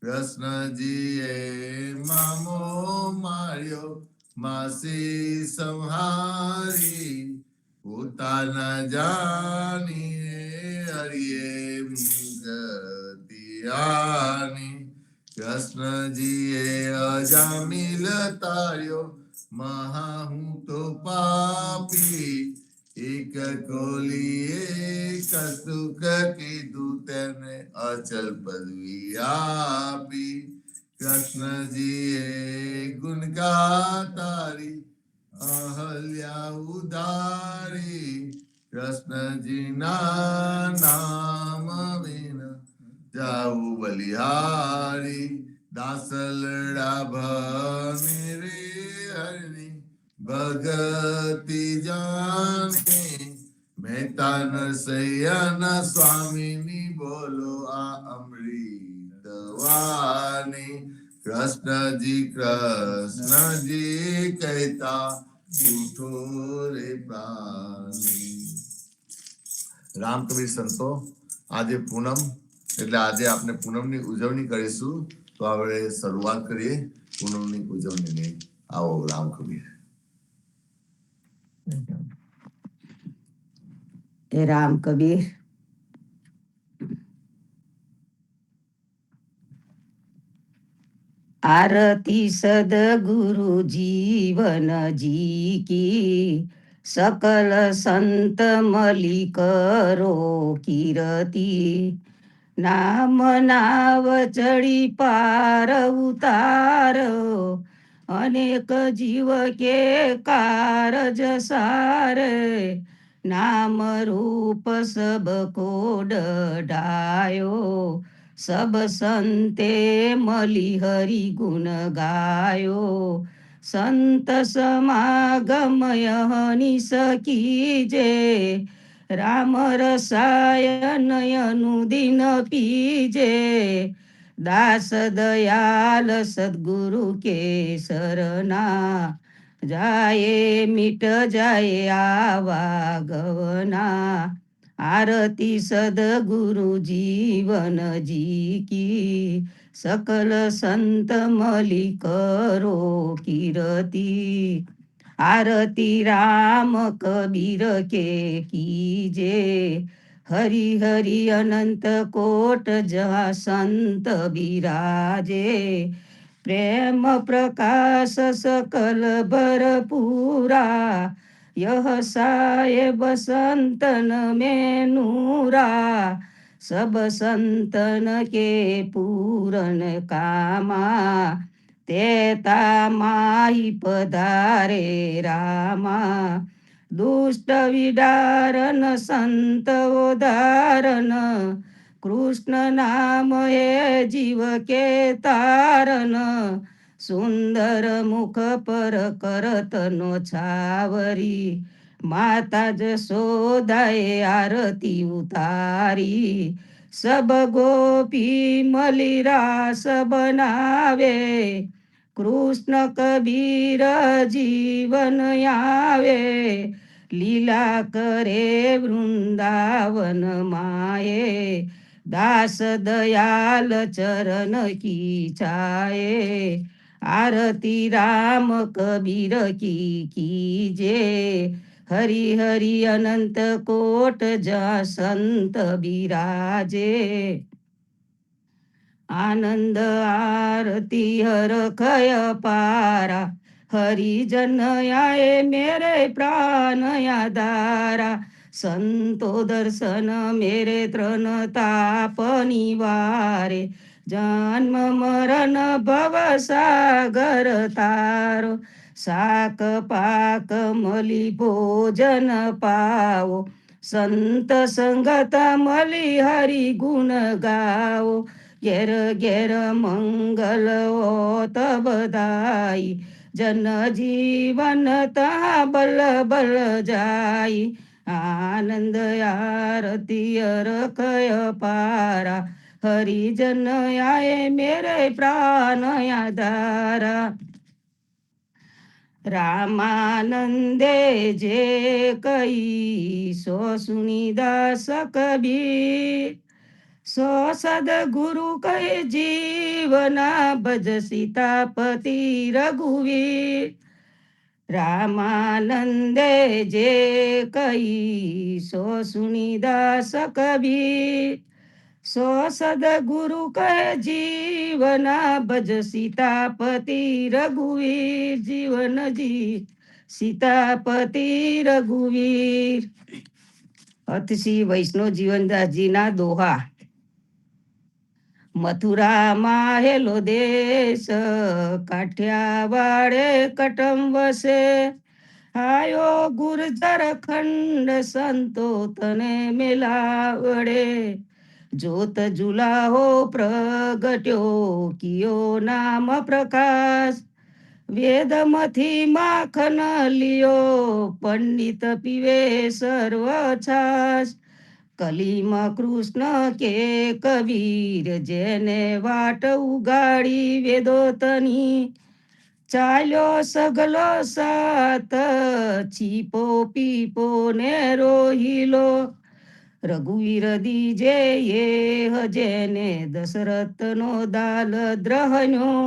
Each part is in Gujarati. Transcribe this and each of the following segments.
કૃષ્ણજીએ મામો માર્યો, માસી સંહારી, પોતાના જાની હરિયે મુગતિયાની. કૃષ્ણજીએ અજામિલ તાર્યો, મહા હું તો પાપી, એક કોલીએ કશુક કીધું તેને અચલ પદવી આપી. કૃષ્ણજીએ ગુણ ગાતારી, અહલ્યા ઉદારી, કૃષ્ણજીના નામ વિન જાઉં બલિહારી. દાસલડા ભને રે હરની, ભગતિ જાને, મહેતા નરસૈયન સ્વામીની બોલો આ અમૃત વાણી. કૃષ્ણજી કૃષ્ણજી કહેતા ઉઠો રે પ્રાણી. રામકબીર સંતો, આજે પૂનમ એટલે આજે આપણે પૂનમની ઉજવણી કરીશું. તો આપણે શરૂઆત કરીએ પૂનમની ઉજવણીની. આવો રામકબીર. રામ કબીર. आरती सदगुरु जीवन जी की, सकल संत मली करो कीरती. नाम नाव चढ़ी पार उतारो, अनेक जीव के कारज सारे. नाम रूप सब को डायो, सब संते मली हरि गुण गायो. संत समागम यहनि सकीजे, राम रसायन अनुदिन पीजे. दास दयाल सद्गुरु के शरणा, जाए मिट जाए आवागवना. आरती सदगुरु जीवन जी की, सकल संत मली करो कीरती. आरती राम कबीर के कीजे, हरि हरि अनंत कोट जहाँ संत विराजे. प्रेम प्रकाश सकल भरपूरा, यह साहेब संतन में नूरा. सब संतन के पूरन कामा, तेता माही पधारे रामा. दुष्ट विदारन संत उदारन, कृष्ण नाम है जीव के तारन. सुंदर मुख पर करत नो छावरी, माता जसोदाए आरती उतारी. सब गोपी मली रास बनावे, कृष्ण कबीर जीवन आवे. लीला करे वृंदावन माए, दास दयाल चरण की छाए. आरती राम कबीर की कीजे, हरि हरि अनंत कोट जहाँ संत विराजे. आनंद आरती हर खय पारा, हरिजन आए मेरे प्राण आधारा. संतो दर्शन मेरे तृण ताप निवारे, जन्म मरण भव सागर तारो. साक पाक मली भोजन पाओ, संत संगत मली हरि गुण गाओ. घेर घेर मंगल होत बधाई, जन जीवन ता बल बल जाई. आनंद आरती अरखय पारा, हरिजन आए मेरे प्राण आधारा. रामानंदे जे कई सो सुनी दास कबीर, સો સદગુરુ કહે જીવના ભજ સીતાપતિ રઘુવીર રામાનંદે જે કહી સો સુનિદાસ કબીર સો સદગુરુ કહે જીવના ભજ સીતાપતિ રઘુવીર જીવનજી સીતાપતિ રઘુવીર અતિશી વૈષ્ણવ જીવનદાસજીના દોહા. મથુરામાં હેલો દેશ કાઠિયાવાડે કટમ વસે આયો ગુર્જર ખંડ સંતો તને મેલાવડે જોત જુલાહો પ્રગટ્યો કિયો નામ પ્રકાશ વેદમાંથી માખન લિયો પંડિત પીવે સર્વ છાશ કલીમાં કૃષ્ણ કે કબીર જેને વાટ ઉગાડી વેદોતની ચાલ્યો સગલો સાત છીપો પીપો ને રોહિલો રઘુવીર દીજે એ જેને દશરથનો દાલ દ્રહણ્યો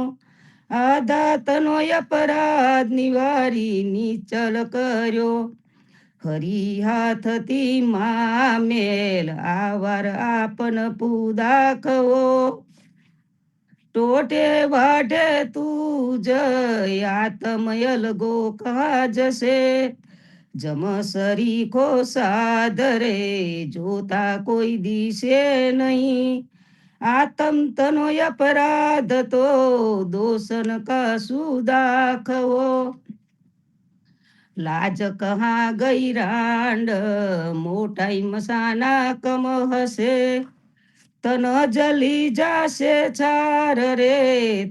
આધાતનો અપરાધ નિવારી નીચલ કર્યો હરી હાથથી મામેલ આવાર આપન પૂદાખવો ટોટે વાઢે તું જય આત્મયલ ગો કહા જશે જમ સરીખો સાધરે જોતા કોઈ દિશે નહીં આતમ તનો અપરાધ તો દોષન કશું દાખવો લાજ કહા ગઈ રાંડ મોટાઈ મસાના કમ હશે તન જલી જાશે છાર રે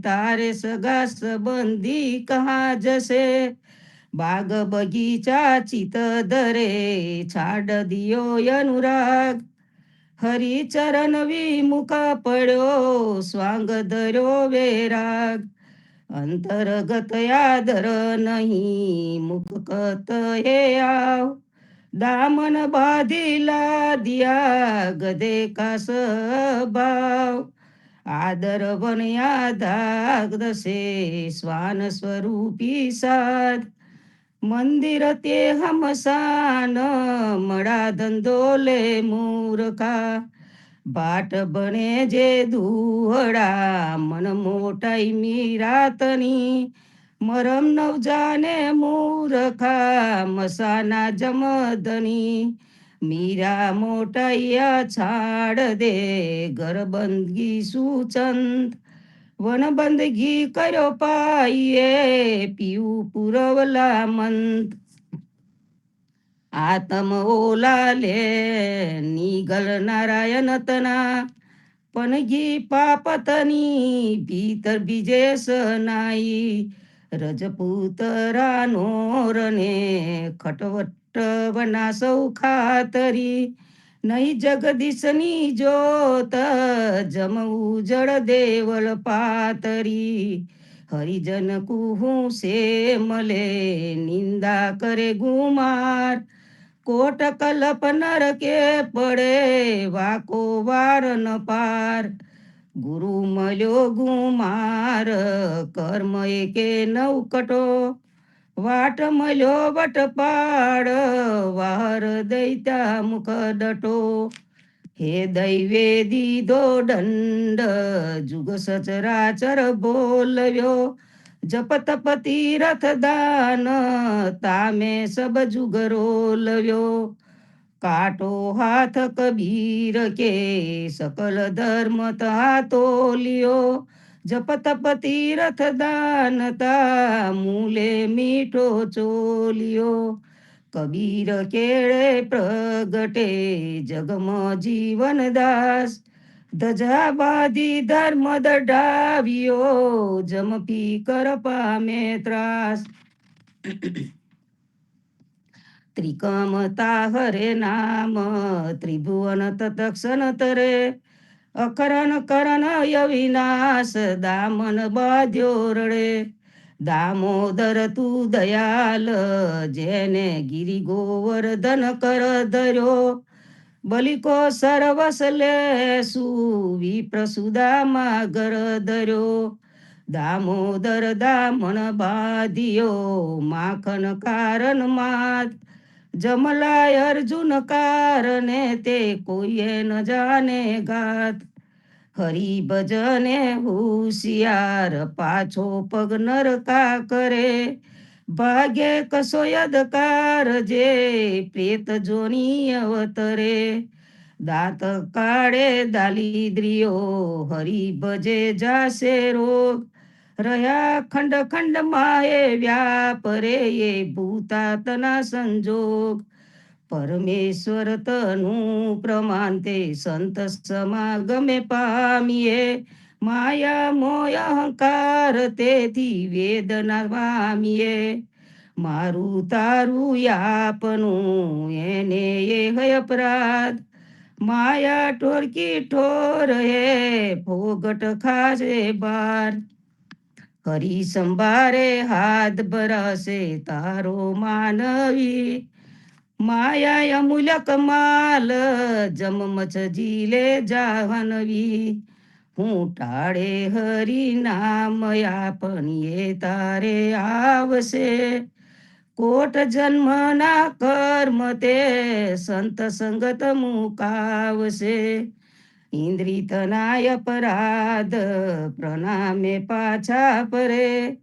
તારે સગા સંબંધી કહા જશે બાગ બગીચા ચિત ધરે છાડ દિયો અનુરાગ હરિચરણ વિમુખ પડ્યો સ્વાંગ ધર્યો વેરાગ અંતર્ગત યાદર નહીં મુખકત હે આવ દામન બાંધીલા દિયા ગદે કા સ્વભાવ આદર વનયા ધાગ દસે શ્વાન સ્વરૂપી સાધ મંદિર તે હમસાન મળા ધંધો લે મૂર્ખા ભાટ બને જે દુહડા મન મોટાઈ મીરાતની મરમ નવ જાને મૂર્ખા મસાના જમદની મીરા મોટાઈયા છાડ દે ઘર બંદગી સુચંત વન બંદગી કર્યો પાઈએ પીવું પુરવલા મંત આતમ ઓલા લે નીગલ નારાયણ તના પનગી પાપતની ભીતર બીજે સનાઈ રજપૂતરાનો રને ખટવટ વના સૌ ખાતરી નહીં જગદીશની જોત જમ ઉજળ દેવલ પાતરી હરિજન કુહું સે મલે નિંદા કરે ગુમાર કોટ કલપ નરકે પડે વાકો વાર ન પાર ગુરુ મળ્યો ગુમાર કર્મ એકે નવકટો વાટ મળ્યો વટપાડ વાર દૈત્યા મુખ ડટો હે દૈવે દીધો દંડ જુગ સચરાચર બોલવ્યો જપ તપ તીરથ દાન તામે સબ જુગરો લવ્યો કાટો હાથ કબીર કે સકલ ધર્મ તા તોલ્યો જપ તપ તીરથ દાન તા મૂલે મીઠો ચોલ્યો કબીર કેળે પ્રગટે જગમાં જીવનદાસ ધજા બાધી ધર્મ દઢાવ્યો જમપી કર પામે ત્રાસ ત્રિકમતા હરે નામ ત્રિભુવન તત્ક્ષણ તરે અકરણ કરણ અવિનાશ દામન બાધ્યો રડે દામોદર તું દયાલ જેને ગિરી ગોવર્ધન કર ધર્યો બલિકો સરવસ લેસુ વિપ્રસુદામાં ગર ધર્યો દામોદર દામણ બાંધિયો માખન કારણ માત જમલાય અર્જુન કારણે તે કોઈએ ન જાણે ગાત હરિ ભજને હોશિયાર પાછો પગ નરકા કરે ભાગે કશો યદકાર જે પ્રેત જોની અવતરે દાંત કાળે દાલિદ્રીઓ હરિ ભજે જાશે રોગ રહ્યા ખંડ ખંડ માએ વ્યાપરે એ ભૂતાતના સંજોગ પરમેશ્વર તનું પ્રમાણ તે સંત સમાગમે પામીએ માયા મોય અહંકાર તેથી વેદના પામીએ મારું તારું યાપનું એને એ હય અપરાધ માયા ઠોરકી ઠોર હે ફોગટ ખાશે બાર હરી સંભારે હાથ ભરાશે તારો માનવી માયા અમૂલ્ય કમાલ જમમચ જીલે જાહનવી હું ટાળે હરી નામ આપણીએ તારે આવશે કોટ જન્મના કર્મ તે સંત સંગત મુકાવશે ઇન્દ્રિય તનાય અપરાધ પ્રણામે પાછા પરે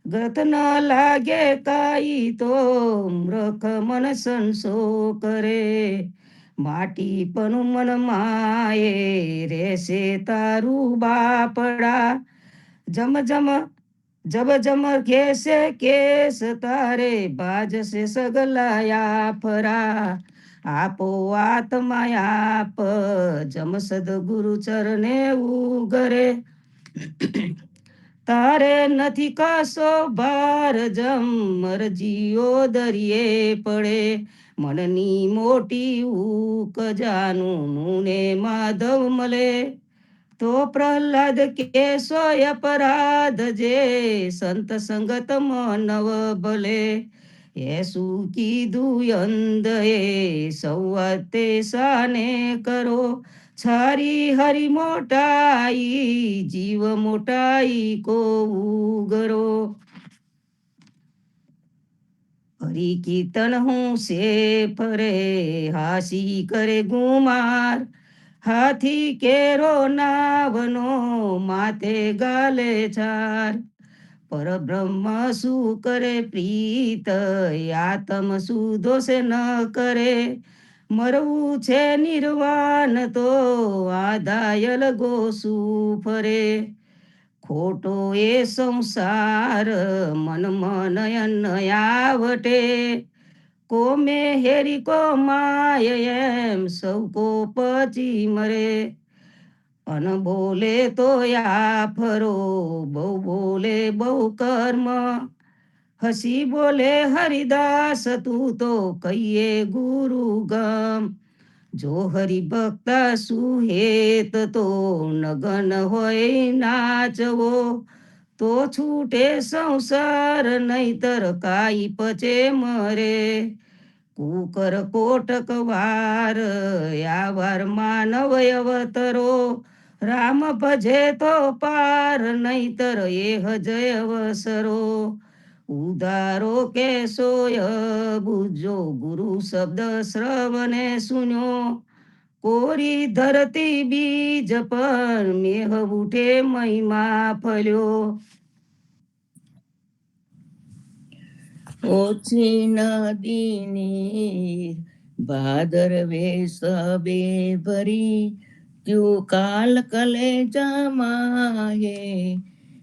ગત ન લાગે કાઈ તો મૂર્ખ મન સંસો કરે માટી પણ મન માએ રેશે તારું બાપડા જમ જમ જબ જમ ઘેસે કેસ તારે બાજશે સગલાયા ફરા આપો આત્મા આપ જમ સદગુરુ ચરણે ઉગરે તારે નથી કશો ભાર જમ મરજીઓ દરિયે પડે મનની મોટી ઉક જાનું ને માધવ મળે તો પ્રહલાદ કેસો અપરાધ જે સંત સંગત માનવ ભલે એ શું કીધું અંધ એ સૌતે સાને કરો છારી હરી મોટાઈ જીવ મોટાઈ કો ઉગરો હરી કીર્તન હું સે ફરે હાસી કરે ગુમાર હાથી કેરો નાવનો માથે ગાલે ચાર પરબ્રહ્મ શું કરે પ્રીત આત્મ શું દોષે ન કરે મરવું છે નિર્વાણ તો આધાયલ ગોસું ફરે ખોટો એ સંસાર મન મનયન આવટે કોમે હેરી કો માય એમ સૌ કો પછી મરે અન બોલે તો ફરો બહુ બોલે બહુ કર્મ હસી બોલે હરિદાસ તું તો કહીએ ગુરુ ગમ જો હરિભક્ત સુહેત તો નગન હોય નાચવો તો છૂટે સંસાર નહીતર કાઈ પચે મરે કુકર કોટક વાર યાવાર માનવ અવતરો રામ ભજે તો પાર નહીતર એ જય અવસરો ઉધારો કે સોય બુજો ગુરુ શબ્દ શ્રવણે સુન્યો કોરી ધરતી બીજ પર મેહ ઉઠે મહિમા ફલ્યો ઓછી નદીની ભાદરવે સબે ભરી ત્યું કાલ કલે જમાહે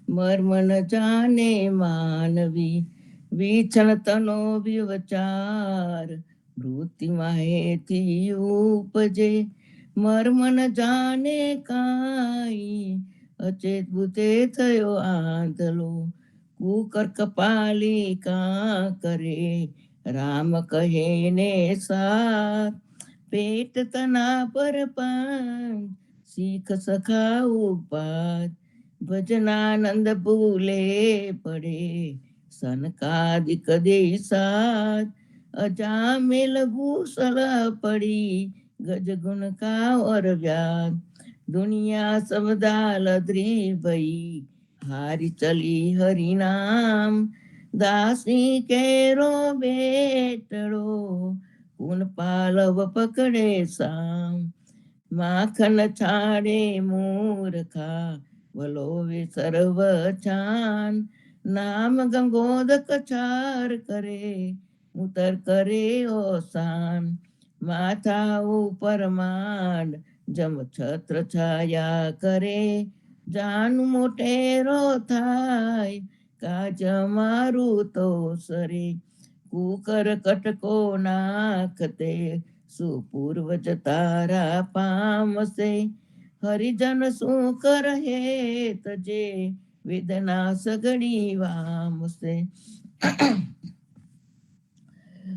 મર્મન જાને માનવી વિછણ તનો વિવચાર વૃત્તિમાં હેથી ઉપજે મર્મન જાને કાઈ અચેત ભૂતે થયો આંધલો કુકર કપાલિકા કરે રામ કહે ને સાથ પેટ તના પર પાન શીખ સખા ઉપાદ ભજનાનંદ ભૂલે પડે સનકાદિક દેસાત અજામેલ ભૂસલ પડી गज गुण का और व्याध, दुनिया सब दालद्री भई, हारी चली हरि नाम, दासी केरो बेटड़ो, कुन पालव पकड़े साम, माखन छाड़े मूर्खा, वलोवे सर्व छान, नाम गंगोदक छार करे, उतर करे ओसान, माथा ऊपर માંડ, જમ છત્ર છાયા કરે, જાન મોટેરો થાય, કાજ મારું તો સરે, કુકર કટકો નાખતે, સુપૂર્વજ તારા પામશે, હરિજન શું કરહે તજે, વેદના સગડી વામશે.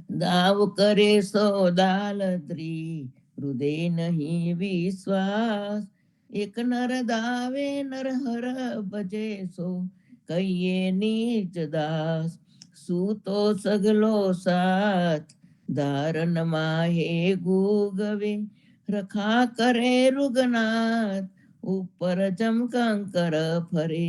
દાવ કરે સો દાલદ્રી, હૃદય નહીં વિશ્વાસ, એક નર દાવે નર હર ભજે સો, કહીએ નીચ દાસ, સૂતો સગલો સાથ, ધારણ માહે ગુગવે, રખા કરે રુગનાથ, ઉપર જમકંકર ફરે,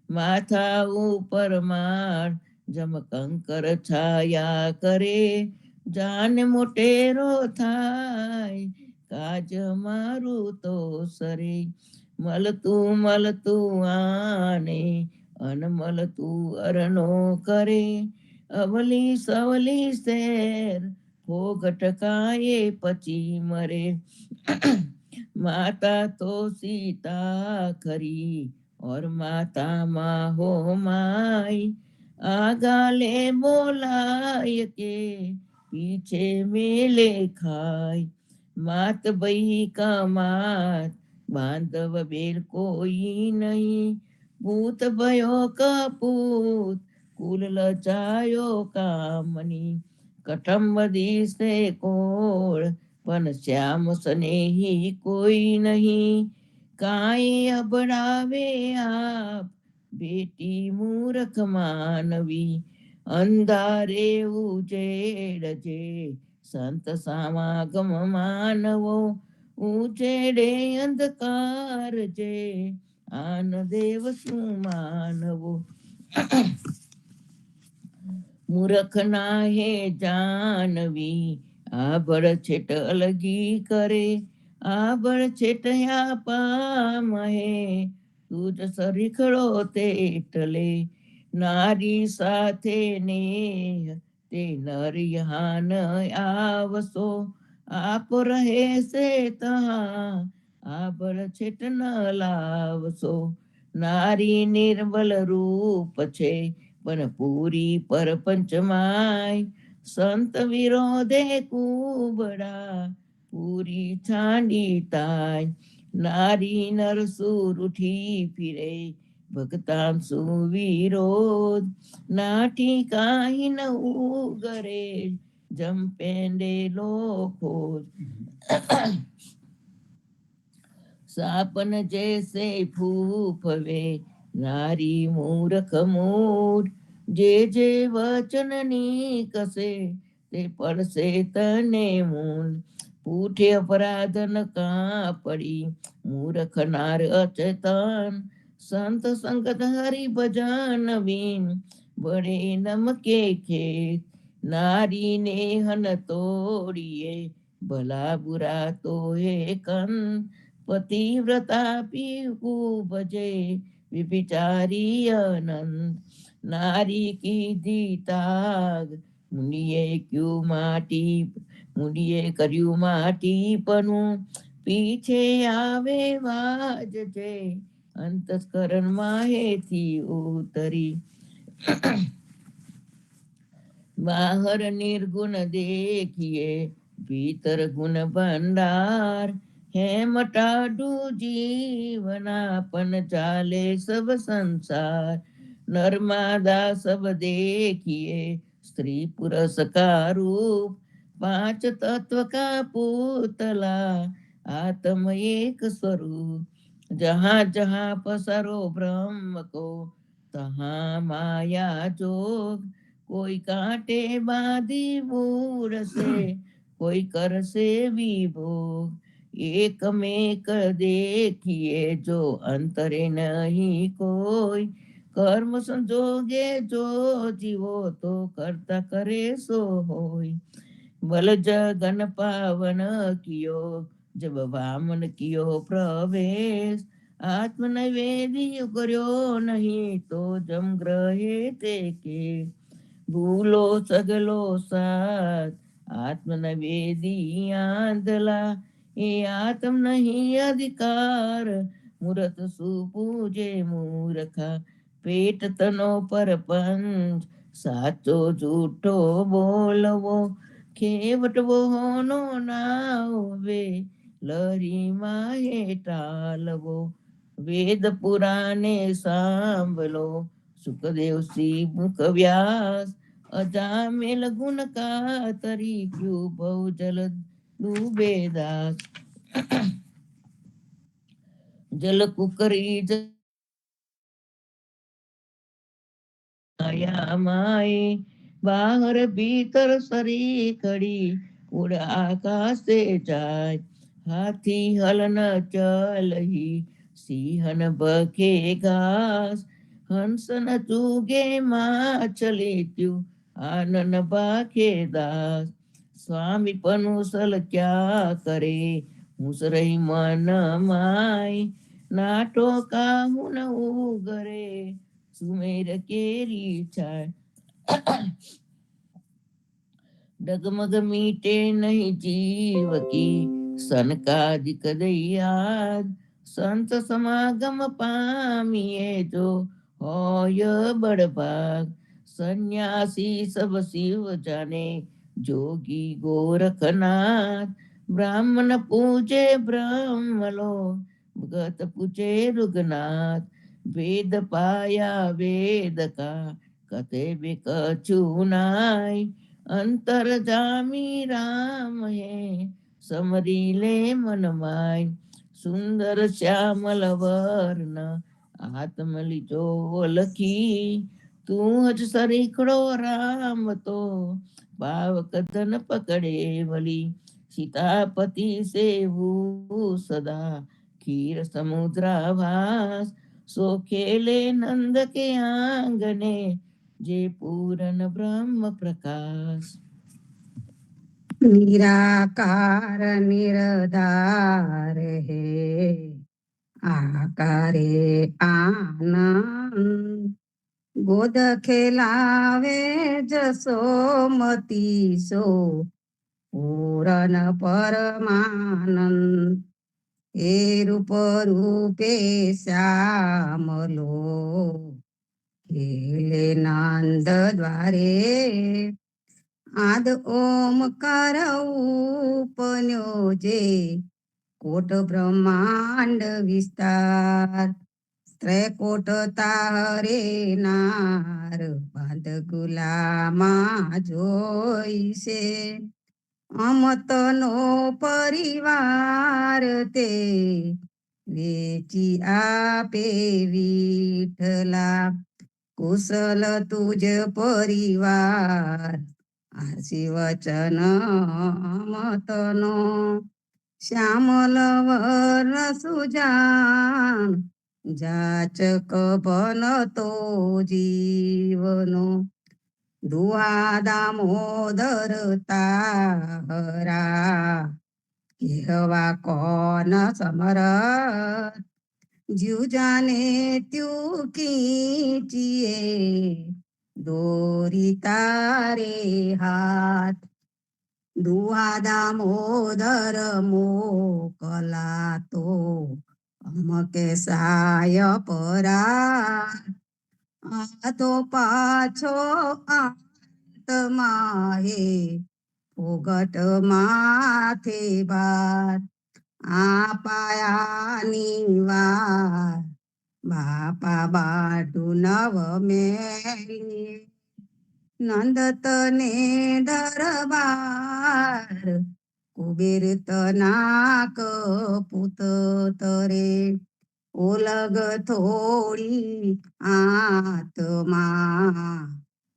માથા ઉપર માળ, જમ કંકર છાયા કરે, જાન મોટેરો થાય, કાજ મારું તો સરે, મળતું આને, અનમલતું અરનો કરે, અવલી સવલી શેર, ફોગટ કાએ પછી મરે, માતા તો સીતા ખરી, और माता माँ हो माई, आगाले बोलाय के, पीछे मेले खाय, मात बही का मात, बांधव बेल कोई नहीं, भूत भयो का पूत, कुल लजायो कामनी, कटम दिसे कोळ, पण श्याम स्नेही कोई नहीं, काई अबड़ावे आप, बेटी मूर्ख मानवी, अंधारे उजेड़जे, संत समागम मानवो, उजेड़े अंधकार जे, आन देव सुमानवो. मूर्ख नाहे जानवी, आभड़ छेट अलगी करे, आभड़ छेटया पामहे, તુજ સરીખડો તે ટલે, નારી સાથે નેહ, તે નરિયાન આવશો, આપ રહે છે તહા, આભળ છેટ ન લાવશો, નારી નિર્બલ રૂપ છે, પણ પૂરી પરપંચમાય, સંત વિરોધે કુબડા, પૂરી છાંડી તાય, નારી નરસુર ઉઠી ફિરે, ભગતાન સુવિરોધ, નાઠી કાહી ન ઉગરે, જમપેંડે લોખોજ. સાપન જૈસે ફૂફવે, નારી મૂર્ખ મૂઢ, જે જે વચન નીકસે, તે પડશે તને મૂંઢ, પૂઠે અપરાધ ન કાપડી, મૂર્ખ નાર અચેતન, સંત સંગત હરિ ભજન વિન, બળે નમકે ખેત, નારી નેહન તોડીએ, ભલા બુરા તો હે કન, પતિવ્રતા પીકુ ભજે, વિભિચારી અનંત, નારી કીધી તાગ, મુનિએ ક્યું માટી, મુનિએ કર્યું માટીપણું, પીછે આવે વાજજે, અંતસ્કરણમાં હેથી ઉતરી. બહાર નિર્ગુણ દેખીએ, ભીતર ગુણ ભંડાર, हेम टाडू जीवना पन चाले सब संसार, नर्मदा सब देखिए, स्त्री पुरुष का रूप, पांच तत्व का पुतला, आत्म एक स्वरूप, जहाँ जहाँ पसरो ब्रह्म को, तहाँ माया जोग, कोई कांटे बांधी बूढ़ से, કોઈ કરશે વિભોગ. એકમેક દેખીએ જો અંતરે નહીં કોઈ, કર્મ સંજોગે જો જીવો તો કરતા કરે સો હોય. બલ જગન પાવન કિયો જબ વામન કિયો પ્રવેશ, આત્મનૈવેદ્ય કર્યો નહીં તો જમ ગ્રહે તે કે. ભૂલો સગલો સાથ આત્મનૈવેદી આંધલા, એ આત્મ નહીં અધિકાર મૂરત સુપૂજે મૂર્ખા. પેટ તનો પરપંચ સાચો જૂઠો બોલવો, ખેવટવો હોનો નાવે લરીમાં હેટાલવો. વેદ પુરાણે સાંભળો સુખદેવ શ્રી મુખ વ્યાસ, અજામેલ ગુણ કાતરી ક્યુ બહુ જલ ડૂબે દાસ. જલ કુકરી માએ બહાર ભીતર સરી ખડી ઉડ આકાશે જાય. હાથી હલન ચલહી સિંહન બખે ઘાસ, હંસન ચૂગે માછલી ત્યુ આનન બાખે દાસ. સ્વામી પનુસલ ક્યા કરે મુસરઈ મન માય, નાટો કાહુન ઉગરે સુમેર કેરી છાય. ડગમગ મીટે નહીં જીવ કી સનકાદિક દયાદ, સંત સમાગમ પામીએ જો હોય બળભાગ. સંન્યાસી સબ શિવ જાને જોગી ગોરખનાથ, બ્રાહ્મણ પૂજે બ્રહ્મલો ભગત પૂજે રુગનાથ. વેદ પાયા વેદ કા કતે બે કછુ નાય, અંતર જામી રામ હે સમરી લે મન માય. સુંદર શ્યામલ વર્ણ આત્મલી જો લખી, તું જ સરીખડો રામ તો ભાવ કદન પકડે વલી. સીતાપતિ સેવું સદા ખીર સમુદ્રા ભાસ, સો ખેલે નંદ કે આંગને જે પૂરન બ્રહ્મ પ્રકાશ. નિરાકાર નિરધાર હે આકારે આનંદ, ગોદ ખેલાવે જસોમતી સો પૂરન પરમાનંદ. એ રૂપ રૂપે શ્યામલો ખેલે નંદ દ્વારે, આદ ઓમકાર ઉપન્યો જે કોટ બ્રહ્માંડ વિસ્તાર. ત્રૈકોટ તારે નાર બાંધ ગુલામાં જોઈશે, અમતનો પરિવાર તે વેચી આપે વિઠલા. કુશલ તુજ પરિવાર આરસી વચન અમતનો, શ્યામલ વર્ણ સુજાન જાચક બનતો જીવનો. દુઆ દામોદર તાહરા કહેવા કોન સમરથ, જ્યુ જાને ત્યુ કીચીએ દોરી તારે હાથ. દુઆ દામોદર મોકલા તો અમકે સાય પરા, આ તો પાછો આંતમાં હે ફોગટ માથે બાર. આ પાયાની વાર બાપા બાટુ નવ મેલી, નંદ તને દરબાર કુબેર તનાક પૂત તરે. ઓલગ થોડી આત્મા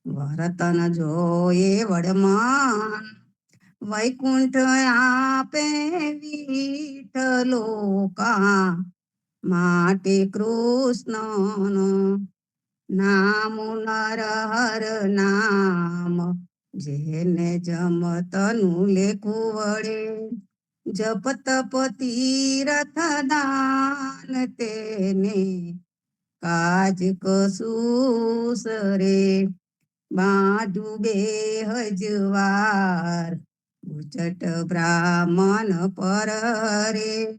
વર્તન જોયે વડમાન, વૈકુંઠ આપે વિઠ્ઠલો કા માટે કૃષ્ણનો નામ નરહર નામ જેને જમતનું લેખું વડે જપ તપ તીરથ દાન તેને કાજ કશું સરે બાજુ બે હજવાર ઉચટ બ્રાહ્મણ પર રે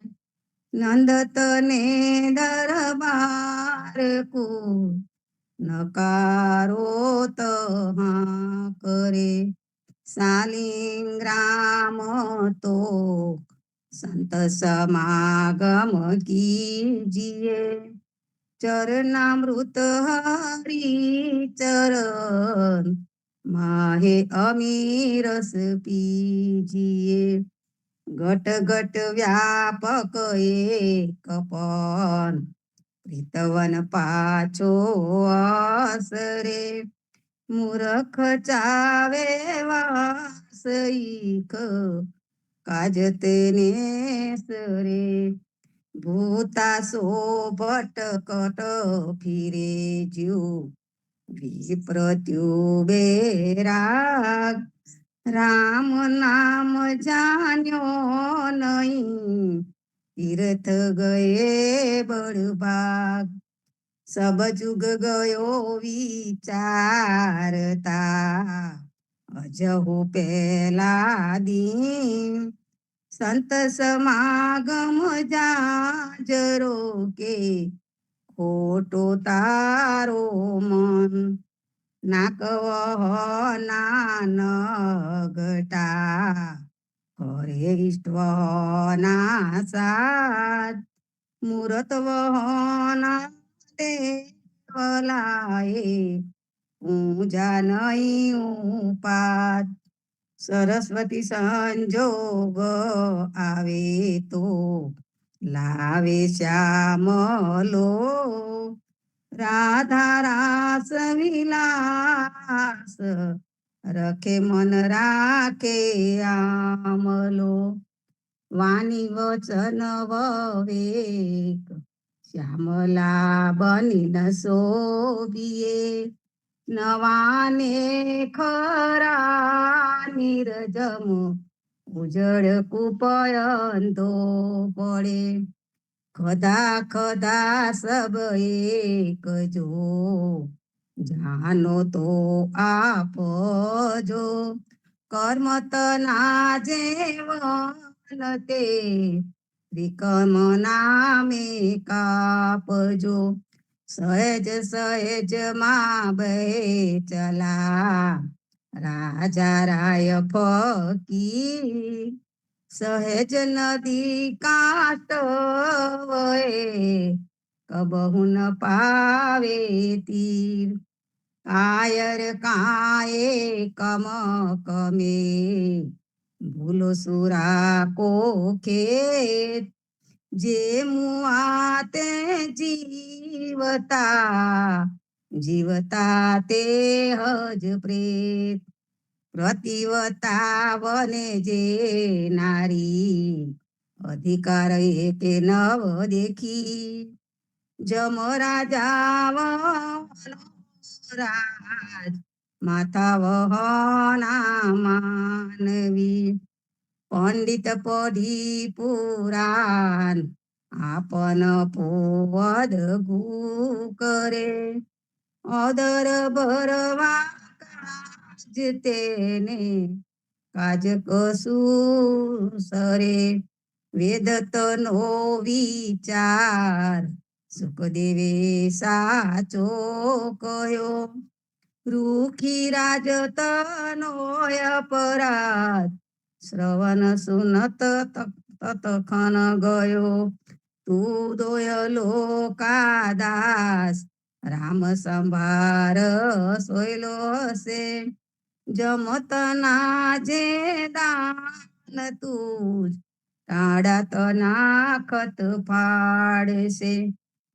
નંદ તને દરબાર કો નકારો તહા કરે શાલિગ્રામ તો સંત સમાગમ કીજીએ ચરણામૃત હરી ચરણ માહે અમીરસ પીજીએ ઘટ ઘટ વ્યાપક એક પણ પ્રીતવન પાછો આસરે મૂરખ ચાવે વાસઈક કાજ તેને સરે ભૂતા શોભટ કટ ફિરે જ્યુ વિપ્રત્યુ બેરાગ રામ નામ જાન્યો નહીં તીર્થ ગયે બળભાગ સબ જુગ ગયો વિચારતા અજહુ પેલા દીન સંત સમાગમ જાજરો કે ખોટો તારો મન નાકવહના નગટા હરે ઇષ્ટવહના સાત મૂરત વહના દેવલાએ પૂજા નહીં ઉપાત સરસ્વતી સંજોગ આવે તો લાવે શ્યામલો રાધા રાસ વિલાસ રખે મન રાખે આમલો વાણી વચન વવેક શ્યામલા બની ન શોભીએ નવાને ખરા નિરજમ ઉજળ કુપયંતો પડે ખદા ખદા સબ એક જો જાનો તો આપજો કર્મ તના જેવન તે વિકમ નામે કાપજો સહેજ સહેજ માં બે ચલા રાજા રાય ફકી સહેજ નદી કાંઠ કબહુ ન પાવે તીર કાયર કાયે કમ કમે ભૂલો સુરા કો ખેત જે મુઆ તે જીવતા જીવતા તે હજ પ્રેત પ્રતિવતા વને જે નારી અધિકાર કે નવ દેખી જમ રાજા રાજ માથા વહના માનવી પંડિત પઢી પુરાણ આપન પોવદ ગુ કરે અદર ભરવા કાજ તેને કાજ કશું સરે વેદ તનો વિચાર સુખદેવે સાચો કયો રૂખી રાજ તનો અપરાધ શ્રવણ સુનત તતખન ગયો તું દોયલો કાદાસ રામ સંભાર સોયલો હશે જમતના જે દાન તું ટાળા તના ખત ફાડશે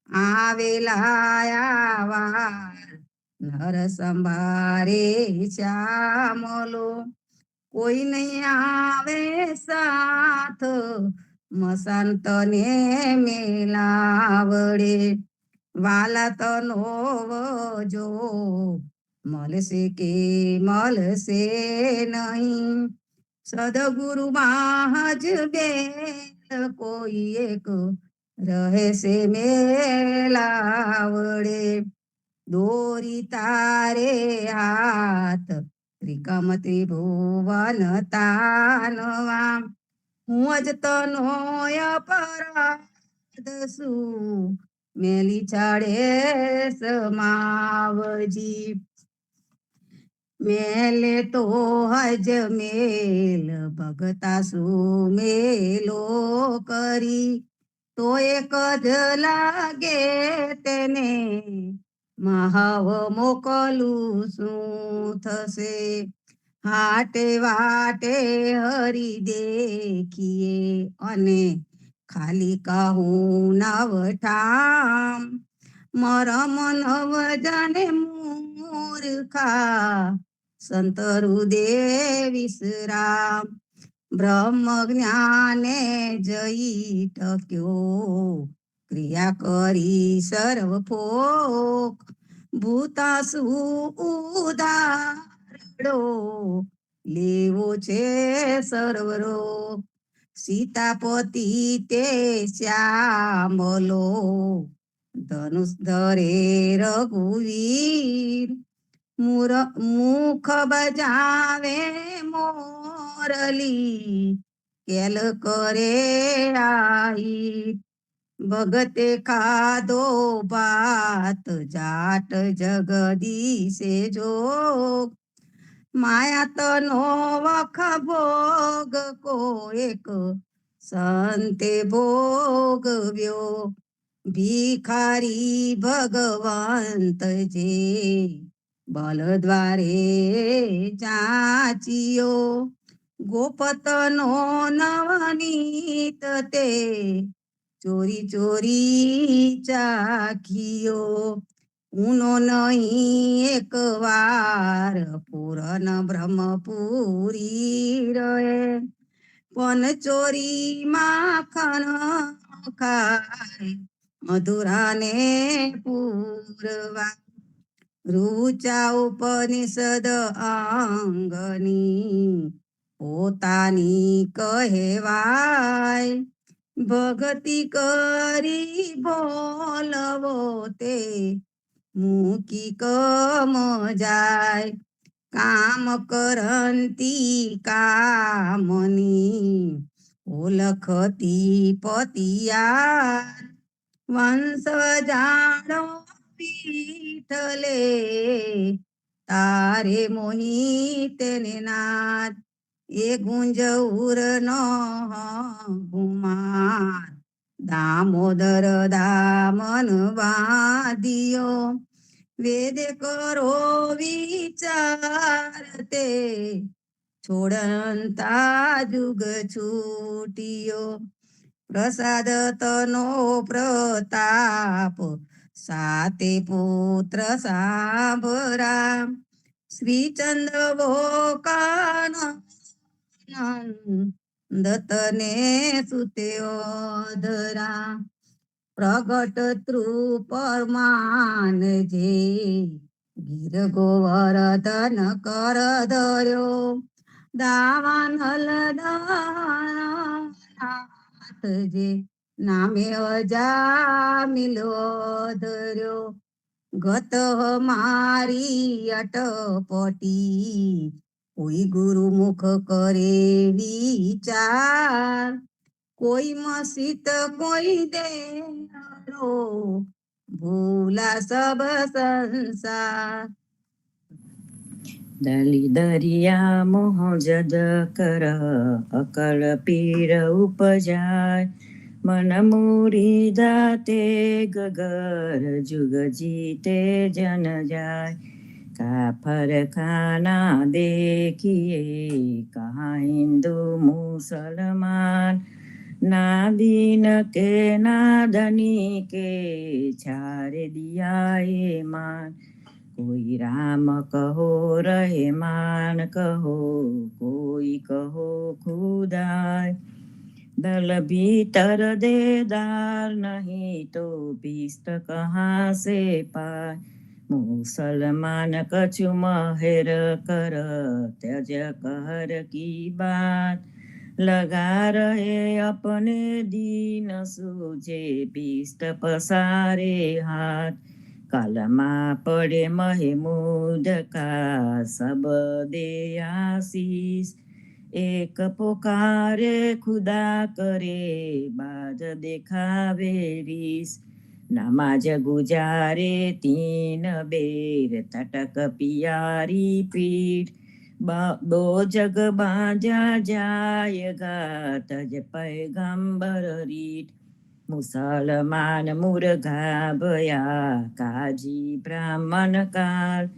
આવેલા વાર નર સંભારે શ્યામલો કોઈ નહીં આવે સાથ મસાન તને મેલાવડે વાલા તનો જો મળશે કે મળશે નહીં સદગુરુ મહાજ બેલ કોઈ એક રહેશે મેલાવડે દોરી તારે હાથ ત્રિકમ ત્રિભુવન તાનવા હું જ તનો અપરાધ શું મેલી ચાડે સમાવજી મેલે તો હજ મેલ ભગતા સુમેલો કરી તો એક જ લાગે તેને મહાવ મોકલું શું થશે હાટે વાટે હરી દેખીએ અને ખાલી કહું નવઠામ મરમ નવ જાને મૂર્ખા સંતરુ દે વિશ્રામ બ્રહ્મ જ્ઞાને જઈ ટક્યો ક્રિયા કરી સર્વ ફોક ભૂતાસુ ઉધારડો લેવો છે સર્વરો સીતાપતિ તે શ્યામલો ધનુષ ધરે રઘુવીર મુખ બજાવે મોરલી કેલ કરે આઈ ભગતે ખાધો ભાત જાટ જગદીશે જોગ માયા તનો વખ ભોગ કોઈક સંતે ભોગવ્યો ભિખારી ભગવંત જે બલ દ્વારે ચાચિયો ગોપતનો નવનીત તે ચોરી ચોરી ચાખ્યો ઉનો નહીં એક વાર પૂરન બ્રહ્મપુરી રહે પણ ચોરી માખણ ખાય મધુરાને પૂરવા રૂચા ઉપનિષદ અંગની પોતાની કહેવાય ભક્તિ કરી બોલવો તે મૂકી કમ જાય કામ કરંતી કામની ઓલખતી પતિયાર વંશ જાણો પીઠલે તારે મોહી તેને નાથ એ ગુંજઉર નો ગુમાર દામોદર દામન વાદિયો વેદ કરો વિચાર તે છોડંતા જુગ છૂટિયો પ્રસાદ તનો પ્રતાપ સાતે પુત્ર સાંભરા શ્રીચંદ્ર ભોકાન દત્તને સુત્યોધરા પ્રગટ તૃપરમાન જે ગીર ગોવર્ધન કર ધર્યો દાવાનલ દાનાથ જે નામે અજામિલો ધર્યો ગત મારી અટપટી કોઈ ગુરુ મુખ કરે વિચાર કોઈ મસીત કોઈ દેરો ભૂલા સબ સંસાર દલી દરિયા મોહ જદ કર અકલ પીર ઉપજાય મન મૂરી દાતે ગગર જુગ જીતે જન જાય કાફર ખાના દેખીએ કહા હિન્દુ મુસલમાન ના દીન કે ના ધની કે છારે દિયા એ માન कोई राम कहो रहमान कहो, कोई कहो खुदाय। दल भीतर देदार नहीं तो भीस्त कहाँ से पाए। मुसलमान कछु महेर कर, त्यज कहर की बात। लगा रहे अपने दीन सूझे, भीस्त पसारे हाथ। कलमा पड़े महमूद का, सब दे आशीष। एक पुकारे खुदा करे, बाद देखावे रीस। नमाज गुजारे 3 बेर, तटक पियारी पीठ। दो जग बाजा जाएगा, तज पैगंबर रीठ। मुसलमान मुर्गा भया, काजी ब्राह्मण काल।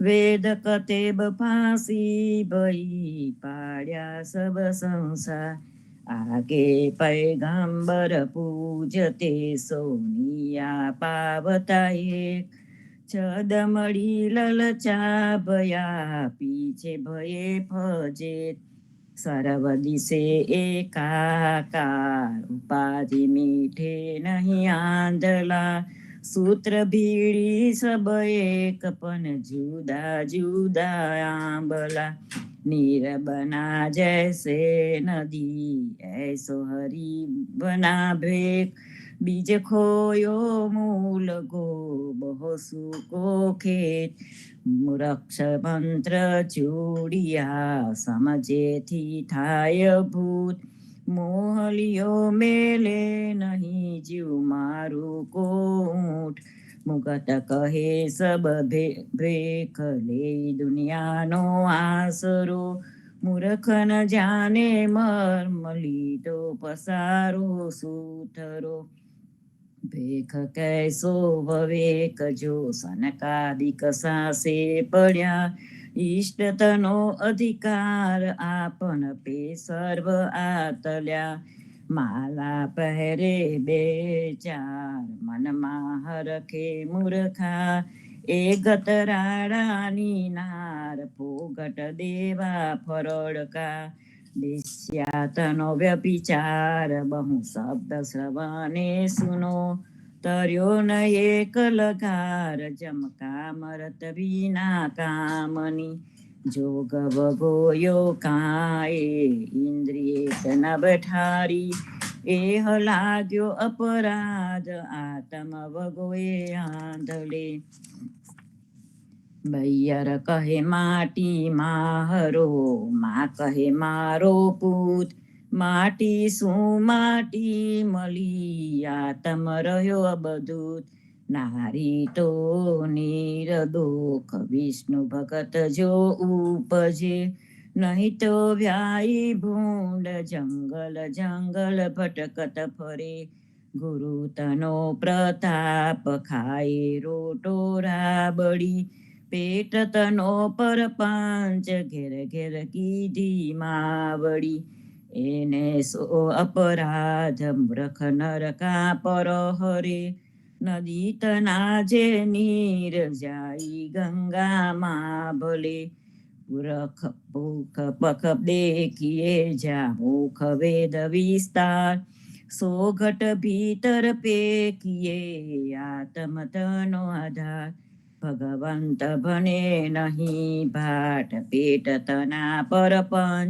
वेद कतेब फांसी भई, पाड्या सब संसार। आगे पैगंबर पूजते, सोनिया पावता एक। छदमड़ी ललचा भया, पीछे भये फजेत। सर्व दिशे एकाकार, उपाधि मीठे नहीं आंधला। सूत्र बीड़ी सब एक, पण जुदा जुदा आंबला। नीर बना जैसे नदी, ऐसो हरि बना भेक। बीज खोयो मूल गो, बहु सूको खेत। वृक्ष મંત્ર ચૂડિયા, સમજેથી થાય ભૂત. મોહલિયો મેલે નહીં, જીવ મારું કોટ. મુગટ કહે સબ ભેખ લે, દુનિયાનો આસરો. મૂર્ખ ન જાને મર્મ, લીધો પસારો સૂથરો. ભેખ કૈસો વિવેક જો, સનકાદિક સાસે પડ્યા. ઈષ્ટતનો અધિકાર, આપન પે સર્વ આતલ્યા. માલા પહેરે 2 4, મનમાં હરખે મૂર્ખા. એ ગતરાળાની નાર, ફોગટ દેવા ફરડકા. દિશ્યાતનો વ્યભિચાર, બહુ શબ્દ શ્રવણે સુનો. તર્યો ન એક લગાર, જમકા મરત વિના કામની. જોગ વગોયો કાએ, ઇન્દ્રિય નભ ઠારી. એહ લાગ્યો અપરાધ, આતમ વગોએ આંધળે. બૈયર કહે માટી માહરો, માં કહે મારો પૂત. માટી શું માટી મળી, આતમ રહ્યો અબધૂત. નારી તો નિરદોખ, વિષ્ણુ ભગત જો ઉપજે. નહીં તો વ્યાયી ભૂંડ, જંગલ જંગલ ભટકત ફરે. ગુરુ તનો પ્રતાપ, ખાય રોટો રાબડી. પેટ તનો પરપંચ, ઘેર ઘેર કીધી માવડી. એને સો અપરાધ, મૂર્ખ નરકા પર હરે. નદી તના જે નીર, જાય ગંગામાં ભલે. પુરખ પુખ પખ દેખીએ, જા મુખ વેદ વિસ્તાર. સોઘટ ભીતર પેકીએ, આતમ તનો આધાર. ભગવંત ભણે નહીં ભાટ, પેટ તના પરપંચ.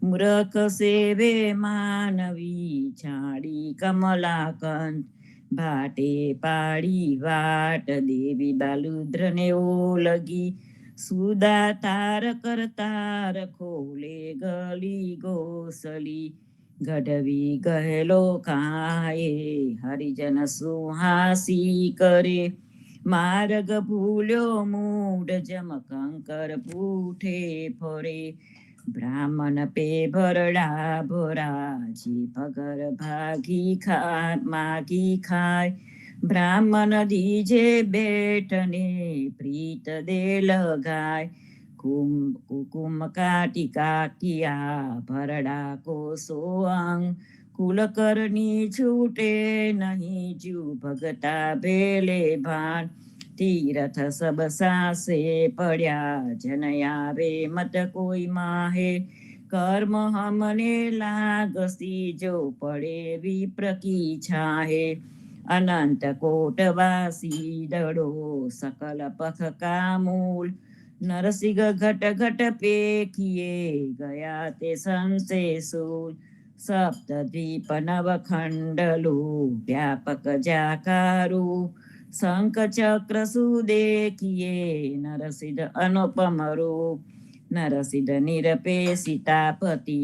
મૂર્ખ સેવે માનવી, છાડી કમલાકંત. ભાટે પાડી વાટ, દેવી બાલુદ્રને ઓલગી. સુદા તાર કરતાર, ખોલે ગલી ગોસલી. ગઢવી ગહેલો કાએ, હરિજન સુહાસી કરે. માર્ગ ભૂલ્યો મૂઢ, જમ કંકર પૂઠે ફરે. બ્રાહ્મણ પે ભરડા ભોરાજી, ભગર ભાગી માગી ખાય. બ્રાહ્મણ દીજે બેઠને, પ્રીત દે લગાય. કુકુમ કાટી કાકિયા, ભરડા કોસો અંગ. કુલકર્ણી છૂટે નહીં, જીવ ભગતા ભેલે ભાન. तीरथ सब सासे पड्या जन आवे मत कोई माहे कर्म हमने लागसी जो पड़े विप्र की छाहे अनंत कोटवासी दड़ो सकल पथ का मूल नरसिंह घट घट पेखिए गया ते संसे सूल सप्तद्वीप नवखंडलु व्यापक जाकारु शंख चक्र सुदेखिए नरसिंह अनुपम रूप नरसिंह निरपे सीतापति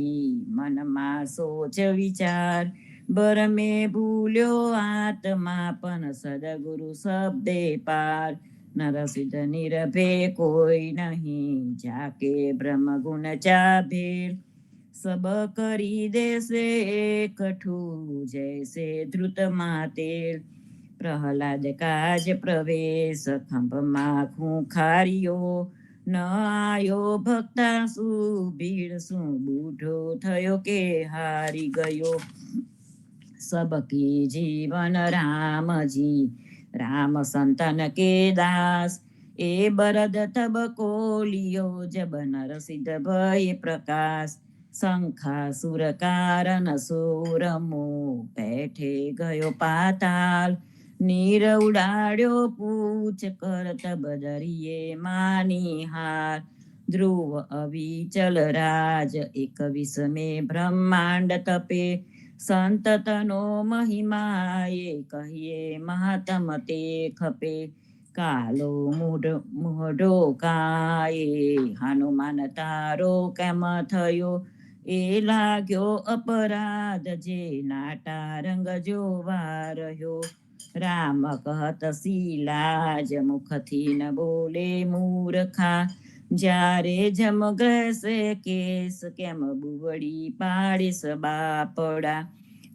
मनमा सोच विचार बर में भूल्यो आत्मा पन सदगुरु शब्दे पार नरसिंह निरभे कोई नहीं जाके ब्रह्म गुण चाभेर सब करी देसे एकठू जैसे धृत मातेर प्रहलाद काज प्रवेश खंभ माखू खारियो न आयो भक्ता सु भीड़ सु बूढ़ो थयो के हारी गयो सबकी जीवन राम जी राम संतन के दास ए बरद तब कोलियो जब नरसिंह भय प्रकाश शंखासुर कारण सुर मुँह बैठे गयो पाताल नीर उडाड्यो पूछ कर तब दरिये मानी हार ध्रुव अविचल राज 21 में ब्रह्मांड तपे संत तनो महिमाए कहिए महात्म ते खपे कालो मुढो काए हनुमान तारो केम थयो ए लाग्यो अपराध जे नाटा रंग जोवा रह्यो राम कहत सीलाज मुखथी न बोले मूर्खा જ્યારે જમ ગ્રસે કેસ કેમ બુવડી પાડીસ બાપડા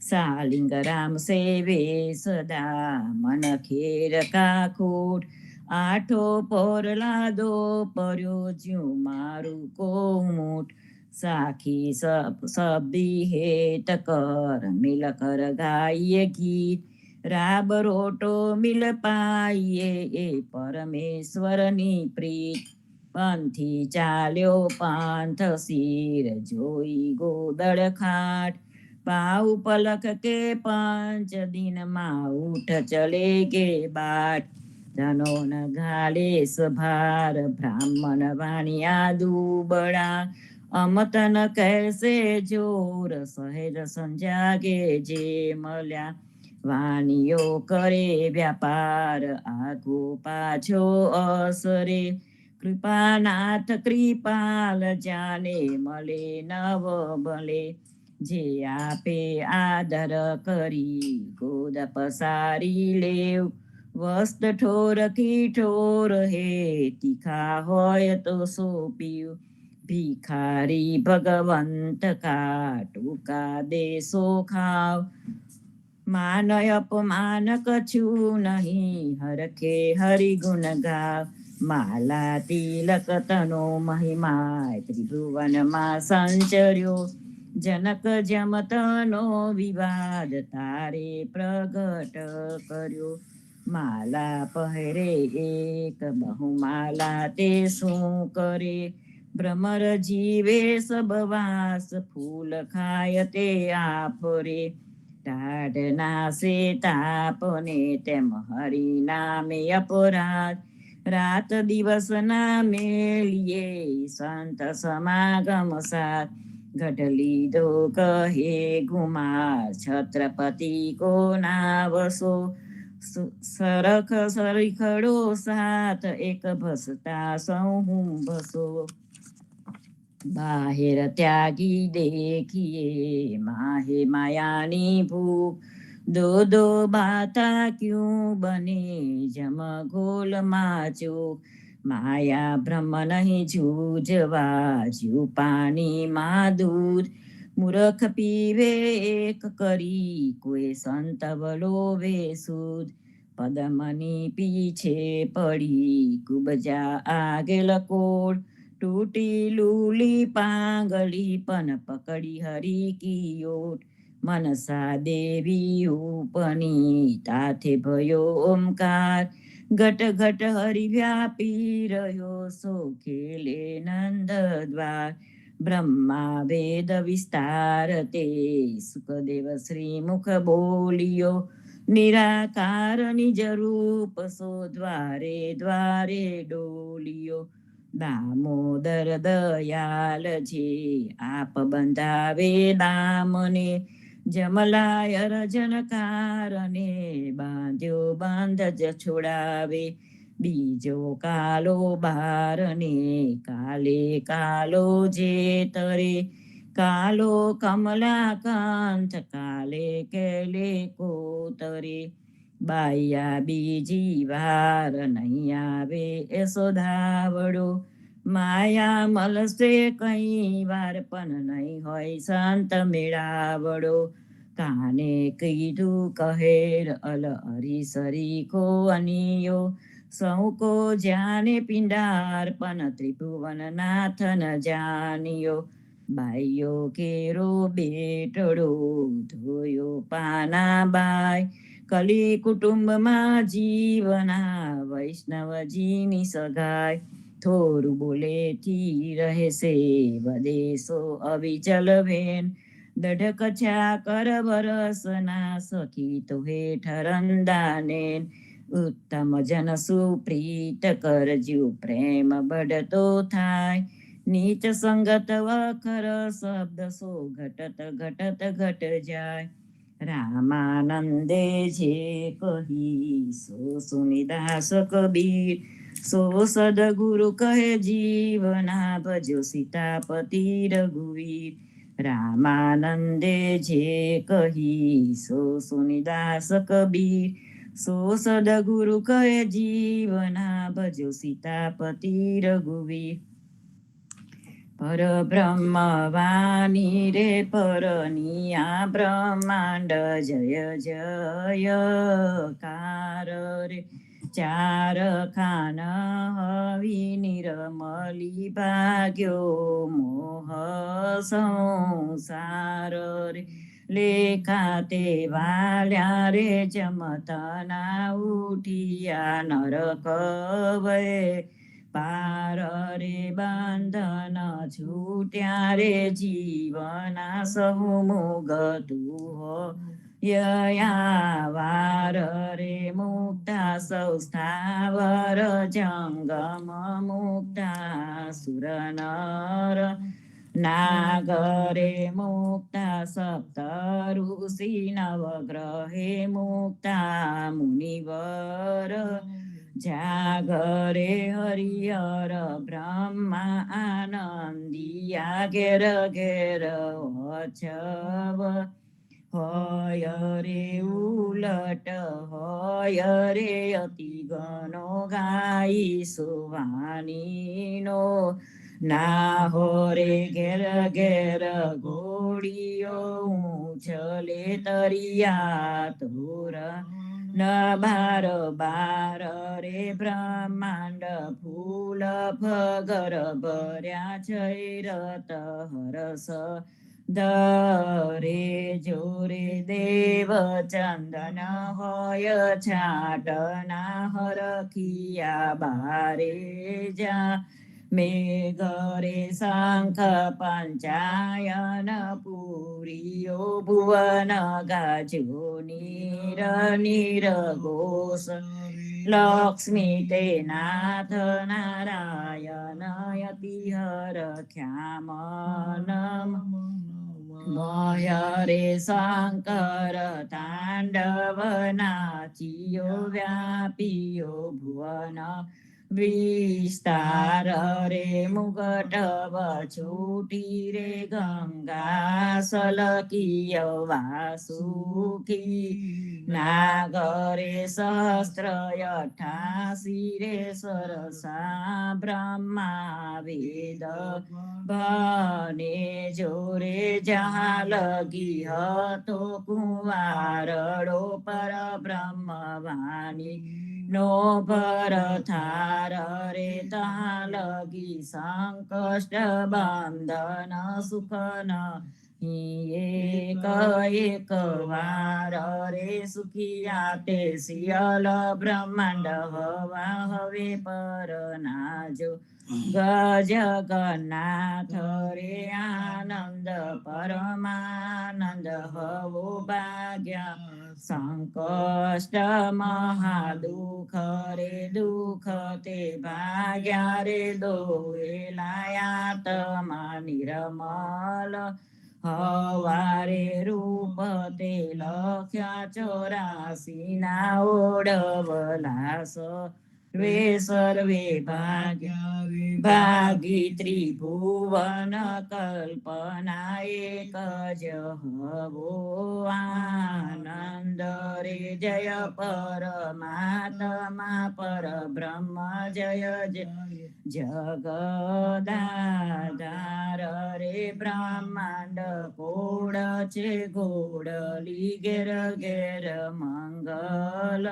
સાલિંગ રામ સેવે સદા મન ખેર કાખોટ આઠો પોર લાદો पर्यो જ્યું મારું કોમૂટ સાખી સબદી હેત કર મિલ કર ગાઈએ ગીત રાબ રોટો મિલ પાઈએ એ પરમેશ્વરની પ્રીત पंथी चाल्यो पांथ सिर जोई गोदड़ खाट पाऊ पलक के 5 दिन माँ उठ चले गे बाट धनो न घाले सभार ब्राह्मण वाणिया दुबड़ा अमतन कैसे जोर सहेज संजागे जे मल्या वाणियो करे व्यापार आगो पाछो असरे कृपानाथ कृपाल जाने मले नव बले जे आपे आदर करी गोद पसारी लेव वस्त ठोर की ठोर हे तीखा होय तो सोप्यू भिखारी भगवंत का टूका दे सो खाव मान अपमान कछु नहीं हरखे हरि गुण गाव माला तिलक तनो महिमाय त्रिभुवन मा संचर्यो जनक जमतनो विवाद तारे प्रगट कर्यो माला पहरे एक बहुमाला ते सु करे भ्रमर जीवे सब वास फूल खायते आफरे टाढ नासे तापने तेम हरि नामे अपराध रात दिवस ना मेलिए संत समागम साथ घटली दो कहे गुमार छत्रपति को नावसो सरख सरिखड़ो साथ एक भसता सहु बसो बाहिर त्यागी देखिए माहे मायानी भूख दो बाता क्यों बने जम घोल माचो माया ब्रह्म नहीं जूझवा जू पानी मा दूध मूर्ख पीवे एक करी कोई संत बलोवे सूद पदमनी पीछे पड़ी कुबजा आगे लकोड़ टूटी लूली पांगली पन पकड़ी हरी की ओट मनसा देवी उपनी ताथे भयो ओमकार ઘટ ઘટ હરિ વ્યાપી રહ્યો સો ખેલે નંદ દ્વાર બ્રહ્મા વેદ વિસ્તાર તે સુખદેવ શ્રી મુખ બોલ્યો નિરાકાર નિજ રૂપ સો દ્વારે દ્વારે ડોલ્યો દામોદર દયાલ છે આપ બંધાવે દામને જમલાય રજનકારને બાંધ્યો બાંધ જ છોડાવે બીજો કાલો બારને કાલે કાલો જે તરે કાલો કમલાકાંત કાલે કેલે કોતરે બાયા બીજી વાર નહીં આવે યશોદાવડો માયા મલસે કઈ વાર પણ નહીં હોય સંત મેળાવડો કાને કીધું કહેર અલ હરી સરી કો અનિયો સૌ કો જાને પિંડાર પણ ત્રિભુવન નાથ ન જાનિયો બાઈયો કેરો બેટડો ધોયો પાના બાય કલી કુટુંબમાં જીવના વૈષ્ણવજીની સગાય થોડું બોલેથી રહેશે વદેશો અવિચલ વેન દઢકછા કર વરસના સખી તો હેઠ રંદાનેન ઉત્તમ જન સુપ્રીત કરજુ પ્રેમ બઢતો થાય નીચ સંગત વખર શબ્દ સો ઘટત ઘટત ઘટ જાય રામાનંદે જે કહી સો સુનિદાસ કબીર સો સદગુરુ કહે જીવના ભજો સીતાપતિ રઘુવીર રામાનંદે જે કહી સો સુનિદાસ કબીર સો સદગુરુ કહે જીવના ભજો સીતાપતિ રઘુવીર પરબ્રહ્મ વાણી રે પરનિયા બ્રહ્માંડ જય જય કાર રે ચાર ખાન હવી નિરમલી ભાગ્યો મોહ સંસાર રે લેખાતે વાલ્યા રે જમતના ઉઠિયા નરક વે પાર રે બંધન છૂટ્યા રે જીવના સહુ મુગતું હો યયાવાર રે મુક્તા સૌ સ્થાવર જંગમ મુક્તા સુરનર નાગરે મુક્તા સપ્ત ઋષિ નવગ્રહે મુક્તા મુનિવર જાગરે હરિહર બ્રહ્મા આનંદિયા ઘેર ઘેર અછવ હોય રે ઉલટ હોય રે અતિ ગણો ગાઈ સુવાનીનો ના હો રે ઘેર ઘેર ઘોડીઓ ઉછલે તરિયા તોર ન બાર બાર રે બ્રહ્માંડ ફૂલ ફગર ભર્યા છૈરત હરસ દરે જોરે દેવ ચંદન હોય છાટના હરખિયા બારે જા મેઘરે શંખ પંચાયન પુરીઓ ભુવન ગાજો નીર નીર ઘોષ લક્ષ્મી તે નાથ નારાયણ યતિ હર ખ્યામન મય રે શંકર તાંડવ નાચિયો વ્યાપીયો ભુવન વિસ્તાર રે મુગટ છૂટી રે ગંગા સલકીય વાસુકી નાગરે સહસ્ત્ર 88 રે સરસા બ્રહ્મા વેદ બને જોરે જહા લગી હતો કુંવારડો પર બ્રહ્મ વાણી નો પર થાર રે તા લગી સંકષ્ટ બંધન સુખ ન એક એક વાર રે સુખિયા તે શિયલ બ્રહ્માંડ હવા હવે પર નાજો ગજગન્નાથ રે આનંદ પરમાનંદ હવો ભાગ્ય સંકષ્ટ મહાદુઃખ રે દુઃખ તે ભાગ્યા રે દોલાયા તમા નિર્મલ હવારે રૂપ તે લખ્યા 84 ના ઓડવલાસ સર્વે ભાગી ત્રિભુવન કલ્પના એક જ હવો આનંદ રે જય પરમાત્મા પરબ્રહ્મ જય જગદાધાર રે બ્રહ્માંડ કોડ છે ગોડલી ઘેર ઘેર મંગલ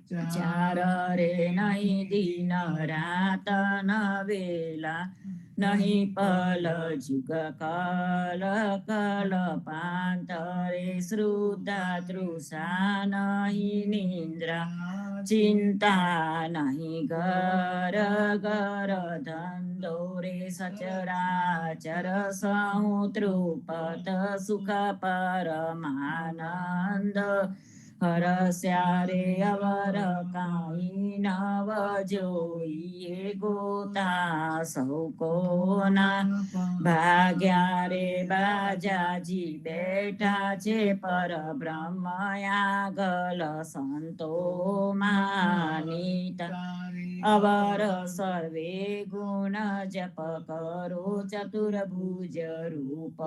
ચાર રે નહીં દિન રાત ન વેલા નહીં પલ જુગ કલ કલ પાંતરે શ્રુદ્ધા તૃષા નહીં નિંદ્રા ચિંતા નહીં ગર ગર ધંધો રે સચરાચર સહુ તૃપત સુખ પરમાનંદ હરસ્યા રે અવર કાઈ નવ જોઈએ ગોતા સૌ કોના ભાગ્યા રે બાજાજી બેઠા છે પરબ્રહ્મ આગલ સંતો માનીતા અવર સર્વે ગુણ જપ કરો ચતુર્ભુજ રૂપ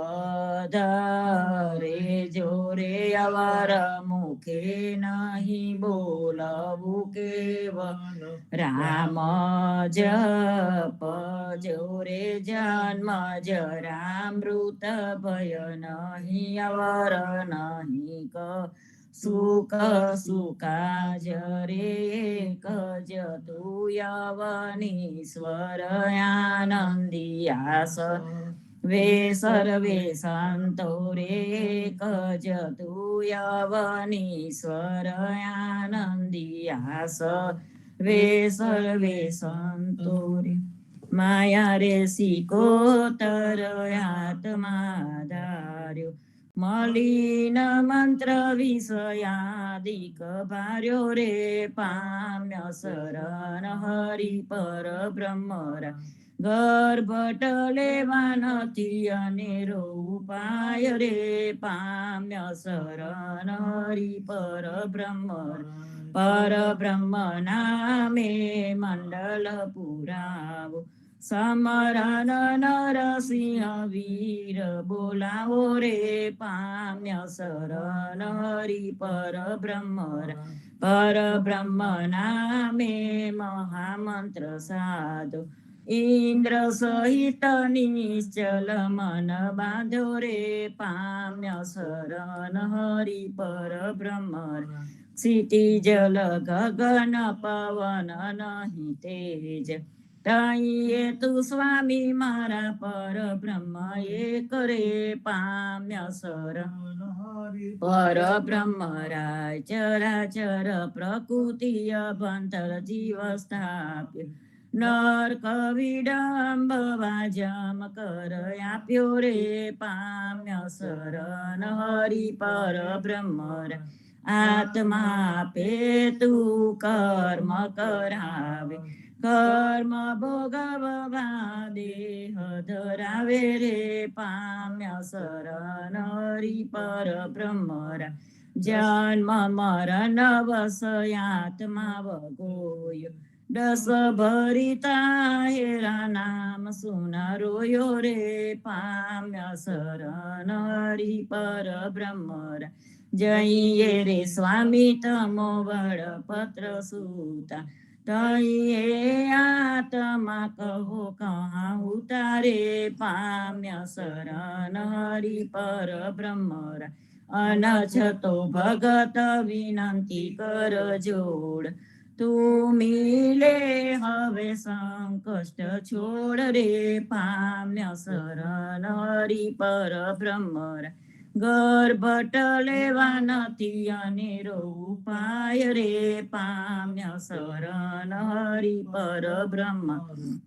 ધરે જોરે અવર મુખે નહીં બોલવું કેવલ રામ જપ જોરે જન્મ જરામૃત ભય નહીં અવર નહીં સુખ સુકાજ રે કજ તું યવનીશ્વર આનંદિયાસ વે સર્વે સંતો રે કજ તું યવનીશ્વર આનંદિયાસ વે સર્વે સંતો રે માયા રે સિકોતર આત્મા ધાર્યો મલિન મંત્ર વિષયાદિક ભાર્યો રે પામ્ય શરણ હરિ પર બ્રહ્મરા ગર્ભટ લેવા નથી અનેરો ઉપાય રે પામ્ય શરણ હરિ પર બ્રહ્મ નામે મંડલ પુરાવો સમરણ નરસિંહ વીર બોલાવો રે પામ્ય શરણ હરિ પર બ્રહ્મ નામે મહામંત્ર સાધો ઇન્દ્ર સહિત નિશ્ચલ મન બાંધો રે પામ્ય શરણ હરિ પર ક્ષિતિ જલ ગગન પવન નહીં તેજ તઈએ તું સ્વામી મારા પર બ્રહ્મ એક રે પામ્ય શરણ પર બ્રહ્મ રાય ચરાચર પ્રકૃતિ અભંતર જીવ સ્થાપ્ય નર કવિડંબવા જમ કર આપ્યો રે પામ્ય શરણ હરિ પર બ્રહ્મ આત્મા પે તું કર્મ કરાવે કર્મ ભોગવવા દેહ ધરાવે રે પામ્ય શરણ હરિ પર જન્મ મરણ વસયાત્મા વગોય દસ ભરિતા હેરા નામ સુના રોયો રે પામ્ય શરણ હરિ પર જઈએ રે સ્વામી તમો વડ પત્ર સૂતા તઈએ આત્મા કહો કહા ઉતારે પામ્ય શરણ હરિ પર અનછતો ભગત વિનંતી કર જોડ તું મિલે હવે સંકષ્ટ છોડ રે પામ્ય શરણ હરિ પર બ્રહ્મરા ગર્ભટ લેવા નથી અનેરો ઉપાય રે પામ્ય શરણ હરિ પર બ્રહ્મ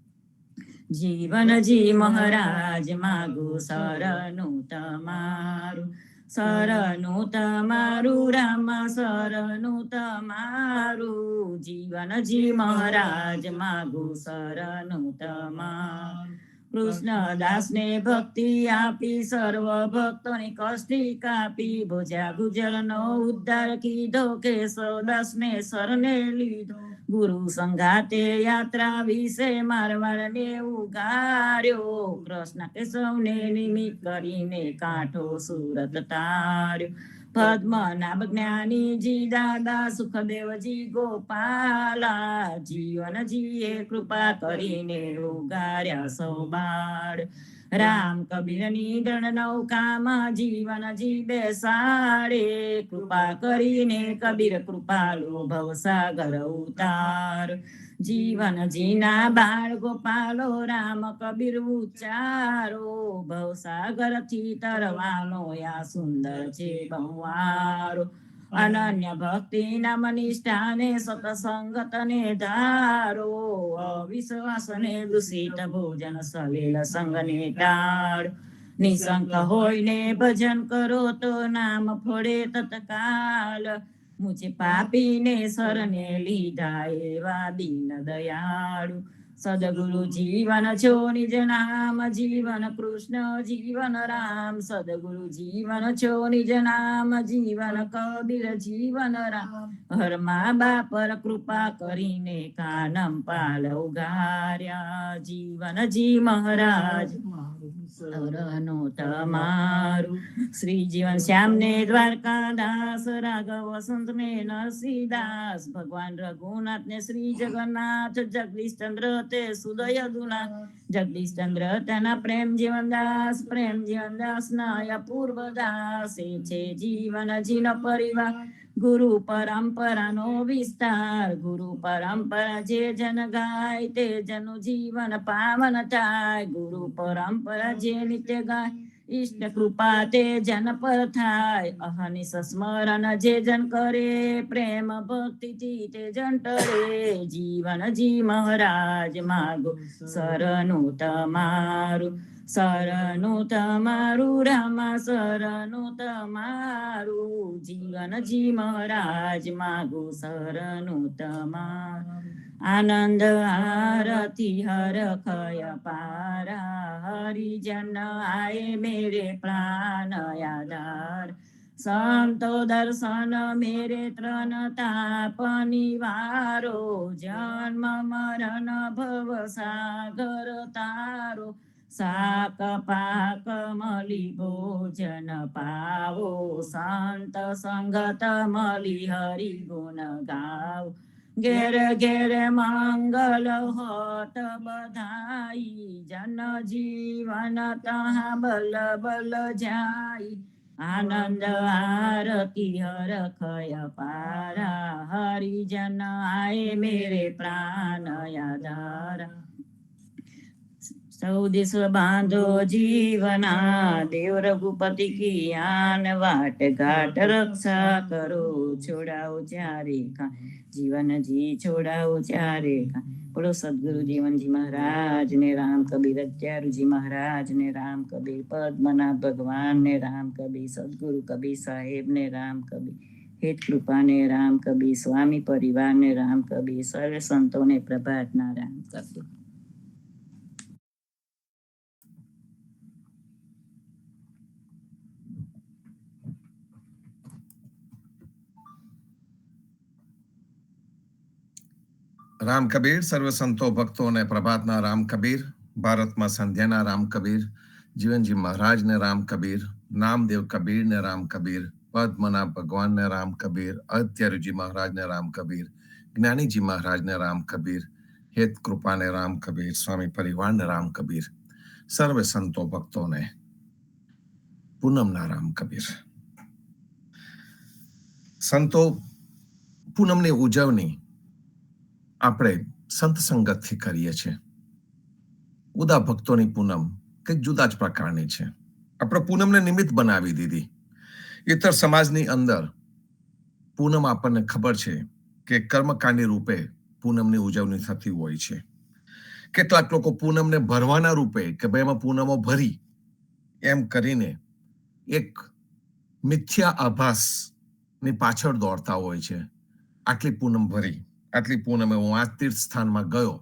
જીવનજી મહારાજ માગુ શરણું તમારું રામ શરણું તમારું જીવનજી મહારાજ માગુ શરણું તમારું કૃષ્ણદાસ ને ભક્તિ આપી સર્વ ભક્તોને કષ્ટી કાપી ભોજા ગુજર નો ઉદ્ધાર કીધો કેશવદાસ ને શરણે લીધો ગુરુ સંગાતે યાત્રા વિશે મારવાડ ને ઉગાર્યો કૃષ્ણ કેશવને નિમિત્ત કરીને કાંઠો સુરત તાર્યો પદ્મનાભ જ્ઞાનીજી દાદા સુખદેવજી ગોપાલા જીવનજીએ કૃપા કરીને ઉગાર્યા સૌ બાળ રામ કબીરની દણ નૌકામાં જીવનજી બેસાડે કૃપા કરીને કબીર કૃપાળુ ભવસાગર ઉતાર જીવનજીના બાળ ગોપાલો રામ કબીર ઉચ્ચારો ભવસાગર થી તરવાનો યા સુંદર છે બહુવારો અનન્ય ભક્તિ નામ નિષ્ઠાને સતસંગત ને ધારો અવિશ્વાસ ને દૂષિત ભોજન સલીલ સંગ ને ટાળ નિશંક હોઈને ભજન કરો તો નામ ફળે તત્કાલ મુજે પાપીને શરણે લીધા એવા દીન દયાળુ સદગુરુ જીવન છો નિજ નામ જીવન કૃષ્ણ જીવન રામ સદગુરુ જીવન છો નિજ નામ જીવન કબીર જીવન રામ હર મા બાપ પર કૃપા કરીને કાનમ પાલ ઉગાર્યા જીવનજી મહારાજ શરણો તમારું શ્રી જીવન શ્યામ ને દ્વારકાદાસ રાઘવ વસંત ને નરસિંહદાસ ભગવાન રઘુનાથ ને શ્રી જગન્નાથ જગદીશ ચંદ્ર તે સુદય દુના જગદીશ ચંદ્ર તેના પ્રેમ જીવનદાસ ના અપૂર્વ દાસ એ છે જીવનજી નો પરિવાર ગુરુ પરંપરાનો વિસ્તાર ગુરુ પરંપરા જે જન ગાય તે જનું જીવન પાવન થાય ગુરુ પરંપરા જે નિત્ય ગાય ઈષ્ટ કૃપા તે જન પર થાય અહનિશ સ્મરણ જે જન કરે પ્રેમ ભક્તિથી તે જન ટરે જીવનજી મહારાજ માગો શરણું તમારું રામા શરણું તમારું જીવનજી મહારાજ માગો શરણું તમારું આનંદ આરતી હર ખય પારા હરિજન આય મેરે પ્રાણ આધાર સંતો દર્શન મેરે ત્રણ તાપ નિવારો જન્મ મરણ ભવ સાગર તારો સાક પાક મલી ભોજન પાવો સંત સંગત મલી હરિ ગુણ ગાવ ઘેર ઘેર મંગલ હોત બધાઈ જન જીવન તહા બલ બલ જાય આનંદ આરતી હર ખય પારા હરિજન આય મેરે પ્રાણ આધારા સૌદિશ બાંધો જીવના દેવ રઘુપતિ કી આન વાટ ઘાટ રક્ષા કરો છોડાવો ચારે કા જીવનજી છોડાવો ચારે કા બોલો સદગુરુ જીવનજી મહારાજ ને રામ કબીર અત્યારુજી મહારાજ ને રામ કબીર પદ્મનાભ ભગવાન ને રામ કબીર સદગુરુ કબીર સાહેબ ને રામ કબીર હેત કૃપા ને રામ કબીર સ્વામી પરિવાર ને રામ કબીર સર્વ સંતો ને પ્રભાત ના રામ કબીર રામ કબીર સર્વ સંતો ભક્તો અને પ્રભાતના રામ કબીર ભારતમાં સંધ્યાના રામ કબીર જીવનજી મહારાજને રામ કબીર નામદેવ કબીરને રામ કબીર પદ્મનાભ ભગવાનને રામ કબીર અત્યારુજી મહારાજને રામ કબીર જ્ઞાનીજી મહારાજને રામ કબીર હેત કૃપાને રામ કબીર સ્વામી પરિવારને રામ કબીર સર્વ સંતો ભક્તોને પૂનમના રામ કબીર. સંતો પૂનમની ઉજવણી આપણે સંત સંગતથી કરીએ છીએ. ઉદા ભક્તોની પૂનમ કંઈક જુદા જ પ્રકારની છે. આપણે પૂનમને નિમિત્ત બનાવી દીધી. ઇતર સમાજની અંદર પૂનમ આપણને ખબર છે કે કર્મકાંડી રૂપે પૂનમની ઉજવણી થતી હોય છે. કેટલાક લોકો પૂનમને ભરવાના રૂપે કે ભાઈ એમાં પૂનમો ભરી એમ કરીને એક મિથ્યા આભાસની પાછળ દોડતા હોય છે. આટલી પૂનમ ભરી, આટલી પૂનમે હું આ તીર્થ સ્થાનમાં ગયો.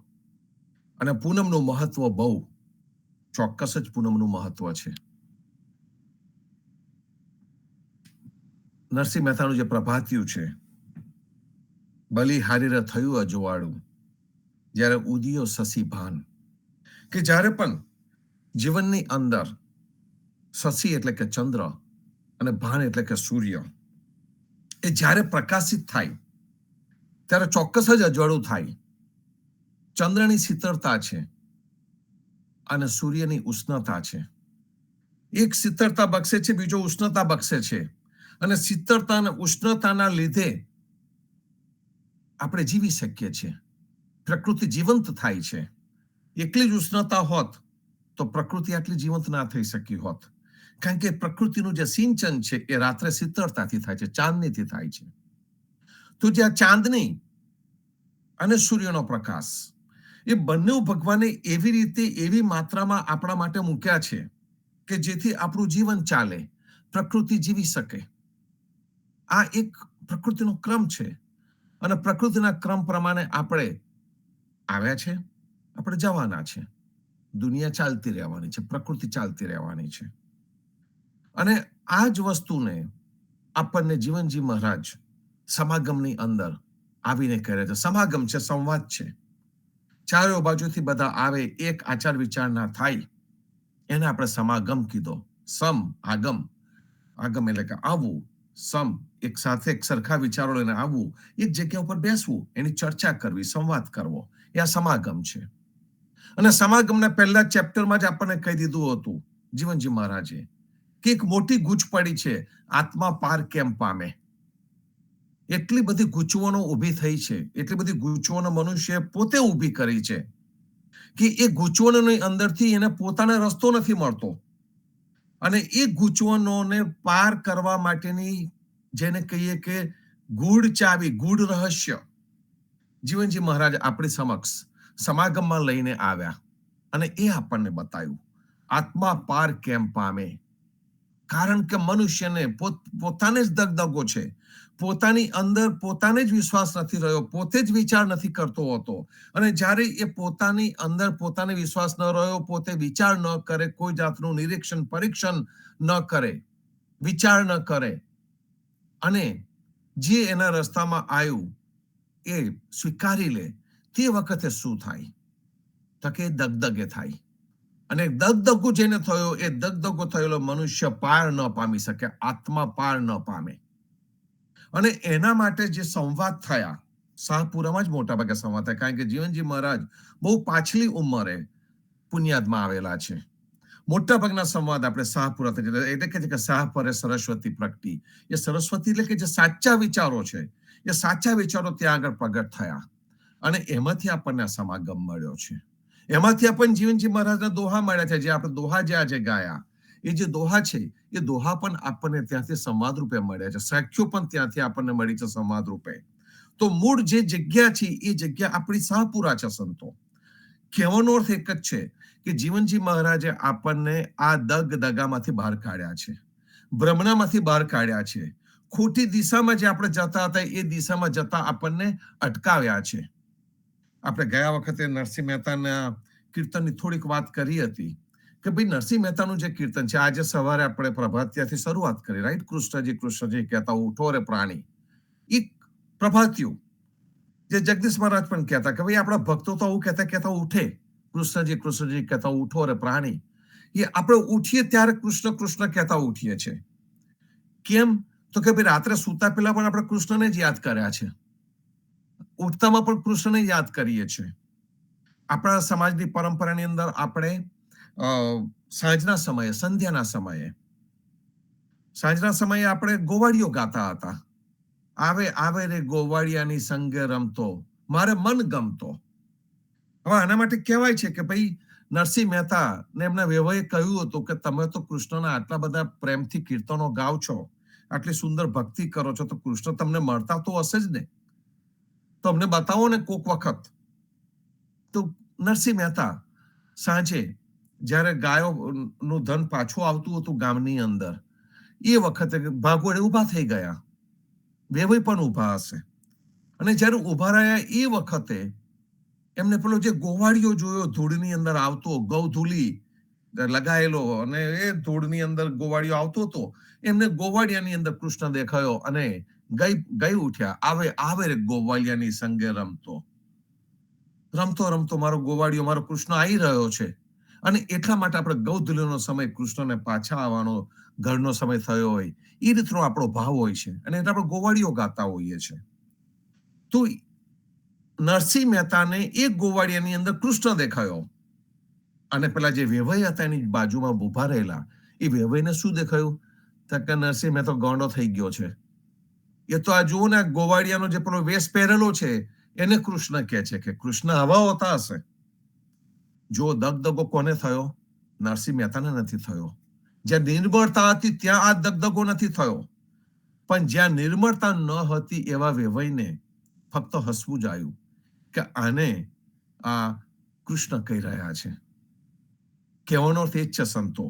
અને પૂનમનું મહત્વ બહુ ચોક્કસ જ પૂનમનું મહત્વ છે. નરસિંહ મહેતાનું જે પ્રભાતિયું છે, બલિહારીરે થયું અજવાળું, જ્યારે ઉદિયો શશી ભાન, કે જ્યારે પણ જીવનની અંદર શશી એટલે કે ચંદ્ર અને ભાન એટલે કે સૂર્ય એ જ્યારે પ્રકાશિત થાય ત્યારે ચોક્કસ જ અજવાળું થાય. ચંદ્રની શીતળતા છે અને સૂર્યની ઉષ્ણતા છે. એક શીતળતા બક્ષે છે, બીજો ઉષ્ણતા બક્ષે છે. અને શીતળતા અને ઉષ્ણતાના લીધે આપણે જીવી શકીએ છીએ. પ્રકૃતિ જીવંત થાય છે. એકલી જ ઉષ્ણતા હોત તો પ્રકૃતિ આટલી જીવંત ના થઈ શકી હોત. કારણ કે પ્રકૃતિનું જે સિંચન છે એ રાત્રે શીતળતાથી થાય છે, ચાંદનીથી થાય છે. તો જે આ ચાંદની અને સૂર્યનો પ્રકાશ એ બંને ભગવાને એવી રીતે એવી માત્રામાં આપણા માટે મૂક્યા છે કે જેથી આપણું જીવન ચાલે, પ્રકૃતિ જીવી શકે. આ એક પ્રકૃતિનો ક્રમ છે અને પ્રકૃતિના ક્રમ પ્રમાણે આપણે આવ્યા છે, આપણે જવાના છે. દુનિયા ચાલતી રહેવાની છે, પ્રકૃતિ ચાલતી રહેવાની છે. અને આ જ વસ્તુને આપણને જીવનજી મહારાજ સમાગમની અંદર આવીને કરે છે. સમાગમ છે, સંવાદ છે. ચારો બાજુથી બધા આવે, એક આચાર વિચારના થાય, એને આપણે સમાગમ કીધો. સમ આગમ, આગમ એટલે કે આવવું, સમ એક સાથે એક સરખા વિચારો લઈને આવવું, એક જગ્યા ઉપર બેસવું, એની ચર્ચા કરવી, સંવાદ કરવો, એ આ સમાગમ છે. અને સમાગમના પહેલા ચેપ્ટરમાં જ આપણને કહી દીધું હતું જીવનજી મહારાજે કે એક મોટી ગૂંચ પડી છે, આત્મા પાર કેમ પામે. એટલી બધી ગૂંચવણો ઊભી થઈ છે, એટલી બધી ગૂંચવણો મનુષ્ય પોતે ઊભી કરી છે કે એ ગૂંચવણોની અંદરથી એને પોતાને રસ્તો નથી મળતો. અને એ ગૂંચવણોને પાર કરવા માટેની જેને કહીએ કે ગૂઢ ચાવી, ગૂઢ રહસ્ય જીવનજી મહારાજ આપણી સમક્ષ સમાગમમાં લઈને આવ્યા અને એ આપણને બતાવ્યું. આત્મા પાર કેમ પામે? કારણ કે મનુષ્યને પોતાને જ દગદગો છે, પોતાની અંદર પોતાને જ વિશ્વાસ નથી રહ્યો, પોતે જ વિચાર નથી કરતો હોતો. અને જ્યારે એ પોતાની અંદર પોતાને વિશ્વાસ ન રહ્યો, પોતે વિચાર ન કરે, કોઈ જાતનું નિરીક્ષણ પરીક્ષણ ન કરે, વિચાર ન કરે, અને જે એના રસ્તામાં આવ્યું એ સ્વીકારી લે, તે વખતે શું થાય? તો કે દગદગે થાય. અને દગદગો જેને થયો, એ દગદગો થયેલો મનુષ્ય પાર ન પામી શકે, આત્મા પાર ન પામે. અને એના માટે જે સંવાદ થયા, શાહપુરામાં જ મોટા ભાગે સંવાદ થયા. કારણ કે જીવનજી મહારાજ બહુ પાછલી ઉંમરે પુણ્યાદમાં આવેલા છે. મોટા ભાગના સંવાદ આપણે શાહપુરા એટલે કે શાહપરે સરસ્વતી પ્રગટી. એ સરસ્વતી એટલે કે જે સાચા વિચારો છે, એ સાચા વિચારો ત્યાં આગળ પ્રગટ થયા. અને એમાંથી આપણને સમાગમ મળ્યો છે. એમાંથી આપણને જીવનજી મહારાજના દોહા મળ્યા છે. જે આપણે દોહા જે આજે ગાયા, એ જે દોહા છે, એ દોહા પણ આપણને ત્યાંથી સંવાદ રૂપે મળ્યા છે. સાખ્યો પણ ત્યાંથી આપણને મળી છે સંવાદ રૂપે. તો મૂળ જે જગ્યા છે એ જગ્યા આપણી શાહપુરા છે. સંતો કહેવાનો અર્થ એક જ છે કે જીવનજી મહારાજે આપણને આ દગામાંથી બહાર કાઢ્યા છે, ભ્રમણામાંથી બહાર કાઢ્યા છે. ખોટી દિશામાં જે આપણે જતા હતા એ દિશામાં જતા આપણને અટકાવ્યા છે. આપણે ગયા વખતે નરસિંહ મહેતાના કીર્તનની થોડીક વાત કરી હતી કે ભાઈ નરસિંહ મહેતાનું જે કીર્તન છે, આજે સવારે આપણે પ્રભાતિયાથી શરૂઆત કરી, રાઈટ? કૃષ્ણજી કૃષ્ણજી કહેતા ઉઠો રે પ્રાણી. એક પ્રભાતિયું જે જગદીશ મહારાજ પણ કહેતા કે ભાઈ આપણા ભક્તો તો આવું કહેતા ઉઠે, કૃષ્ણજી કૃષ્ણજી કહેતા ઉઠો રે પ્રાણી. એ આપણે ઉઠીએ ત્યારે કૃષ્ણ કૃષ્ણ કહેતા ઉઠીએ છીએ. કેમ? તો કે ભાઈ રાત્રે સૂતા પહેલા પણ આપણે કૃષ્ણને જ યાદ કર્યા છે, ઉઠતામાં પણ કૃષ્ણને યાદ કરીએ છીએ. આપણા સમાજની પરંપરાની અંદર આપણે સાંજના સમયે, સંધ્યાના સમયે આપણે ગોવાળીઓ ગાતા હતા. આવે આવે રે ગોવાળિયાની સંગે રમતો, મારે મન ગમતો. હવે આના માટે કહેવાય છે કે ભાઈ નરસિંહ મહેતા ને એમના વેવાએ કહ્યું હતું કે તમે તો કૃષ્ણના આટલા બધા પ્રેમથી કીર્તનો ગાવ છો, આટલી સુંદર ભક્તિ કરો છો, તો કૃષ્ણ તમને મળતા તો હશે જ ને, તો અમને બતાવો ને કોક વખત. તો નરસિંહ મહેતા સાંજે જ્યારે ગાયોનું ધન પાછું આવતું હતું ગામની અંદર, એ વખતે ભાગોળે ઉભા થઈ ગયા. વેવાઈ પણ ઉભા હશે. અને જ્યારે ઉભા રહ્યા એ વખતે એમને પેલો જે ગોવાળિયો જોયો ધૂળની અંદર આવતો, ગૌધૂલી લગાયેલો, અને એ ધૂળની અંદર ગોવાળિયો આવતો હતો. એમને ગોવાળિયાની અંદર કૃષ્ણ દેખાયો અને ગઈ ઉઠ્યા, આવે રે ગોવાળિયાની સંગે રમતો રમતો મારો ગોવાળિયો, મારો કૃષ્ણ આવી રહ્યો છે. અને એટલા માટે આપણે ગૌધૂલીનો સમય કૃષ્ણને પાછા આવવાનો ઘરનો સમય થયો હોય, એ રીતનો આપણો ભાવ હોય છે, અને એટલે આપણે ગોવાળિયો ગાતા હોઈએ છીએ. તો નરસિંહ મહેતાને એક ગોવાળિયાની અંદર કૃષ્ણ દેખાયો, અને પેલા જે વેવાઈ હતા એની બાજુમાં ઉભા રહેલા એ વેવાઈને શું દેખાયું? કે નરસિંહ મહેતા ગોંડો થઈ ગયો છે, એ તો આ જુઓ ને ગોવાળિયાનો જે પેલો વેશ પહેરેલો છે એને કૃષ્ણ કહે છે કે કૃષ્ણ આવા હોતા હશે. જો દગદગો કોને થયો? નરસિંહ મહેતાને નથી થયો. જ્યાં નિર્મળતા હતી ત્યાં આ દગદગો નથી થયો, પણ જ્યાં નિર્મળતા ન હતી એવા વેવાઈને ફક્ત હસવું જ આવ્યું કે આને આ કૃષ્ણ કહી રહ્યા છે. કહેવાનો અર્થ એ જ છે સંતો,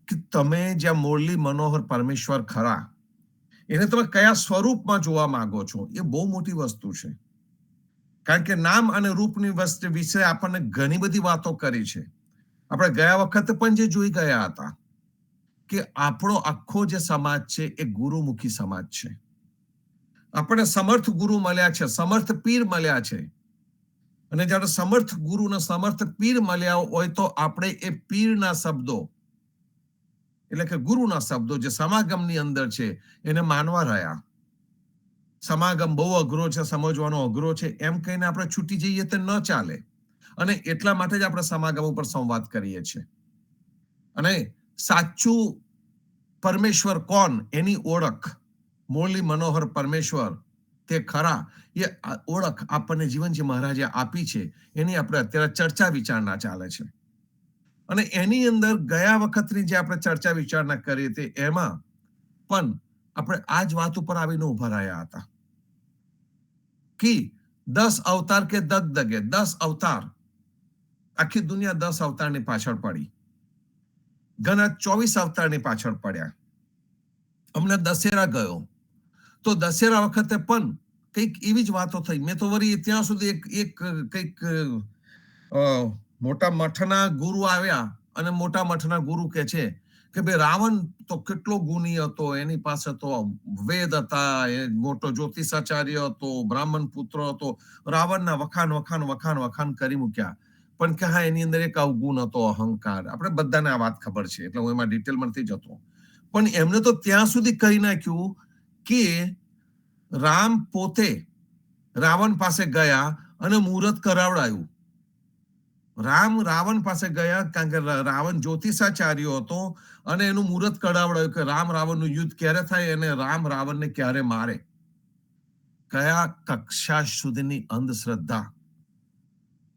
કે તમે જ્યાં મુરલી મનોહર પરમેશ્વર ખરા એને તમે કયા સ્વરૂપમાં જોવા માંગો છો, એ બહુ મોટી વસ્તુ છે. કારણ કે નામ અને રૂપની વસ્તુ વિશે આપણને ઘણી બધી વાતો કરી છે. આપણે ગયા વખતે પણ જે જોઈ ગયા હતા કે આપણો આખો જે સમાજ છે એ ગુરુમુખી સમાજ છે. આપણે સમર્થ ગુરુ મળ્યા છે, સમર્થ પીર મળ્યા છે. અને જ્યારે સમર્થ ગુરુ ને સમર્થ પીર મળ્યા હોય તો આપણે એ પીરના શબ્દો એટલે કે ગુરુના શબ્દો જે સમાગમની અંદર છે એને માનવા રહ્યા. સમાગમ બહુ અઘરો છે, સમજવાનો અઘરો છે એમ કહીને આપણે છૂટી જઈએ તો ન ચાલે. અને એટલા માટે જ આપણે સમાગમ ઉપર સંવાદ કરીએ છીએ. અને સાચું પરમેશ્વર કોણ એની ઓળખ, મુરલી મનોહર પરમેશ્વર તે ખરા, એ ઓળખ આપણને જીવનજી મહારાજે આપી છે. એની આપણે અત્યારે ચર્ચા વિચારણા ચાલે છે. અને એની અંદર ગયા વખતની જે આપણે ચર્ચા વિચારણા કરી હતી એમાં પણ આપણે આ જ વાત ઉપર આવીને ઉભા રહ્યા હતા કે 10 અવતાર કે દગદગે, 10 અવતાર, આખી દુનિયા 10 અવતારની પાછળ પડી, ઘણા 24 અવતારની પાછળ પડ્યા. અમને દશેરા ગયો તો દશેરા વખતે પણ કંઈક એવી જ વાતો થઈ. મેં તો વળી ત્યાં સુધી એક કંઈક મોટા મઠના ગુરુ આવ્યા અને મોટા મઠના ગુરુ કે છે કે ભાઈ રાવણ તો કેટલો ગુણી હતો, એની પાસે તો વેદ હતા, એ મોટો જ્યોતિષાચાર્ય હતો, બ્રાહ્મણ પુત્ર હતો. રાવણના વખાણ કરી મૂક્યા. પણ કે હા એની અંદર એક અવગુણ હતો, અહંકાર. આપણે બધાને આ વાત ખબર છે એટલે હું એમાં ડિટેલમાં નથી જતો. પણ એમને તો ત્યાં સુધી કહી નાખ્યું કે રામ પોતે રાવણ પાસે ગયા અને મુહૂર્ત કરાવડાયું. રાવણ પાસે ગયા કારણ કે રાવણ જ્યોતિષાચાર્ય હતો અને એનું મુહૂર્ત કરાવડાયું કે રામ રાવણનું યુદ્ધ ક્યારે થાય અને રામ રાવણને ક્યારે મારે. કયા કક્ષા સુધીની અંધશ્રદ્ધા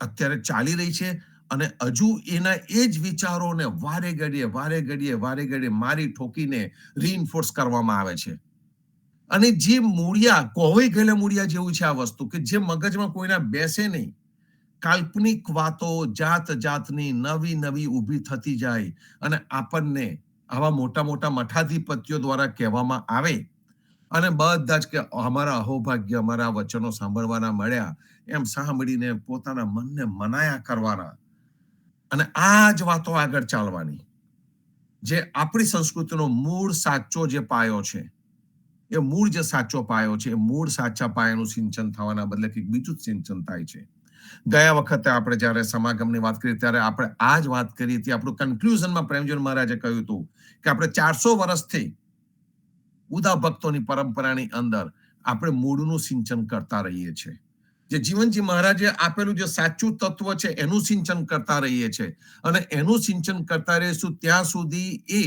અત્યારે ચાલી રહી છે. અને હજુ એના એ જ વિચારોને વારે ઘડીએ મારી ઠોકીને રીઇન્ફોર્સ કરવામાં આવે છે. અને જે મૂળિયા કોવાઈ ગયેલા મૂળિયા જેવું છે આ વસ્તુ, કે જે મગજમાં કોઈના બેસે નહીં. કાલ્પનિક વાતો જાતની નવી ઊભી થતી જાય અને આપણને આવા મોટા મઠાધિપતિઓ દ્વારા કહેવામાં આવે અને બધા જ કે અમારા અહોભાગ્ય, અમારા વચનો સાંભળવાના મળ્યા એમ સાંભળીને પોતાના મનને મનાયા કરવાના અને આ જ વાતો આગળ ચાલવાની. જે આપણી સંસ્કૃતિનો મૂળ સાચો જે પાયો છે, એ મૂળ જે સાચો પાયો છે, એ મૂળ સાચા પાયાનું સિંચન થવાના બદલે કંઈક બીજું જ સિંચન થાય છે. ગયા વખતે આપણે જ્યારે સમાગમની વાત કરી ત્યારે આપણે આ જ વાત કરી હતી. આપણું કન્ક્લુઝનમાં પ્રેમચંદ મહારાજે કહ્યું હતું કે આપણે 400 વર્ષથી ઉદા ભક્તોની પરંપરાની અંદર આપણે મૂળનું સિંચન કરતા રહીએ છીએ. જે જીવનજી મહારાજે આપેલું જે સાચું તત્વ છે એનું સિંચન કરતા રહીએ છીએ અને એનું સિંચન કરતા રહીશું ત્યાં સુધી એ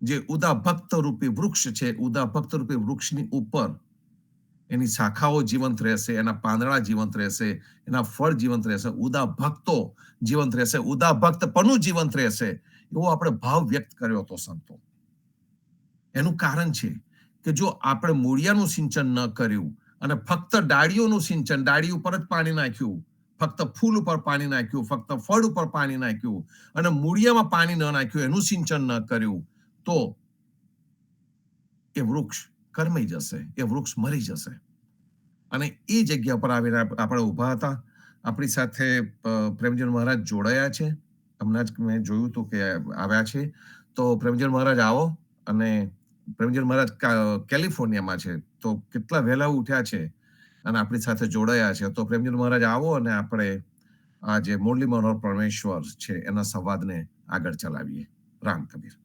જે ઉદા ભક્ત રૂપી વૃક્ષ છે, ઉદા ભક્ત રૂપી વૃક્ષની ઉપર એની શાખાઓ જીવંત રહેશે, એના પાંદડા જીવંત રહેશે, એના ફળ જીવંત રહેશે, ઉદા ભક્તો જીવંત રહેશે, ઉદા ભક્તપણું જીવંત રહેશે, એવો આપણે ભાવ વ્યક્ત કર્યો હતો સંતો. એનું કારણ છે કે જો આપણે મૂળિયાનું સિંચન ન કર્યું અને ફક્ત ડાળીઓનું સિંચન, ડાળી ઉપર જ પાણી નાખ્યું, ફક્ત ફૂલ ઉપર પાણી નાખ્યું, ફક્ત ફળ ઉપર પાણી નાખ્યું અને મૂળિયામાં પાણી ન નાખ્યું, એનું સિંચન ન કર્યું, તો એ વૃક્ષ કરમાઈ જશે, એ વૃક્ષ મરી જશે. અને એ જગ્યા પર આવીને આપણે ઊભા હતા. આપણી સાથે પ્રેમચંદ મહારાજ જોડાયા છે. હમણાં જ મેં જોયું હતું કે આવ્યા છે. તો પ્રેમચંદ મહારાજ આવો. અને પ્રેમચંદ મહારાજ કેલિફોર્નિયામાં છે, તો કેટલા વહેલા ઉઠ્યા છે અને આપણી સાથે જોડાયા છે. તો પ્રેમચંદ મહારાજ આવો અને આપણે આ જે મુરલી મનોહર પરમેશ્વર છે એના સંવાદને આગળ ચલાવીએ. રામ કબીર.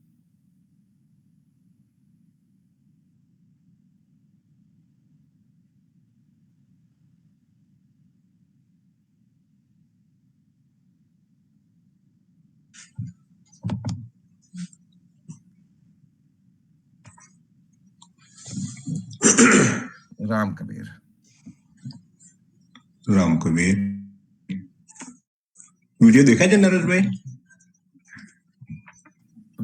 રામ કબીર. રામ કબીર. વિડીયો દેખાય છે નરેશભાઈ?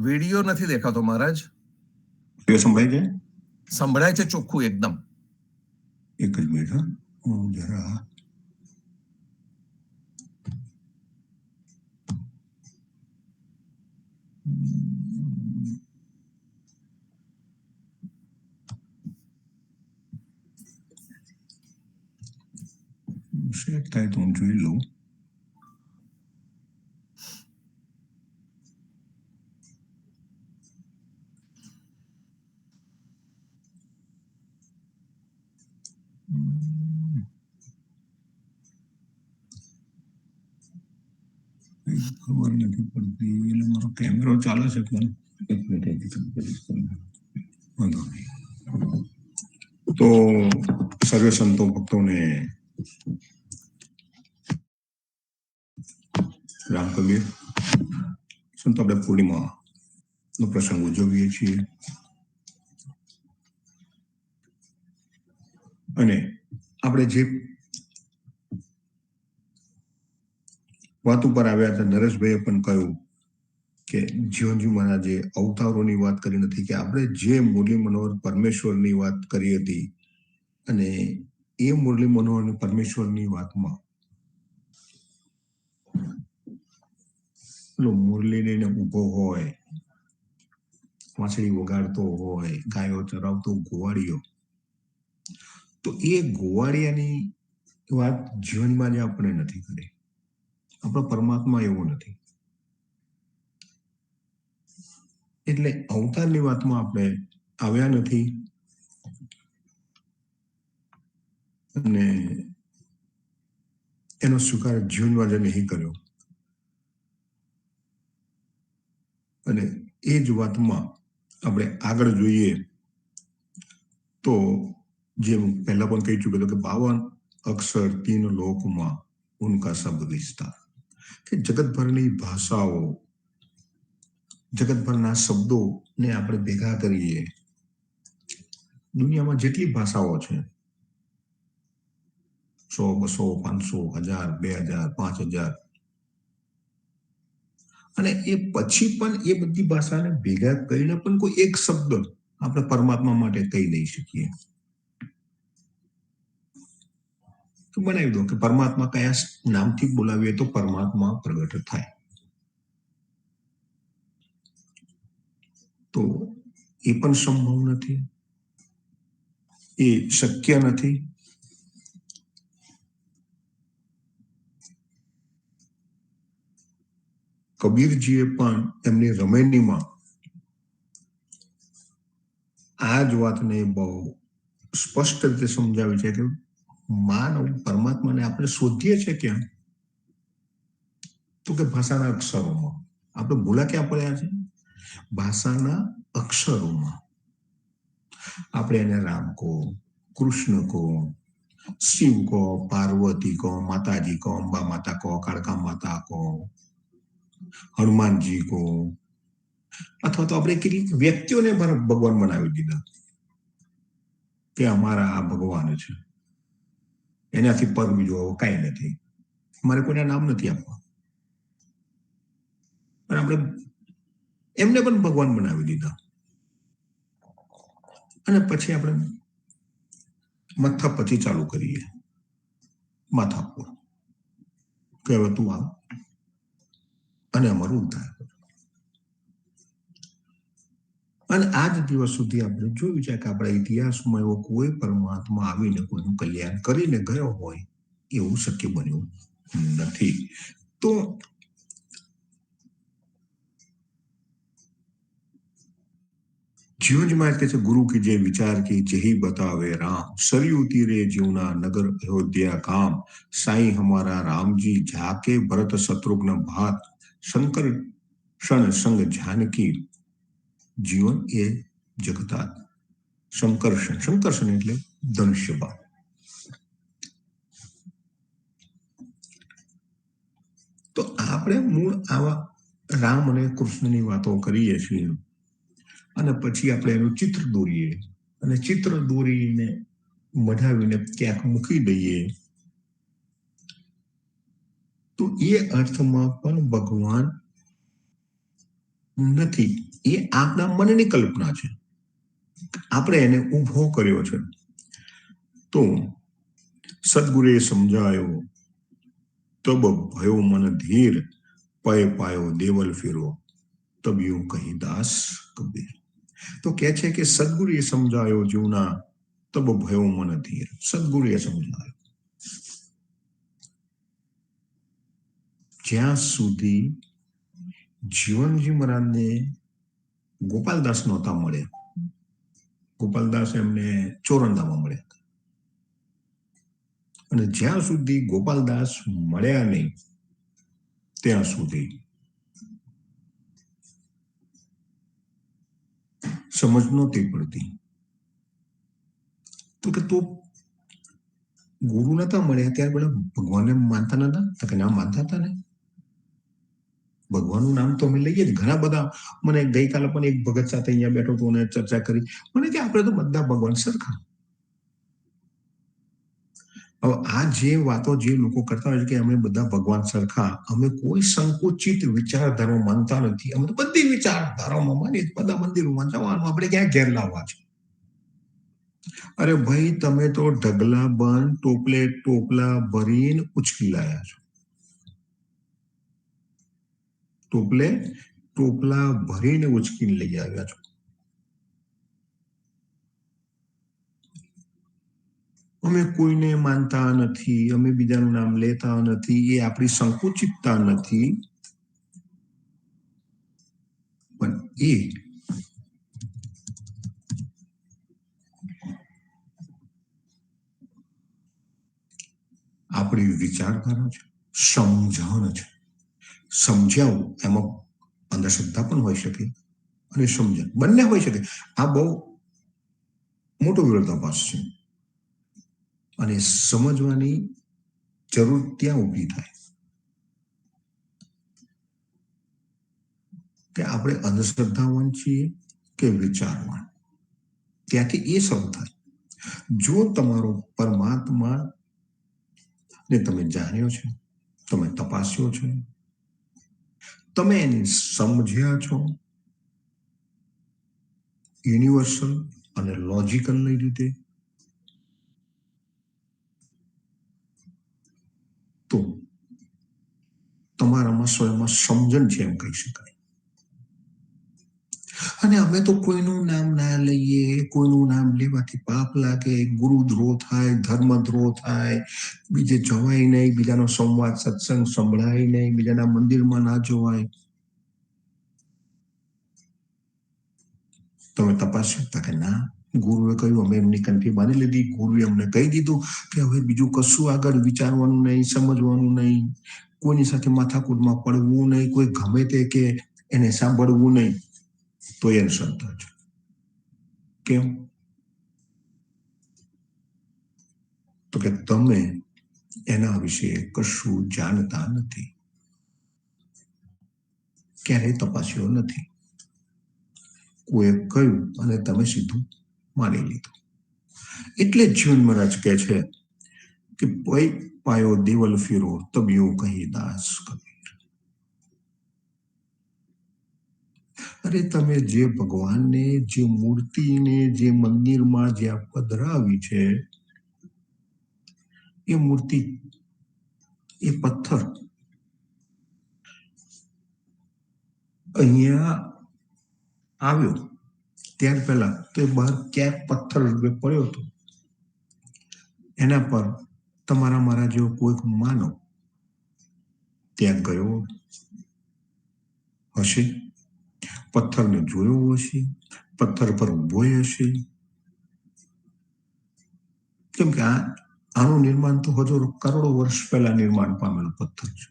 વિડીયો નથી દેખાતો મહારાજ. વિડીયો સંભળાય છે? સંભળાય છે ચોખ્ખું એકદમ. એક જ મિનિટ. હા, હું જરા સેટ થાય તો હું જોઈ લઉં. ખબર નથી પડતી. એટલે મારો કેમેરો ચાલે છે પણ એક મિનિટ વાંધો નહીં. તો સર્વે સંતો ભક્તોને રામ કબીર. સંતો આપણે પૂર્ણિમા નો પ્રસંગ ઉજવીએ છીએ અને આપણે જે વાત ઉપર આવ્યા હતા, નરેશભાઈએ પણ કહ્યું કે જીવનજી મહારાજે અવતારોની વાત કરી નથી, કે આપણે જે મુરલી મનોહર પરમેશ્વરની વાત કરી હતી અને એ મુરલી મનોહર પરમેશ્વરની વાતમાં મુરલી લઈને ઉભો હોય, વાંસળી વગાડતો હોય, ગાયો ચરાવતો ગોવાળિયો, તો એ ગોવાળિયાની વાત જીવનમાં જે આપણે નથી કરી. આપણો પરમાત્મા એવો નથી. એટલે અવતારની વાતમાં આપણે આવ્યા નથી અને એનો સ્વીકાર જીવનમાં જે નહીં કર્યો. અને એ જ વાતમાં આપણે આગળ જોઈએ તો જે પહેલા પણ કહી ચૂક્યો કે 52 અક્ષર 3 લોકમાં ઉનકા શબ્દ વિસ્તાર, કે જગતભરની ભાષાઓ, જગતભરના શબ્દોને આપણે ભેગા કરીએ. દુનિયામાં જેટલી ભાષાઓ છે, 100, 200, 500, 1000, 2000, 5000, અને એ પછી પણ એ બધી ભાષાને ભેગા કરીને પણ કોઈ એક શબ્દ આપણે પરમાત્મા માટે કહી નહીં શકીએ. તો બનાવી દો કે પરમાત્મા કયા નામથી બોલાવીએ તો પરમાત્મા પ્રગટ થાય. તો એ પણ સંભવ નથી, એ શક્ય નથી. કબીરજીએ પણ એમની રમૈનીમાં આ જ વાતને બહુ સ્પષ્ટ રીતે સમજાવી છે કે માનવ પરમાત્માને આપણે શોધીએ છીએ ક્યાં? તો કે ભાષાના અક્ષરોમાં. આપણે ભૂલા ક્યાં પડ્યા છે? ભાષાના અક્ષરોમાં. આપણે એને રામ કહો, કૃષ્ણ કહો, શિવ કહો, પાર્વતી કહો, માતાજી કહો, અંબા માતા કહો, કાળકા માતા કહો, હનુમાનજી કહો, અથવા તો આપણે કેટલીક વ્યક્તિઓને ભગવાન બનાવી દીધા. કે અમારા આ ભગવાન છે, એનાથી પર બીજો કાંઈ નથી, મારે કોઈના નામ નથી આપવા. પણ આપણે એમને પણ ભગવાન બનાવી દીધા. અને પછી આપણે મથા પછી ચાલુ કરીએ, માથા પર કે હવે તું આવ અને અમારું ઉદ્ધાર કર. અને આજ દિવસ સુધી આપણે જોયું છે કે આપણા ઇતિહાસમાં એવો કોઈ પરમાત્મા આવીને કોઈનું કલ્યાણ કરીને ગયો હોય એવું શક્ય બન્યું નથી. તો જીવન જ માં કહે છે, ગુરુ કી જે વિચાર કી જેહી બતાવે રામ, સરયુ તીરે જીવના નગર અયોધ્યા ગામ, સાઈ હમારા રામજી જાકે ભરત શત્રુઘ્ન ભાત, શંકર ક્ષણ સંગ જાનકી, જીવન એ જગતા શંકર્ષણ. શંકર્ષણ એટલે ધનુષ્યબાણ. તો આપણે મૂળ આવા રામ અને કૃષ્ણની વાતો કરીએ છીએ અને પછી આપણે એનું ચિત્ર દોરીએ અને ચિત્ર દોરીને મઢાવીને ક્યાંક મૂકી દઈએ, તો એ અર્થમાં પણ ભગવાન નથી, એ આપણા મનની કલ્પના છે, આપણે એને ઊભો કર્યો છે. તો સદગુરુએ સમજાયો તબ ભયો મન ધીર, પય પાયો દેવલ ફેરો, તબિયું કહી દાસ કબીર. તો કે છે કે સદગુરુએ સમજાયો જીવના, તબ ભયો મન ધીર. સદગુરુએ સમજાયો. જ્યાં સુધી જીવનજી મહારાજને ગોપાલદાસ નહોતા મળ્યા, ગોપાલદાસ એમને ચોરંદામાં મળ્યા, અને જ્યાં સુધી ગોપાલદાસ મળ્યા નહીં ત્યાં સુધી સમજ નહોતી પડતી. તો કે તો ગુરુ નતા મળ્યા ત્યારે બધા ભગવાનને માનતા નતા? તો કે ના, માનતા હતા ને. ભગવાનનું નામ તો અમે લઈએ જ ઘણા બધા. મને ગઈકાલે પણ એક ભગત સાથે અહીંયા બેઠો હતો અને ચર્ચા કરી, મને કે આપણે તો બધા ભગવાન સરખા. હવે આ જે વાતો જે લોકો કરતા હોય છે કે અમે બધા ભગવાન સરખા, અમે કોઈ સંકુચિત વિચારધારા માનતા નથી. અમે તો બધી વિચારધારામાં માનીએ, બધા મંદિરોમાં જવાનું, આપણે ક્યાં ઘેર લાવવા છે? અરે ભાઈ, તમે તો ઢગલા બંધ ટોપલે ટોપલા ભરીને ઉચકી લાયા છો. ટોપલે ટોપલા ભરીને ઉચકીને લઈ આવ્યા છો. અમે કોઈને માનતા નથી, અમે બીજાનું નામ લેતા નથી, એ આપણી સંકુચિતતા નથી, પણ એ આપણી વિચારધારા છે, સમજણ છે. સમજાવું એમાં અંધશ્રદ્ધા પણ હોઈ શકે અને સમજણ બંને હોઈ શકે. આ બહુ મોટો વિરોધાભાસ છે અને સમજવાની જરૂર ત્યાં ઊભી થાય કે આપણે અંધશ્રદ્ધાવાન છીએ કે વિચારવાન. ત્યાંથી એ શરૂ થાય. જો તમારો પરમાત્મા ને તમે જાણ્યો છે, તમે તપાસ્યો છે, તમે એને સમજ્યા છો યુનિવર્સલ અને લોજિકલ રીતે, તો તમારામાં સ્વયંમાં સમજણ છે એમ કહી શકાય. અને અમે તો કોઈનું નામ ના લઈએ, કોઈનું નામ લેવાથી પાપ લાગે, ગુરુદ્રોહ થાય, ધર્મદ્રોહ થાય, બીજે જવાય નહીં, બીજાનો સંવાદ સત્સંગ સંભળાય નહીં, બીજાના મંદિરમાં ના જવાય. તમે તપાસ્યું કે ના, ગુરુએ કહ્યું, અમે એમની કંઠી બાંધી લીધી, ગુરુએ અમને કહી દીધું કે હવે બીજું કશું આગળ વિચારવાનું નહીં, સમજવાનું નહીં, કોઈની સાથે માથાકૂટમાં પડવું નહીં, કોઈ ગમે તે કે એને સાંભળવું નહીં. તો એ અંધશ્રદ્ધા છે. કેમ? તો કે તમે એના વિશે કશું જાણતા નથી, ક્યારેય તપાસ્યો નથી. કોઈએ કહ્યું અને તમે સીધું માની લીધું. એટલે જ જીવન મહારાજ કહે છે કે પૈ પાયો દેવલ ફેરો તબિયો કહી દાસ કબીર. અરે તમે જે ભગવાનને, જે મૂર્તિને, જે મંદિરમાં જ્યાં પધરાવી છે એ મૂર્તિ, એ પથ્થર અહીંયા આવ્યો ત્યાર પહેલા તો એ બહાર ક્યાંક પથ્થર પડ્યો હતો, એના પર તમારા મારા જેવો કોઈક માનવ ત્યાં ગયો હશે, પથ્થરને જોયો હશે, પથ્થર પર ઉભો હશે. કેમ કે આનું નિર્માણ તો હજારો કરોડો વર્ષ પહેલા નિર્માણ પામેલો પથ્થર છે.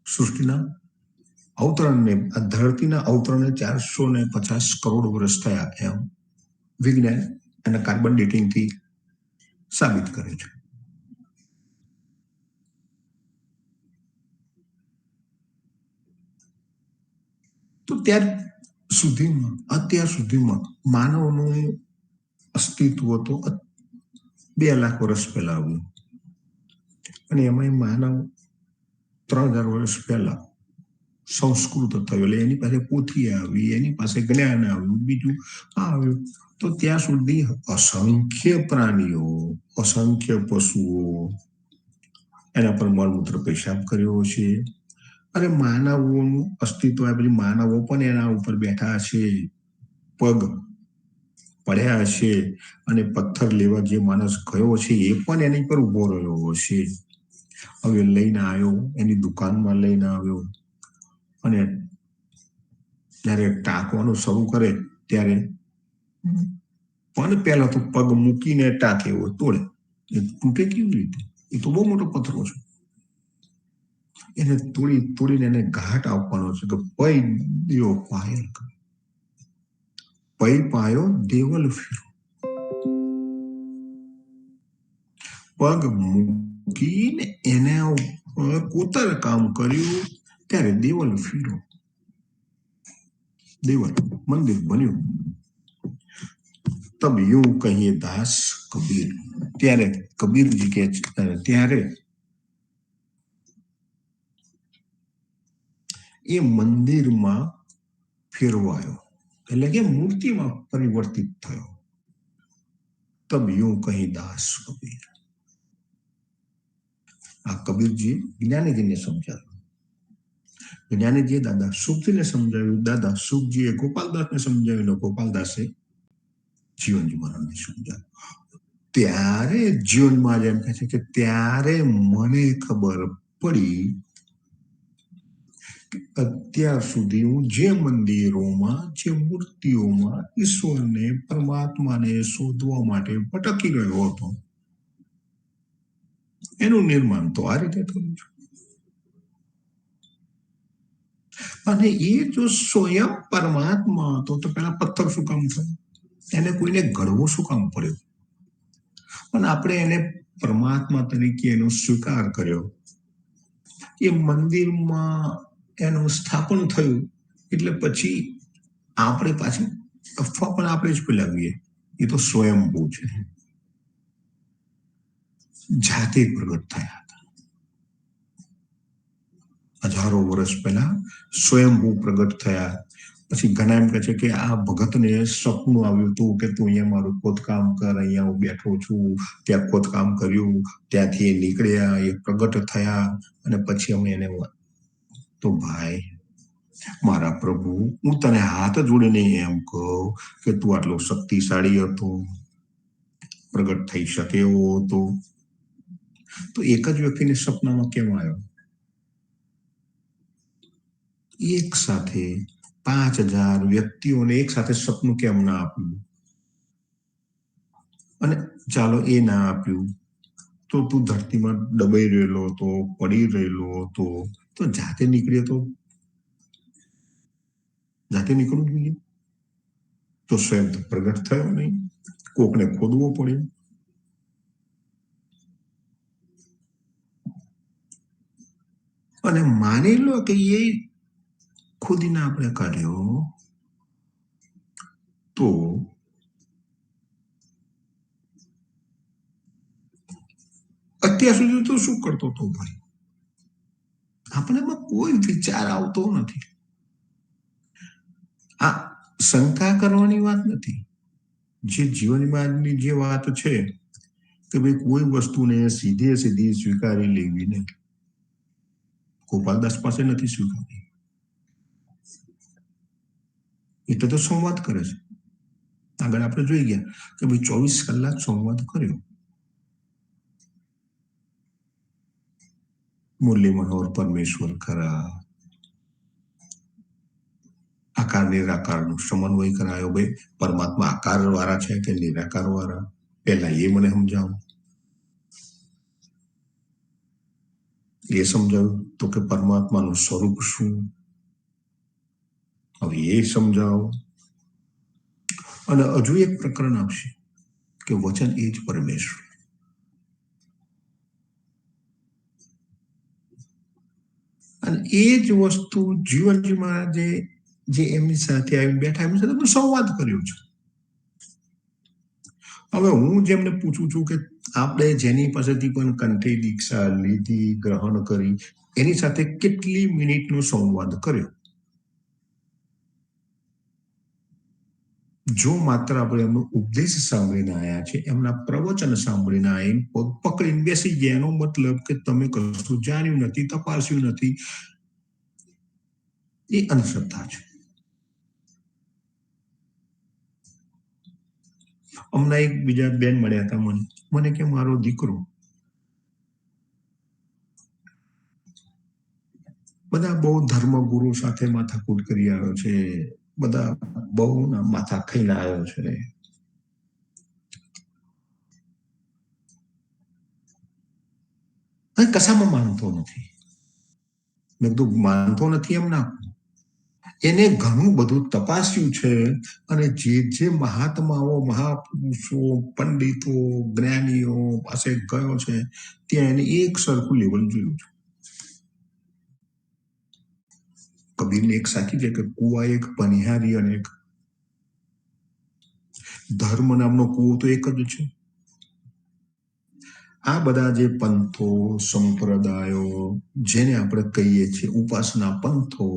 સૃષ્ટિના અવતરણને, આ ધરતીના અવતરણને 450 કરોડ વર્ષ થયા એમ વિજ્ઞાન અને કાર્બન ડેટિંગથી સાબિત કરે છે. તો અત્યાર સુધીમાં માનવનું અસ્તિત્વ તો 2 લાખ વર્ષ પહેલા આવ્યું, અને એમાં માનવ 3000 વર્ષ પહેલા સંસ્કૃત થયો, એટલે એની પાસે પોથી આવી, એની પાસે જ્ઞાન આવ્યું, બીજું આવ્યું. તો ત્યાં સુધી અસંખ્ય પ્રાણીઓ, અસંખ્ય પશુઓ એના પર મળમૂત્ર પેશાબ કર્યો છે. અરે માનવોનું અસ્તિત્વ, પછી માનવો પણ એના ઉપર બેઠા છે, પગ પડ્યા હશે, અને પથ્થર લેવા જે માણસ ગયો છે એ પણ એની પર ઉભો રહ્યો હશે. હવે લઈને આવ્યો, એની દુકાનમાં લઈને આવ્યો, અને જયારે ટાંકવાનું શરૂ કરે ત્યારે પણ પહેલા તો પગ મૂકીને ટાંકે એવો તોડે. એ તૂટે કેવી રીતે? એ તો બહુ મોટો પથ્થરો છે. એને તોડીને એને ઘાટ આપવાનો છે કે પૈ દિયો પાયલ, પૈ પાયો દેવલ ફેરો. પગ મૂકીને એના ઉપર કોતર કામ કર્યું ત્યારે દેવલ ફેરો, દેવલ મંદિર બન્યું. તબ યું કહીએ દાસ કબીર. ત્યારે કબીરજી કે ત્યારે એ મંદિરમાં ફેરવાયો, એટલે કે મૂર્તિમાં પરિવર્તિત થયો. તબ યું કહી દાસ કબીર. આ કબીરજી જ્ઞાનીજીને સમજાવ્યું, જ્ઞાનીજીએ દાદા સુખજીને સમજાવ્યું, દાદા સુખજીએ ગોપાલદાસને સમજાવ્યું, ગોપાલદાસે જીવનજી મહારાજને સમજાવ્યું. ત્યારે જીવનમાં જેમ કહે છે કે ત્યારે મને ખબર પડી અત્યાર સુધી હું જે મંદિરોમાં, જે મૂર્તિઓમાં ઈશ્વરને, પરમાત્માને શોધવા માટે ભટકી રહ્યો હતો, એનું નિર્માણ તો આ રીતે થયું છે. અને એ જો સ્વયં પરમાત્મા હતો તો પેલા પથ્થર શું કામ થયું? એને કોઈને ઘડવો શું કામ પડ્યો? પણ આપણે એને પરમાત્મા તરીકે એનો સ્વીકાર કર્યો. એ મંદિરમાં એનું સ્થાપન થયું એટલે પછી આપણે પાછી અફવા પણ આપણે જ ફેલાવીએ. એ તો સ્વયંભૂ છે, જાતે પ્રગટ થયા હતા. હજારો વર્ષ પહેલા સ્વયંભૂ પ્રગટ થયા. પછી ઘણા એમ કહે છે કે આ ભગતને સપનું આવ્યું હતું કે તું અહીંયા મારું ખોદકામ કર, અહીંયા હું બેઠો છું, ત્યાં ખોદકામ કર્યું, ત્યાંથી એ નીકળ્યા, એ પ્રગટ થયા, અને પછી અમે એને, તો ભાઈ મારા પ્રભુ, હું તને હાથ જોડીને એમ કહું કે તું આટલો શક્તિશાળી હતો, પ્રગટ થઈ શકે એવો હતો, તો એક જ વ્યક્તિને સપનામાં કેમ આવ્યો? એક સાથે 5000 વ્યક્તિઓને એક સાથે સપનું કેમ ના આપ્યું? અને ચાલો એ ના આપ્યું તો તું ધરતીમાં દબાઈ રહેલો હતો, પડી રહેલો હતો, તો જાતે નીકળ્યો તો જાતે નીકળવું જોઈએ. તો સ્વયં તો પ્રગટ થયો નહીં, કોકને ખોદવો પડ્યો. અને માની લો કે એ ખોદીને આપણે કાઢ્યો, તો અત્યાર સુધી તો શું કરતો હતો ભાઈ? આપણે એમાં કોઈ વિચાર આવતો નથી. આ શંકા કરવાની વાત નથી. જે જીવનની જે વાત છે કે ભાઈ કોઈ વસ્તુને સીધે સીધી સ્વીકારી લેવી નહીં. ગોપાલદાસ પાસે નથી સ્વીકારી. એટલે તો સંવાદ કરે છે. આગળ આપણે જોઈ ગયા કે ભાઈ 24 કલાક સંવાદ કર્યો. મુરલી મનોહર પરમેશ્વર ખરા, આકાર નિરાકારનો સમન્વય કરાયો. ભાઈ પરમાત્મા આકાર વાળા છે કે નિરાકાર વાળા, પહેલા એ મને સમજાવો. એ સમજાવ્યું તો કે પરમાત્માનું સ્વરૂપ શું, હવે એ સમજાવો. અને હજુ એક પ્રકરણ આવશે કે વચન એ જ પરમેશ્વર. અને એ જ વસ્તુ જીવનમાં જે એમની સાથે આવીને બેઠા એમની સાથે સંવાદ કર્યો છે. હવે હું જેમને પૂછું છું કે આપણે જેની પાસેથી પણ કંઠી દીક્ષા લીધી, ગ્રહણ કરી, એની સાથે કેટલી મિનિટનો સંવાદ કર્યો? જો માત્ર આપણે એમનો ઉપદેશ સાંભળીને આવ્યા છે, એમના પ્રવચન સાંભળીને આવીને પગ પકડીને બેસી ગયા, એનો મતલબ કે તમે કશું જાણ્યું નથી, તપાસ્યું નથી, એ અંધશ્રદ્ધા છે. હમણાં એક બીજા બેન મળ્યા હતા મને કે મારો દીકરો બધા બહુ ધર્મગુરુ સાથે માથાકૂટ કરી આવ્યો છે, બધા બહુ માથા ખાઈને આવ્યો છે. કશામાં માનતો નથી. મેં કીધું માનતો નથી એમ ના, એને ઘણું બધું તપાસ્યું છે. અને જે મહાત્માઓ, મહાપુરુષો, પંડિતો, જ્ઞાનીઓ પાસે ગયો છે, ત્યાં એને એક સરખું લેવલ જોયું છે. કબીરને એક સાચી છે કે કુવા એક, પનિહારી અને એક. ધર્મ નામનો કુવો તો એક જ છે. આ બધા જે પંથો, સંપ્રદાયો, જેને આપણે કહીએ છીએ ઉપાસના પંથો,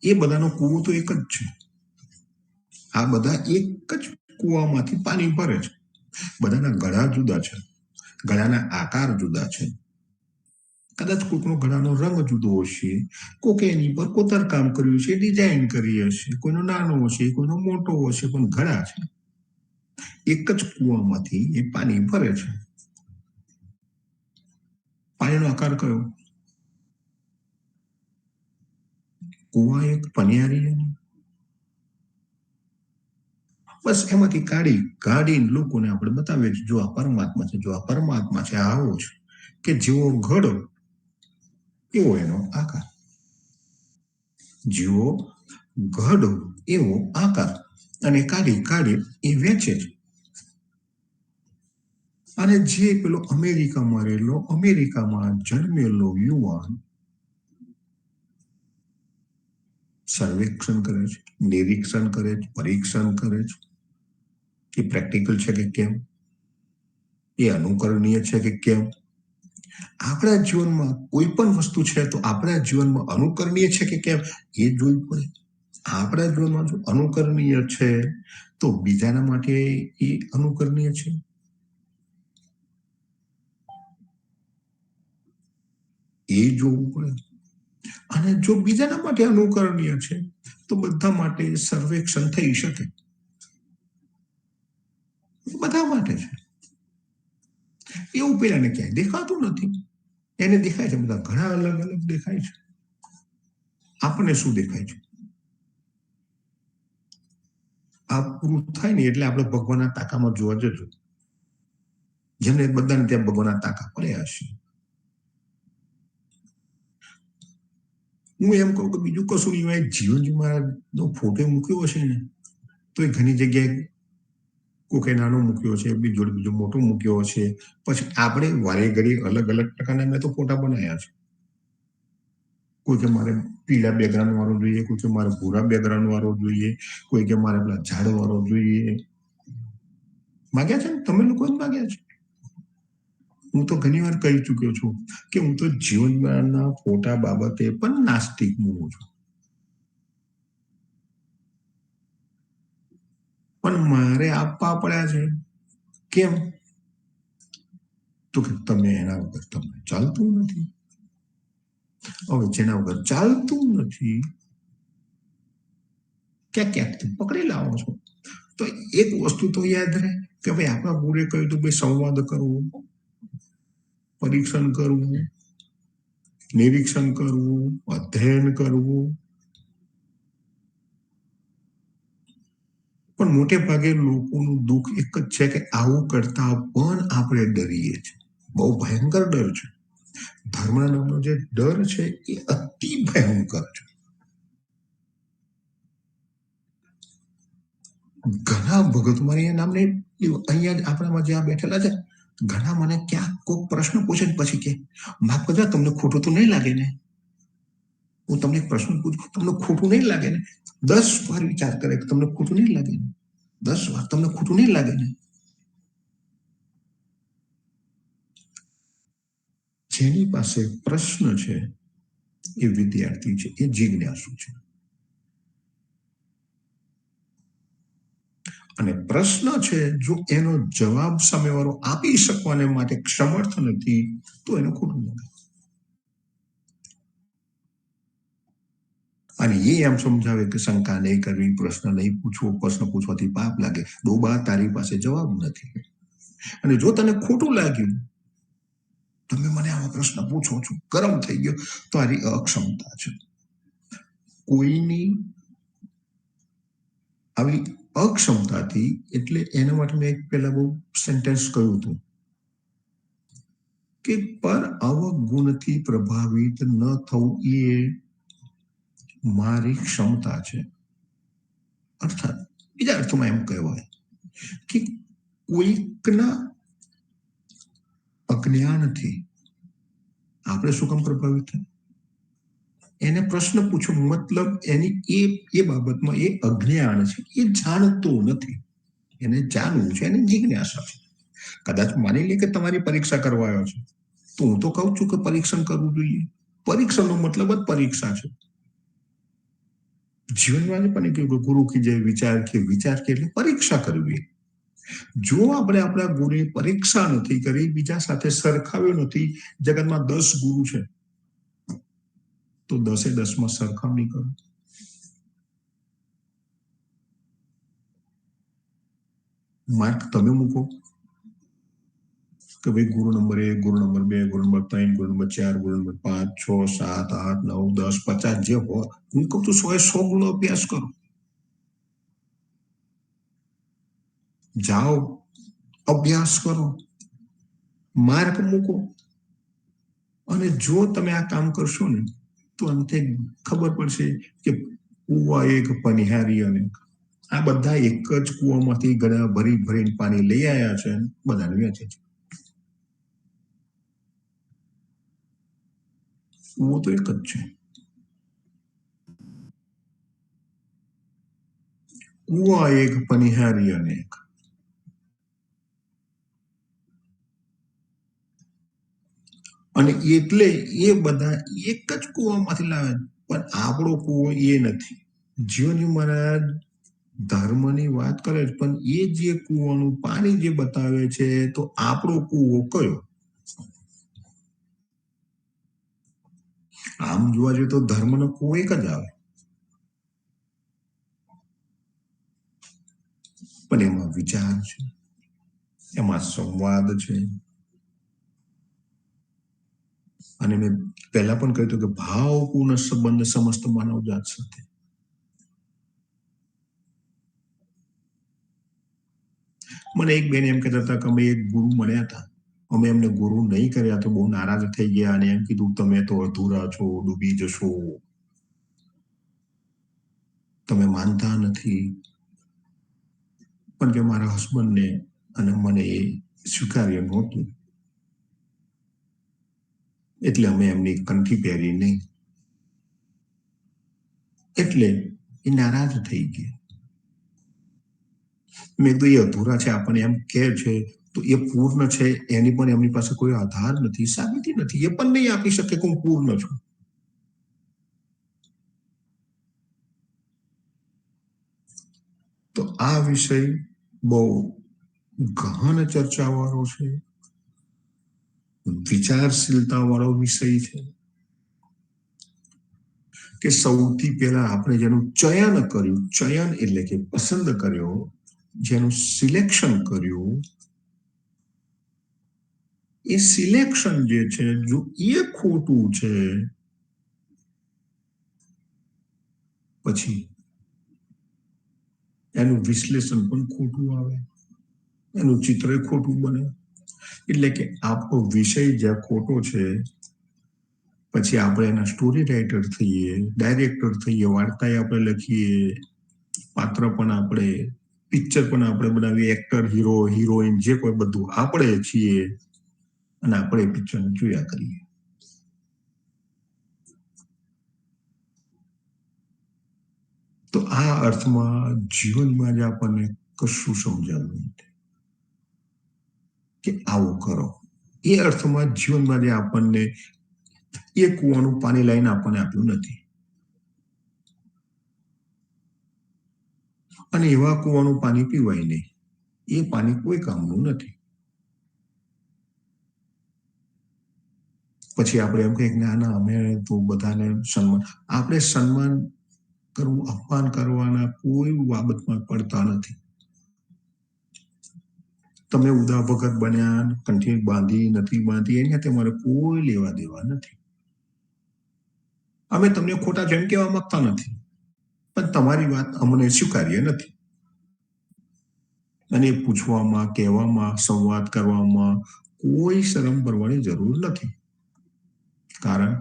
એ બધાનો કુવો તો એક જ છે. આ બધા એક જ કુવામાંથી પાણી ભરે છે. બધાના ગળા જુદા છે, ગળાના આકાર જુદા છે. કદાચ કોઈનો ગળાનો રંગ જુદો હશે, કોકે એની પર કોતરકામ કર્યું છે, ડિઝાઇન કરી હશે, કોઈનો નાનો હશે, કોઈનો મોટો હશે, પણ ગળા છે. એક જ કુવામાંથી એ પાણી ભરે છે. પાણીનો આકાર કયો? કુવા એક, પનિયારી. બસ એમાંથી કાઢીને લોકોને આપણે બતાવીએ છીએ, જો આ પરમાત્મા છે, જો આ પરમાત્મા છે. આવો છે કે જેવો ઘડો એવો એનો આકાર, જેવો ઘડો એવો આકાર. અને કાઢી એ વેચે છે. અને જે પેલો અમેરિકામાં રહેલો, અમેરિકામાં જન્મેલો યુવાન સર્વેક્ષણ કરે છે, નિરીક્ષણ કરે છે, પરીક્ષણ કરે છે. એ પ્રેક્ટિકલ છે કે કેમ, એ અનુકરણીય છે કે કેમ. આપણા જીવનમાં કોઈ પણ વસ્તુ છે તો આપણા જીવનમાં અનુકરણીય છે કે કેમ એ જોવું પડે. આપણા જીવનમાં જો અનુકરણીય છે તો બીજાના માટે એ અનુકરણીય છે. એ જોવું પડે. અને જો બીજાના માટે અનુકરણીય છે તો બધા માટે સર્વેક્ષણ થઈ શકે. બધા માટે છે. એવું પેલાને ક્યાંય દેખાતું નથી. એને દેખાય છે બધા ઘણા અલગ અલગ દેખાય છે. આપણને શું દેખાય છે? આ પૂરું થાય ને એટલે આપણે ભગવાનના તાકામાં જોવા જજો. જેમને બધાને ત્યાં ભગવાનના તાકા પડ્યા હશે. હું એમ કહું કે બીજું કશું નહીં, જીવનમાં ફોટો મૂક્યો હશે ને તો એ ઘણી જગ્યાએ કોકે નાનો મૂક્યો છે, બીજો મોટો મૂક્યો છે. પછી આપણે વારે ઘડી અલગ અલગ પ્રકારના મેં તો ફોટા બનાવ્યા છે. કોઈ કે મારે પીળા બેકગ્રાઉન્ડ વાળો જોઈએ, કોઈ કે મારે ભૂરા બેકગ્રાઉન્ડ વાળો જોઈએ, કોઈ કે મારે પેલા ઝાડ વાળો જોઈએ. માગ્યા છે ને તમે લોકો જ માગ્યા છે. હું તો ઘણી વાર કહી ચુક્યો છું કે હું તો જીવનના ખોટા બાબતે પણ નાસ્તિક હું છું, પણ મારે આપવા પડ્યા છે. કેમ? તો કે તમે એના વગર તમને ચાલતું નથી. હવે જેના વગર ચાલતું નથી ક્યાંકથી પકડી લાવો છો. તો એક વસ્તુ તો યાદ રહે કે ભાઈ આપણા ગુરુએ કહ્યું હતું ભાઈ સંવાદ કરવું, પરીક્ષણ કરવું, નિરીક્ષણ કરવું, અધ્યયન કરવું. પણ મોટે ભાગે લોકોનું દુઃખ એક જ છે કે આવું કરતા પણ આપણે ડરીએ છીએ. બહુ ભયંકર ડર છે. ધર્મના નામનો જે ડર છે એ અતિ ભયંકર છે. ઘણા ભગત મારી નામને અહીંયા આપણામાં જ્યાં બેઠેલા છે, ઘણા મને ક્યાંક કોઈ પ્રશ્ન પૂછે ને પછી કે માફ કરજો તમને ખોટું તો નહીં લાગે ને, હું તમને એક પ્રશ્ન પૂછું તમને ખોટું નહીં લાગે ને? 10 વાર વિચાર કરે કે તમને ખોટું નહીં લાગે ને? 10 વાર તમને ખોટું નહીં લાગે ને? જેની પાસે પ્રશ્ન છે એ વિદ્યાર્થી છે, એ જિજ્ઞાસુ છે. અને પ્રશ્ન છે જો એનો જવાબ સામેવાળો આપી શકવાને માટે સમર્થ નથી તો એને ખોટું લાગે. અને એ એમ સમજાવે કે શંકા નહીં કરવી, પ્રશ્ન નહીં પૂછવો, પ્રશ્ન પૂછવાથી પાપ લાગે. ડોબા તારી પાસે જવાબ નથી. અને જો તને ખોટું લાગ્યું, તમે મને આવા પ્રશ્ન પૂછો છો, ગરમ થઈ ગયો, તો આની અક્ષમતા છે. કોઈની આવી અક્ષમતાથી, એટલે એના માટે મેં એક પહેલા બહુ સેન્ટેન્સ કહ્યું હતું કે પર અવગુણથી પ્રભાવિત ન થવું એ મારી ક્ષમતા છે. અર્થાત બીજા અર્થમાં એમ કહેવાય કે કોઈકના અજ્ઞાનથી આપણે શું કામ પ્રભાવિત થાય? એને પ્રશ્ન પૂછો, મતલબ એની એ બાબતમાં એ અજ્ઞાન છે, એ જાણતો નથી. એને જાણવું છે, એને જિજ્ઞાસા છે. કદાચ માની લે કે તમારી પરીક્ષા કરવા આવ્યો છે, તો હું તો કહું છું કે પરીક્ષણ કરવું જોઈએ. પરીક્ષણનો મતલબ જ પરીક્ષા છે. જીવનમાં પણ કહ્યું કે ગુરુ કી જય વિચાર કે એટલે પરીક્ષા કરવી. જો આપણે આપણા ગુરુની પરીક્ષા નથી કરી, બીજા સાથે સરખાવ્યો નથી, જગતમાં 10 ગુરુ છે તો 10 સરખામણી કરો. માર્ક તમે મૂકો કે ભાઈ ગુરુ નંબર 1, ગુરુ નંબર 2, ગુરુ નંબર 3, ગુરુ નંબર 4, ગુરુ નંબર 5, 6, 7, 8, 9, 10, 50 જે હોય, હું કહું છું 100 ગુણો અભ્યાસ કરો. જાઓ, અભ્યાસ કરો, માર્ક મૂકો. અને જો તમે આ કામ કરશો ને તો અંતે ખબર પડશે કે કુવા એક પનિહારી અનેક. આ બધા એક જ કુવામાંથી ગળા ભરીને પાણી લઈ આવ્યા છે, બધાને વેચે છે. કુવો તો એક જ છે. કુવા એક પનિહારી અનેક. અને એટલે એ બધા એક જ કુવામાંથી લાવે, પણ આપણો કુવો એ નથી. જીવનજી મહારાજ ધર્મની વાત કરે છે, પણ એ જે કુવાનું પાણી જે બતાવે છે, તો આપણો કુવો કયો? આમ જોવા જોઈએ તો ધર્મનો કુવો એક જ આવે, પણ એમાં વિચાર છે, એમાં સંવાદ છે. અને મેં પહેલા પણ કહ્યું કે ભાવપૂર્ણ સંબંધ સમસ્ત માનવજાત સાથે. મને એક બેન એમ કહેતા હતા કે અમે એક ગુરુ મળ્યા હતા, અમે એમને ગુરુ નહીં કર્યા તો બહુ નારાજ થઈ ગયા અને એમ કીધું તમે તો અધૂરા છો, ડૂબી જશો, તમે માનતા નથી. પણ કે મારા હસબન્ડને અને મને એ સ્વીકાર્ય નહોતું, એટલે અમે એમની કંઠી પહેરી નહીં, એટલે એ નારાજ થઈ ગયા. મેં તો એ અધૂરા છે આપણને એમ કહે છે, તો એ પૂર્ણ છે એની પણ એમની પાસે કોઈ આધાર નથી, સાબિતી નથી. એ પણ નહીં આપી શકે કે હું પૂર્ણ છું. તો આ વિષય બહુ ગહન ચર્ચા વાળો છે, વિચારશીલતા વાળો વિષય છે. કે સૌથી પહેલા આપણે જેનું ચયન કર્યું, ચયન એટલે કે પસંદ કર્યો, જેનું સિલેક્શન કર્યું, એ સિલેક્શન જે છે જો એ ખોટું છે, પછી એનું વિશ્લેષણ પણ ખોટું આવે, એનું ચિત્ર ખોટું બને. એટલે કે આપણો વિષય જ્યાં ખોટો છે, પછી આપણે એના સ્ટોરી રાઇટર થઈએ, ડાયરેક્ટર થઈએ, વાર્તા આપણે લખીએ, પાત્ર પણ આપણે, પિક્ચર પણ આપણે બનાવીએ, એક્ટર, હીરો, હિરોઈન જે કોઈ બધું આપણે છીએ, અને આપણે પિક્ચર જોયા કરીએ. તો આ અર્થમાં જીવનમાં જ આપણને કશું સમજાવ્યું નથી કે આવું કરો. એ અર્થમાં જીવનમાં જે આપણને એ કૂવાનું પાણી લાઈને આપણને આપ્યું નથી. અને એવા કૂવાનું પાણી પીવાય નહીં. એ પાણી કોઈ કામનું નથી. પછી આપણે એમ કહીએ કે ના ના અમે તો બધાને સન્માન, આપણે સન્માન કરવું, અપમાન કરવાના કોઈ બાબતમાં પડતા નથી. તમે ઉદા ભગત બન્યા, કંઠી બાંધી નથી બાંધી, એની સાથે મારે કોઈ લેવા દેવા નથી. અમે તમને ખોટા જેમ કહેવા માંગતા નથી, પણ તમારી વાત અમને સ્વીકાર્ય નથી. અને પૂછવામાં, કહેવામાં, સંવાદ કરવામાં કોઈ શરમ કરવાની જરૂર નથી. કારણ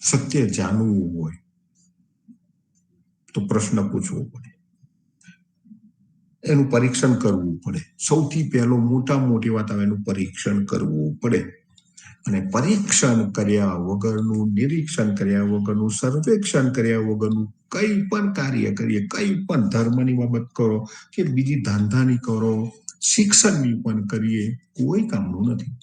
સત્ય જાણવું હોય તો પ્રશ્ન પૂછવો પડે, એનું પરીક્ષણ કરવું પડે. સૌથી પહેલો મોટી વાત આવે, એનું પરીક્ષણ કરવું પડે. અને પરીક્ષણ કર્યા વગરનું, નિરીક્ષણ કર્યા વગરનું, સર્વેક્ષણ કર્યા વગરનું કઈ પણ કાર્ય કરીએ, કઈ પણ ધર્મની બાબત કરો કે બીજી ધંધાની કરો, શિક્ષણની પણ કરીએ, કોઈ કામનું નથી.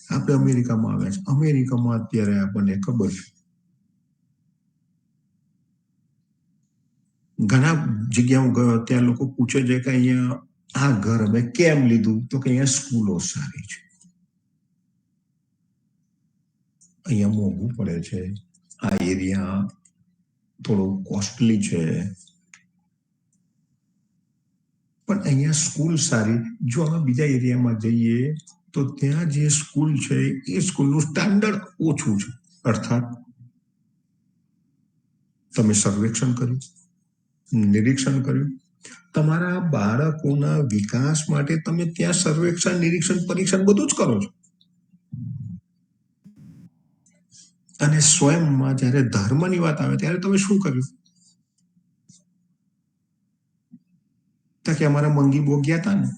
આપણે અમેરિકામાં આવ્યા છે. અમેરિકામાં અત્યારે આપણને ખબર છે ઘણા જગ્યાઓ ગયો ત્યાં લોકો પૂછે છે કે અહીંયા આ ઘર અમે કેમ લીધું, તો કે અહીંયા સ્કૂલો સારી છે, અહીંયા મોંઘું પડે છે, આ એરિયા થોડો કોસ્ટલી છે, પણ અહીંયા સ્કૂલ સારી. જો અમે બીજા એરિયામાં જઈએ તો ત્યાં જે સ્કૂલ છે એ સ્કૂલનું સ્ટાન્ડર્ડ ઓછું છે. અર્થાત તમે સર્વેક્ષણ કર્યું, નિરીક્ષણ કર્યું, તમારા બાળકોના વિકાસ માટે તમે ત્યાં સર્વેક્ષણ, નિરીક્ષણ, પરીક્ષણ બધું જ કરો છો. અને સ્વયંમાં જ્યારે ધર્મની વાત આવે ત્યારે તમે શું કર્યું? કે અમારા મંગી બહુ ગયા હતા ને,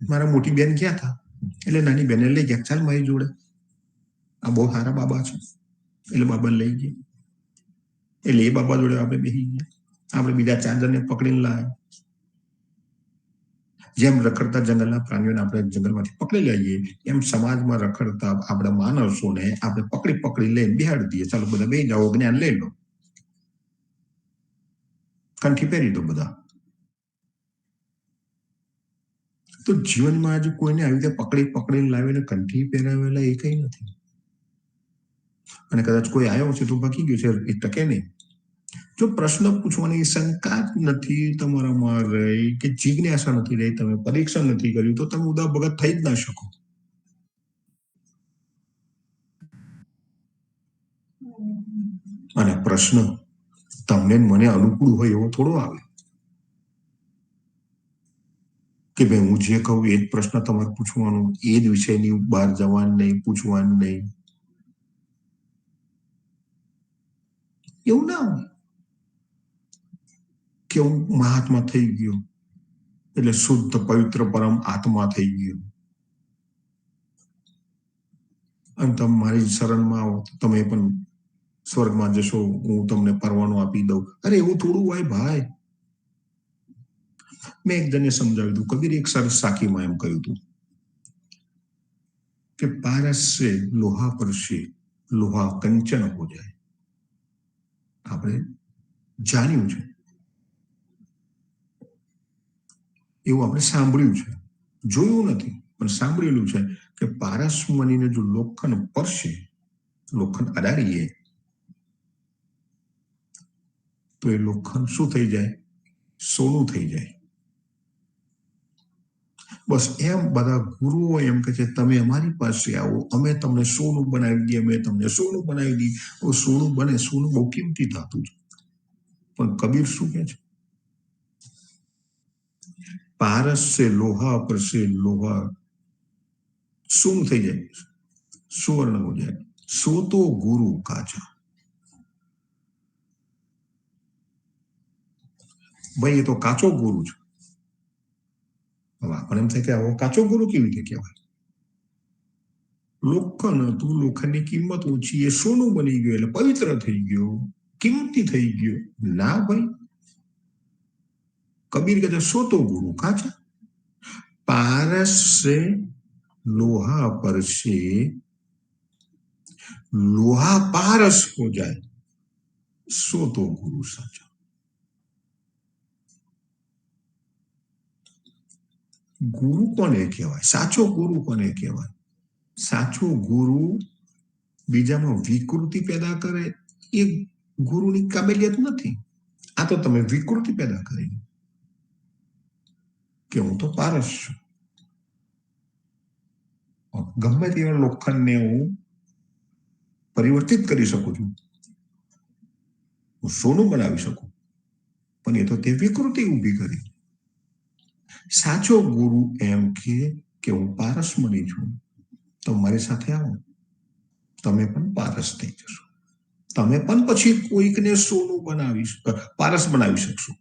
મારા મોટી બેન ગયા હતા, એટલે નાની બેને લઈ ગયા, ચાલ મારી જોડે, આ બહુ સારા બાબા છે, એટલે બાબાને લઈ ગયા. એટલે એ બાબા જોડે આપણે બેસી ગયા, આપણે બીજા 4 જણને પકડીને લાવ્યા. જેમ રખડતા જંગલના પ્રાણીઓને આપણે જંગલમાંથી પકડી લઈએ, એમ સમાજમાં રખડતા આપણા માણસોને આપણે પકડી લઈને બેહાડી દઈએ. ચાલો બધા બેસી જાઓ, જ્ઞાન લઈ લો, કંઠી પહેરી દો બધા. તો જીવનમાં આજે કોઈને આવી રીતે પકડીને લાવીને કંઠી પહેરાવેલા એ કઈ નથી. અને કદાચ કોઈ આવ્યો છે તો બાકી ગયું છે, એ ટકે નહીં. જો પ્રશ્ન પૂછવાની શંકા જ નથી તમારામાં રહી, કે જિજ્ઞાસા નથી રહી, તમે પરીક્ષણ નથી કર્યું, તો તમે ઉદા ભગત થઈ જ ના શકો. અને પ્રશ્ન તમને મને અનુકૂળ હોય એવો થોડો આવે કે ભાઈ હું જે કહું એ જ પ્રશ્ન તમારે પૂછવાનો, એ જ વિષયની બહાર જવાનું નહીં, પૂછવાનું નહીં. એવું ના હોય કે હું મહાત્મા થઈ ગયો એટલે શુદ્ધ પવિત્ર પરમ આત્મા થઈ ગયો, અને તમે મારી શરણમાં આવો તો તમે પણ સ્વર્ગમાં જશો, હું તમને પરવાનો આપી દઉં. અરે એવું થોડું હોય ભાઈ. મેં એક જણને સમજાવ્યું હતું. કબીર એક સરસ સાખીમાં એમ કહ્યું હતું કે પારસ સે લોહા પર સે લોહા કંચન હો જાય. આપણે જાણ્યું છે, એવું આપણે સાંભળ્યું છે, જોયું નથી પણ સાંભળેલું છે કે પારસ મનીને જો લોખંડ પરશે, લોખંડ અડાડીએ તો એ લોખંડ શું થઈ જાય? સોનું થઈ જાય. બસ એમ બધા ગુરુઓ એમ કે છે તમે અમારી પાસે આવો, અમે તમને સોનું બનાવી દઈએ, અમે તમને સોનું બનાવી દઈએ. સોનું બને, સોનું બહુ કિંમતી ધાતુ છે. પણ કબીર શું કે છે? પારસ સે લોહા પર સે લોહા સોનું થઈ જાય, સુવર્ણ હો જાય. સો તો ગુરુ કાચા. ભાઈ એ તો કાચો ગુરુ છે. હવે આપણને એમ થાય કે આવો કાચો ગુરુ કેવી રીતે કહેવાય? લોખંડ હતું, લોખંડની કિંમત ઓછી, એ સોનું બની ગયું એટલે પવિત્ર થઈ ગયો, કિંમતી થઈ ગયો. ના ભાઈ, કબીર કહે છે સો તો ગુરુ કાચા. પારસ સે लोहा पर से लोहा पारस हो जाए, सो तो गुरु साचा. ગુરુ કોને કહેવાય? સાચો ગુરુ કોને કહેવાય? સાચો ગુરુ બીજામાં વિકૃતિ પેદા કરે એ ગુરુની કાબેલિયત નથી. આ તો તમે વિકૃતિ પેદા કરી કે હું તો પારસ છું, ગમે તેવા લોખંડને હું પરિવર્તિત કરી શકું છું, હું સોનું બનાવી શકું, પણ એ તો તે વિકૃતિ ઊભી કરી. સાચો ગુરુ એમ કે હું પારસ બની છું, તો મારી સાથે આવો, તમે પણ પારસ થઈ જશો. તમે પણ પછી કોઈકને સોનું પારસ બનાવી શકશો.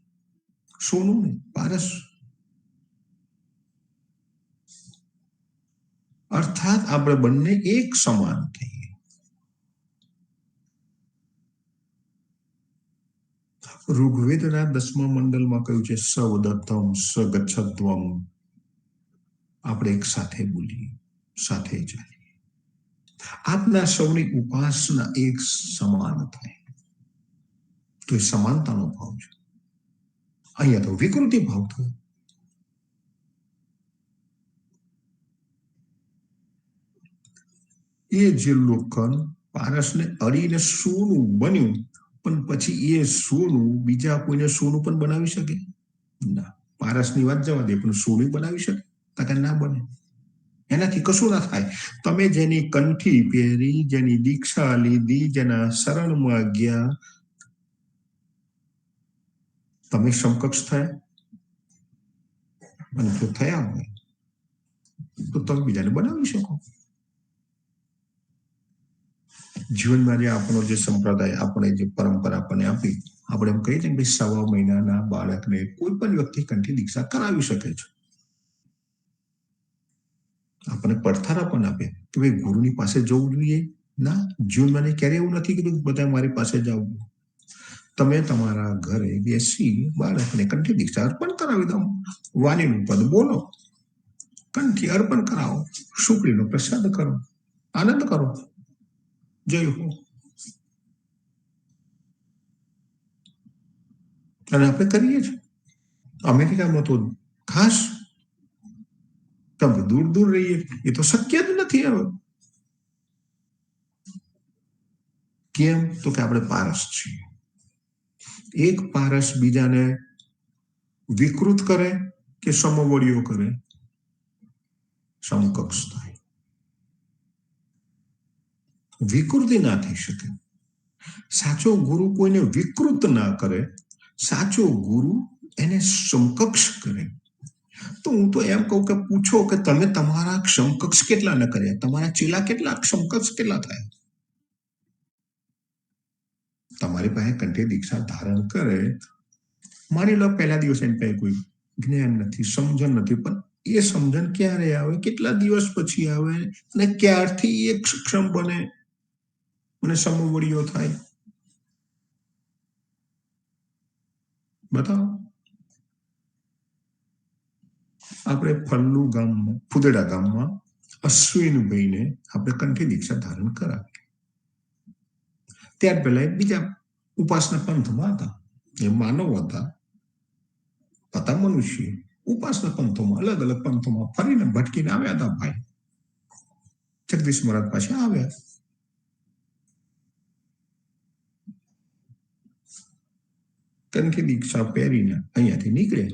સોનું નહીં, પારસ. અર્થાત આપણે બંને એક સમાન થઈએ. ઋગ્વેદના 10મા મંડળમાં કહ્યું છે સવદત્તમ સગચ્છદ્વમ. આપણે એક સાથે બોલીએ, સાથે ચાલીએ. આપના સૌની ઉપાસના એક સમાન થાય તો એ સમાનતાનો ભાવ છે. અહીંયા તો વિકૃતિ ભાવ થયો. એ જે લોખંડ પારસને અડીને સોનું બન્યું, પણ પછી એ સોનું બીજા કોઈને સોનું પણ બનાવી શકે ના. પારસની વાત જવા દે, પણ સોનું બનાવી શકે કે ના બને. એનાથી કશું ના થાય. તમે જેની કંઠી પહેરી, જેની દીક્ષા લીધી, જેના શરણમાં ગયા, તમે સમકક્ષ થયા. અને જો થયા હોય તો તમે બીજાને બનાવી શકો. જીવનમાં જે આપણો જે સંપ્રદાય, આપણે જે પરંપરા આપણને આપી, આપણે એમ કહીએ છીએ કે 1.5 મહિનાના બાળકને કોઈ પણ વ્યક્તિ કંઠી દીક્ષા કરાવી શકે છે. આપણને પડથાર પણ આપે કે ભાઈ ગુરુની પાસે જવું જોઈએ. ના, જીવનમાં ક્યારે એવું નથી કીધું બધા મારી પાસે જવું. તમે તમારા ઘરે બેસી બાળકને કંઠી દીક્ષા અર્પણ કરાવી દો. વાણીનું પદ બોલો, કંઠી અર્પણ કરાવો, શુક્રીનો પ્રસાદ કરો, આનંદ કરો. જય હો. અને આપણે કરીએ છીએ. અમેરિકામાં તો ખાસ તમે દૂર દૂર રહીએ, એ તો શક્ય જ નથી હવે. કેમ? તો કે આપણે પારસ છીએ. એક પારસ બીજાને વિકૃત કરે કે સમવડીઓ કરે? સમકક્ષ થાય. વિકૃતિ ના થઈ શકે. સાચો ગુરુ કોઈને વિકૃત ના કરે, સાચો ગુરુ એને સમકક્ષ કરે. તો હું તો એમ કહું કે પૂછો કે તમે તમારા સમકક્ષ કેટલા ન કર્યા? તમારા ચેલા કેટલા સમકક્ષ કેટલા થાય? તમારી પાસે કંઠી દીક્ષા ધારણ કરે, માની લો પહેલા દિવસે એની પાસે કોઈ જ્ઞાન નથી, સમજણ નથી, પણ એ સમજણ ક્યારે આવે, કેટલા દિવસ પછી આવે, અને ક્યારથી એ સક્ષમ બને અને સમવડીઓ થાય? બતાવો. આપણે ફલ્લુ ગામમાં, ફુદેડા ગામમાં અશ્વિનભાઈને આપણે કંઠી દીક્ષા ધારણ કરાવી. ત્યાર પહેલા એ બીજા ઉપાસના પંથમાં હતા. એ માનવ હતા મનુષ્ય. ઉપાસના પંથોમાં, અલગ અલગ પંથોમાં ફરીને ભટકીને આવ્યા હતા ભાઈ. જગદીશ મહારાજ પાસે આવ્યા. કંઠી દીક્ષા પહેરીને અહીંયાથી નીકળે.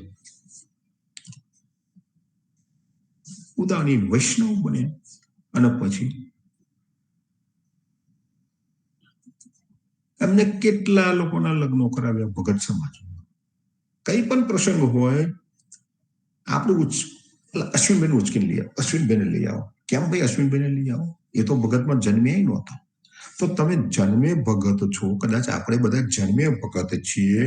ઉદાની વૈષ્ણવ બને અને પછી એમને કેટલા લોકોના લગ્નો કરાવ્યા ભગત સમાજમાં. કઈ પણ પ્રસંગ હોય, આપણું અશ્વિનબેન ઉચકીને લઈ આવો, અશ્વિનબેન લઈ આવો. કેમ ભાઈ અશ્વિનબેન લઈ આવો? એ તો ભગતમાં જન્મ્યા નહોતા. તો તમે જન્મે ભગત છો, કદાચ આપણે બધા જન્મે ભગત છીએ,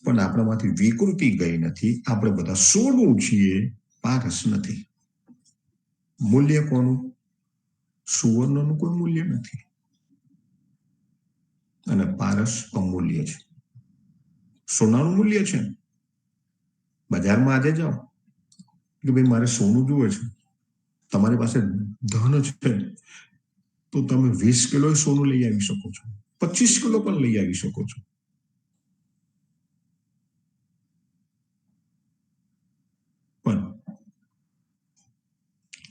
પણ આપણામાંથી વિકૃતિ ગઈ નથી. આપણે બધા સોનું છીએ, પારસ નથી. મૂલ્ય કોનું? સુવર્ણનું કોઈ મૂલ્ય નથી અને પારસ અમૂલ્ય છે. સોનાનું મૂલ્ય છે. બજારમાં આજે જાઓ કે ભાઈ મારે સોનું જુએ છે, તમારી પાસે ધન છે તો તમે 20 કિલો સોનું લઈ આવી શકો છો, 25 કિલો પણ લઈ આવી શકો છો. પણ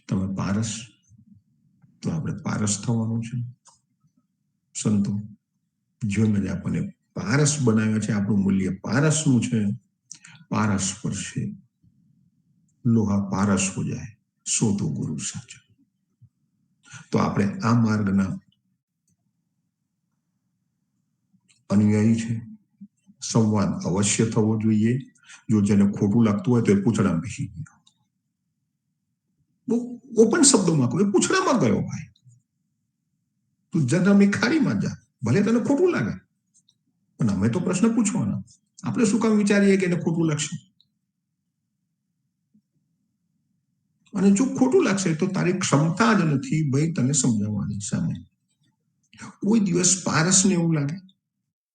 તમે પારસ, તો આપણે પારસ થવાનું છે. સંતો જીવનમાં આપણને પારસ બનાવ્યા છે. આપણું મૂલ્ય પારસનું છે. પારસ પર છે. લોહા પારસ હો જાય સો તો ગુરુ સાચો. તો આપણે આ માર્ગના અનુયાયી છે. સંવાદ અવશ્ય થવો જોઈએ. જો જેને ખોટું લાગતું હોય તો એ પૂછડામાં બેસી ગયો. બહુ ઓપન શબ્દોમાં કહું, પૂછડામાં ગયો ભાઈ. તું જન્મની ખાડીમાં જા, ભલે તને ખોટું લાગે, પણ અમે તો પ્રશ્ન પૂછવાના. આપણે શું કામ વિચારીએ કે એને ખોટું લાગશે? અને જો ખોટું લાગશે તો તારી ક્ષમતા જ નથી ભાઈ તને સમજાવવાની સામે. કોઈ દિવસ પારસને એવું લાગે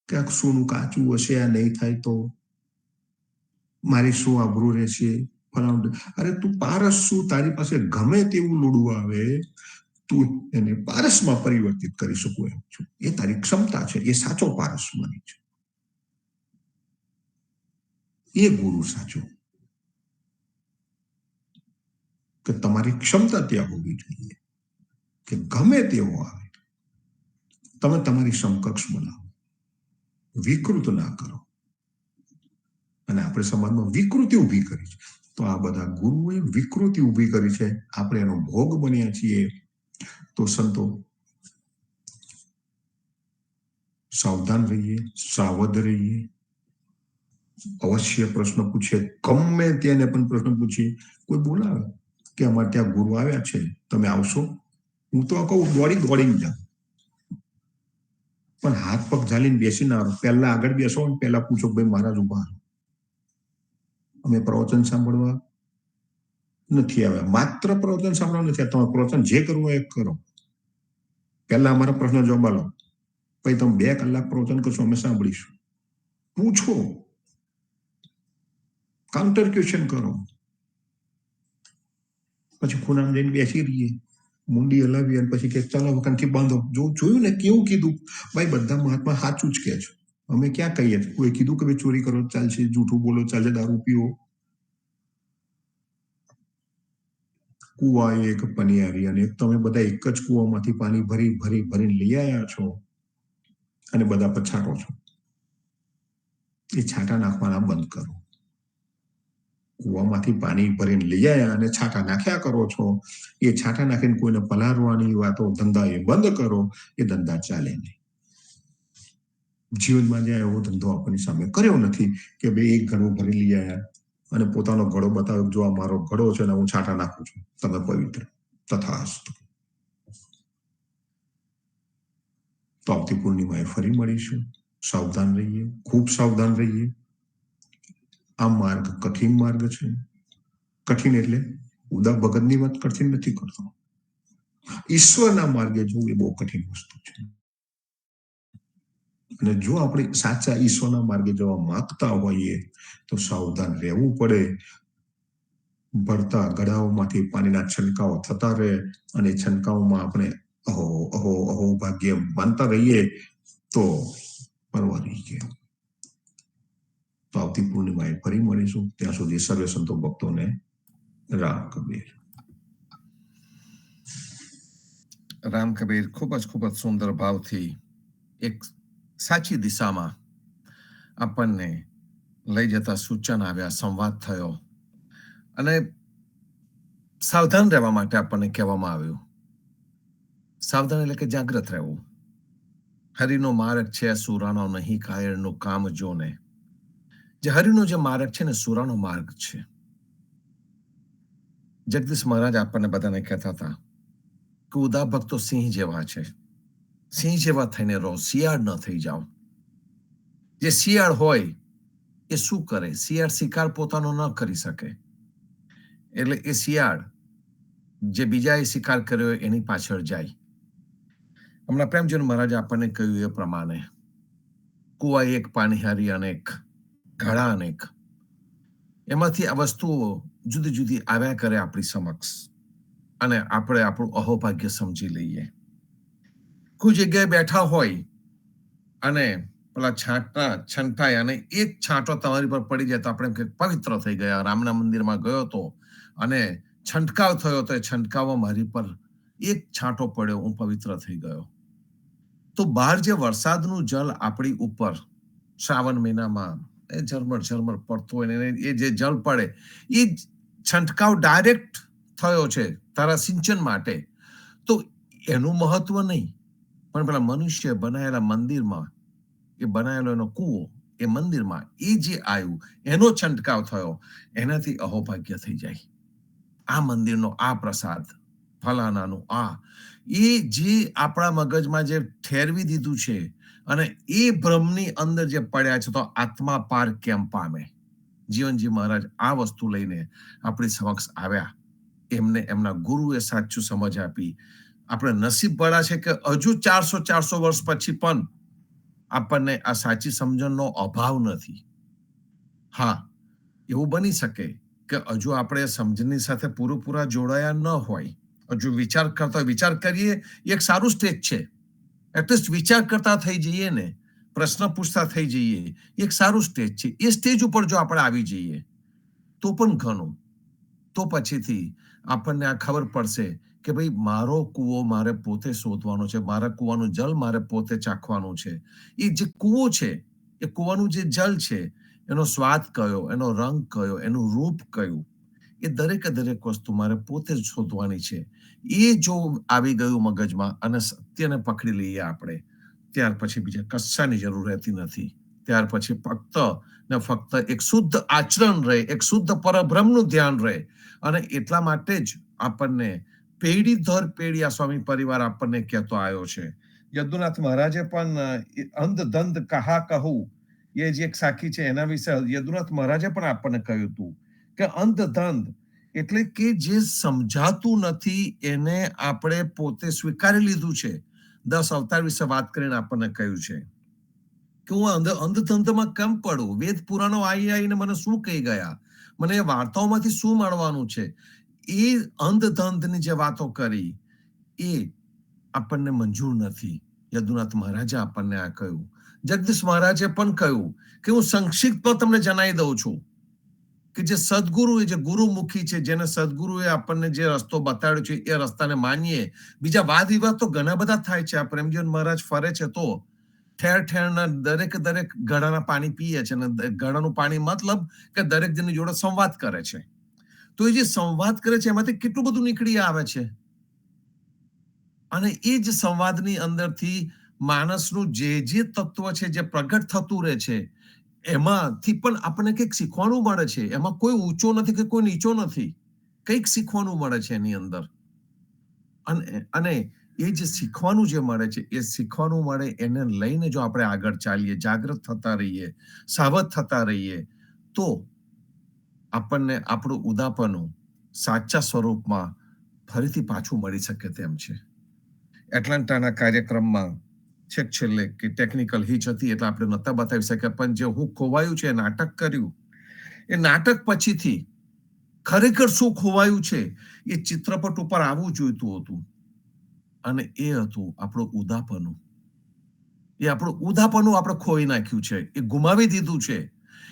કે આ સોનું કાચું હશે, આ નહીં થાય તો મારી શું આબરૂ રહેશે? અરે તું પારસ શું, તારી પાસે ગમે તેવું લોડું આવે તું એને પારસમાં પરિવર્તિત કરી શકું એમ છું. એ તારી ક્ષમતા છે. એ સાચો પારસ માની છે. એ ગુરુ સાચો. કે તમારી ક્ષમતા ત્યાં હોવી જોઈએ કે ગમે તેવો આવે તમે તમારી સમકક્ષ બનાવો, વિકૃત ના કરો. અને આપણે સમાજમાં વિકૃતિ ઊભી કરી છે. તો આ બધા ગુરુએ વિકૃતિ ઊભી કરી છે. આપણે એનો ભોગ બન્યા છીએ. તો સંતો સાવધાન રહીએ, સાવધ રહીએ. અવશ્ય પ્રશ્ન પૂછીએ, ગમે તેને પણ પ્રશ્ન પૂછીએ. કોઈ બોલાવે કે અમારે ત્યાં ગુરુ આવ્યા છે, તમે આવશો? હું તો કહું દોડીને જાઉં, પણ હાથ પગ ઝાલીને બેસી ના રહો. પહેલા આગળ બેસો ને પહેલા પૂછો ભાઈ મહારાજ ઉભા, અમે પ્રવચન સાંભળવા નથી આવ્યા. માત્ર પ્રવચન સાંભળવા નથી આવ્યા. તમે પ્રવચન જે કરવું એ કરો. પહેલા અમારા પ્રશ્ન જવાબ આલો, પછી તમે 2 કલાક પ્રવચન કરશો, અમે સાંભળીશું. પૂછો, કાઉન્ટર ક્વેશ્ચન કરો. પછી ખૂણામાં જઈને બેસી રહીએ, મુંડી હલાવી અને પછી કે ચાલો કંઠી બાંધો. જોયું ને કેવું કીધું? ભાઈ બધા મહાત્મા સાચું જ કહે છે. અમે ક્યાં કહીએ? કોઈ કીધું કે ભાઈ ચોરી કરો ચાલશે, જૂઠું બોલો ચાલશે, દારૂ પીવો. કુવા એક પનિયારી, અને તમે બધા એક જ કુવામાંથી પાણી ભરીને લઈ આવ્યા છો અને બધા પર છાંટો છો. એ છાંટા નાખવાના બંધ કરો. કુવામાંથી પાણી ભરીને લઈ આવ્યા અને છાંટા નાખ્યા કરો છો. એ છાંટા નાખીને કોઈને પલારવાની વાતો ધંધા એ બંધ કરો. એ ધંધા ચાલે નહીં. જીવનમાં જ્યાં એવો ધંધો આપણી સામે કર્યો નથી કે ભાઈ એક ઘડો ભરી લઈ આવ્યા અને પોતાનો ઘડો બતાવ્યો, જો આ મારો ઘડો છે ને હું છાંટા નાખું છું, તમે પવિત્ર. તથાસ્તુ. તો આવતી પૂર્ણિમાએ ફરી મળીશું. સાવધાન રહીએ, ખૂબ સાવધાન રહીએ. આ માર્ગ કઠિન માર્ગ છે. કઠિન એટલે ઉદા ભગતની વાત કઠિન નથી કરતો. ઈશ્વરના માર્ગે જવું એ બહુ કઠિન વસ્તુ છે. અને જો આપણે સાચા ઈશ્વરના માર્ગે જવા માંગતા હોઈએ તો સાવધાન રહેવું પડે. ભરતા ગળાઓમાંથી પાણીના છંટકાવ થતા રહે અને છંટકાવમાં આપણે અહો અહો અહો ભાગ્ય માનતા રહીએ તો પરવા રહી ગયા. તો આવતી પૂર્ણિમાએ ફરી મળીશું. ત્યાં સુધી સર્વે સંતો ભક્તોને રામ કબીર. રામ કબીર ખૂબ જ સુંદર ભાવથી એક સાચી દિશામાં આપણને લઈ જતા સૂચન આવ્યા, સંવાદ થયો અને સાવધાન રહેવા માટે આપણને કહેવામાં આવ્યું. સાવધાન એટલે કે જાગ્રત રહેવું. હરિનો માર્ગ છે સુરાનો નહીં, કાયરનું કામ જોને. જે હરિનો જે માર્ગ છે ને સુરાનો માર્ગ છે. જગદીશ મહારાજ આપણને બધાને કહેતા હતા કે ઉદા ભક્તો સિંહ જેવા છે, સિંહ જેવા થઈને રહો, શિયાળ ન થઈ જાઓ. જે શિયાળ હોય એ શું કરે? શિયાળ શિકાર પોતાનો ન કરી શકે, એટલે એ શિયાળ જે બીજાએ શિકાર કર્યો એની પાછળ જાય. હમણાં પ્રેમચંદ મહારાજે આપણને કહ્યું એ પ્રમાણે કુવા એક, પાણીહારી અનેક, ઘડા અનેક. એમાંથી આ વસ્તુઓ જુદી જુદી આવ્યા કરે આપણી સમક્ષ અને આપણે આપણું અહોભાગ્ય સમજી લઈએ. કોઈ જગ્યાએ બેઠા હોય અને પેલા છંટાય અને એક છાંટો તમારી પર પડી જાય તો આપણે એમ કે પવિત્ર થઈ ગયા. રામના મંદિરમાં ગયો તો અને છંટકાવ થયો તો એ છંટકાવમાં મારી પર એક છાંટો પડ્યો, હું પવિત્ર થઈ ગયો. તો બહાર જે વરસાદનું જલ આપણી ઉપર શ્રાવણ મહિનામાં એ ઝરમર પડતો હોય ને એ જે જળ પડે એ છંટકાવ ડાયરેક્ટ થયો છે તારા સિંચન માટે, તો એનું મહત્વ નહીં, પણ પેલા મનુષ્ય બનાયેલા મંદિરમાં, એ બનાયેલો એનો કૂવો એ મંદિરમાં એ જે આવ્યું એનો છંટકાવ થયો, એનાથી અહોભાગ્ય થઈ જાય. આ મંદિરનો આ પ્રસાદ, ફલાનાનું આ, એ જે આપણા મગજમાં જે ઠેરવી દીધું છે અને એ ભ્રમની અંદર જે પડ્યા છે તો આત્મા પાર કેમ પામે. જીવનજી મહારાજ આ વસ્તુ લઈને આપણી સમક્ષ આવ્યા. એમને એમના ગુરુએ સાચું સમજ આપી. આપણે નસીબ વાળા છે કે હજુ 400 વર્ષ પછી પણ આપણને આ સાચી સમજણનો અભાવ નથી. હા, એવું બની શકે કે હજુ આપણે સમજણની સાથે પૂરેપૂરા જોડાયા ન હોય, હજુ વિચાર કરીએ એક સારું સ્ટેજ છે. એટલીસ્ટ વિચાર કરતા થઈ જઈએ ને, પ્રશ્ન પૂછતા થઈ જઈએ, એક સારું સ્ટેજ છે. એ સ્ટેજ ઉપર જો આપણે આવી જઈએ તો પણ ઘણું. તો પછીથી આપણને આ ખબર પડશે કે ભાઈ મારો કૂવો મારે પોતે શોધવાનો છે, મારા કૂવાનું જલ મારે પોતે ચાખવાનું છે. એ જે કૂવો છે, એ કૂવાનું જે જલ છે, એનો સ્વાદ કયો, એનો રંગ કયો, એનું રૂપ કયું, એ દરેક વસ્તુ મારે પોતે જ શોધવાની છે. એ જો આવી ગયું મગજમાં અને સત્યને પકડી લઈએ આપણે, ત્યાર પછી બીજા કશાની જરૂર રહેતી નથી. ત્યાર પછી ફક્ત એક શુદ્ધ આચરણ રહે, એક શુદ્ધ પરબ્રહ્મનું ધ્યાન રહે. અને એટલા માટે જ આપણને પેઢી દર પેઢી આ સ્વામી પરિવાર આપણને કહેતો આવ્યો છે. યદુનાથ મહારાજે પણ અંધ ધંધ કહા કહું, એ જે એક સાખી છે એના વિશે યદુનાથ મહારાજે પણ આપણને કહ્યું હતું કે અંધ ધંધ એટલે કે જે સમજાતું નથી એને આપણે પોતે સ્વીકારી લીધું છે. 10 અવતાર વિશે વાત કરીને આપણને કહ્યું છે કે હું અંધધંધમાં કેમ પડું? વેદ પુરાણો આવીને મને શું કહી ગયા? મને એ વાર્તાઓમાંથી શું મળવાનું છે? એ અંધધંધની જે વાતો કરી એ આપણને મંજૂર નથી. યદુનાથ મહારાજે આપણને આ કહ્યું. જગદીશ મહારાજે પણ કહ્યું કે હું સંક્ષિપ્તમાં તમને જણાવી દઉં છું કે જે સદગુરુ, જે ગુરુમુખી છે, જેને સદગુરુએ આપણને જે રસ્તો બતાડ્યો છે એ રસ્તાને માનીએ. બીજા વાદ વિવાદ તો ઘણા બધા થાય છે. આ પ્રેમજીવન મહારાજ ફરે છે તો ઠેરના દરેક ગળાના પાણી પીએ છે, અને ગળાનું પાણી મતલબ કે દરેક જણની જોડે સંવાદ કરે છે. તો એ જે સંવાદ કરે છે એમાંથી કેટલું બધું નીકળી આવે છે, અને એ જ સંવાદની અંદરથી માણસનું જે તત્વ છે જે પ્રગટ થતું રહે છે, એમાંથી પણ આપણને કંઈક શીખવાનું મળે છે. એમાં કોઈ ઊંચો નથી કે કોઈ નીચો નથી, કંઈક શીખવાનું મળે છે એની અંદર. અને એ જે શીખવાનું જે મળે છે, એ શીખવાનું મળે એને લઈને જો આપણે આગળ ચાલીએ, જાગૃત થતા રહીએ, સાવધ થતા રહીએ, તો આપણને આપણું ઉદાપનું સાચા સ્વરૂપમાં ફરીથી પાછું મળી શકે તેમ છે. એટલાન્ટાના કાર્યક્રમમાં છેક છેલ્લે કે ટેકનિકલ હિચ હતી એટલે આપણે નહોતા બતાવી શક્યા, પણ જે હું ખોવાયું છે નાટક કર્યું, એ નાટક પછીથી ખરેખર શું ખોવાયું છે એ ચિત્રપટ ઉપર આવવું જોઈતું હતું, અને એ હતું આપણું ઉદાપનું. એ આપણું ઉદાપનું આપણે ખોઈ નાખ્યું છે, એ ગુમાવી દીધું છે.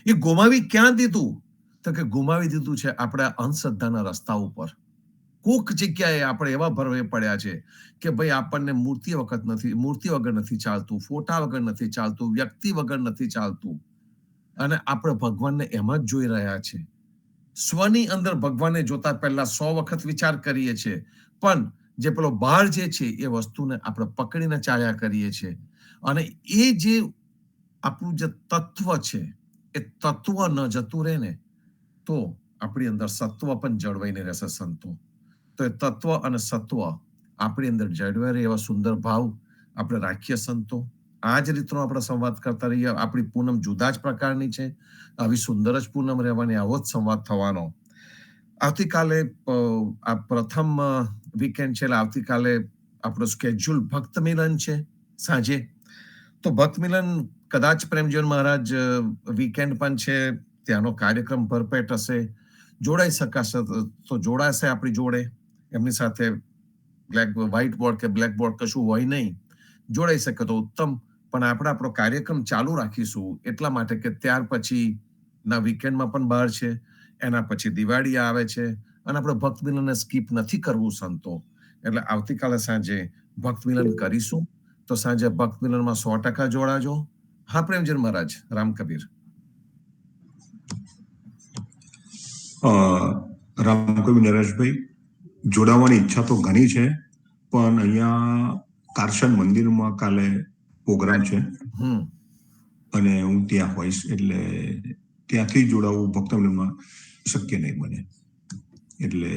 એ ગુમાવી ક્યાં દીધું? તો કે ગુમાવી દીધું છે આપણે અંધશ્રદ્ધાના રસ્તા ઉપર. કોક જગ્યાએ આપણે એવા ભરવે પડ્યા છે કે ભાઈ આપણને મૂર્તિ વગર નથી ચાલતું, ફોટા વગર નથી ચાલતું, વ્યક્તિ વગર નથી ચાલતું, અને આપણે ભગવાનને એમ જ જોઈ રહ્યા છે. સ્વની અંદર ભગવાનને જોતા પહેલા 100 વખત વિચાર કરીએ છીએ, પણ જે પેલો બહાર જે છે એ વસ્તુને આપણે પકડીને ચાલ્યા કરીએ છીએ. અને એ જે આપણું જે તત્વ છે એ તત્વ ન જતું રહે ને તો આપણી અંદર સત્વ પણ જળવાઈને રહેશે સંતો. તો એ તત્વ અને સત્વ આપણી અંદર જળવાઈ રહે એવા સુંદર ભાવ આપણે રાખીએ સંતો. આ જ રીતનો આપણે સંવાદ કરતા રહીએ. આપણી પૂનમ જુદા જ પ્રકારની છે, આવી સુંદર જ પૂનમ રહેવાની, આવો જ સંવાદ થવાનો. આવતીકાલે આ પ્રથમ વીકેન્ડ છે, એટલે આવતીકાલે આપણો સ્કેડ્યુલ ભક્ત મિલન છે સાંજે. તો ભક્ત મિલન કદાચ પ્રેમજીવન મહારાજ વીકેન્ડ પણ છે, ત્યાંનો કાર્યક્રમ ભરપેટ હશે. જોડાઈ શકાશે તો જોડાશે આપણી જોડે. એમની સાથે વ્હાઇટ બોર્ડ કે બ્લેક બોર્ડ કશું હોય નહીં, જોડાઈ શકે તો ઉત્તમ. પણ આપણે આપણો કાર્યક્રમ ચાલુ રાખીશું એટલા માટે કે ત્યાર પછી ના વીકેન્ડમાં પણ બહાર છે, એના પછી દિવાળી આવે છે, અને આપણે ભક્ત મિલનને સ્કીપ નથી કરવું સંતો. એટલે આવતીકાલે સાંજે ભક્ત મિલન કરીશું. તો સાંજે ભક્ત મિલનમાં 100% જોડાજો. હા પ્રેમજીવન મહારાજ, રામ કબીર. રામકવિ નરેશભાઈ, જોડાવાની ઈચ્છા તો ઘણી છે, પણ અહીંયા કારશન મંદિરમાં કાલે પ્રોગ્રામ છે અને હું ત્યાં હોઈશ, એટલે ત્યાંથી જોડાવું ભક્ત મિલનમાં શક્ય નહીં બને, એટલે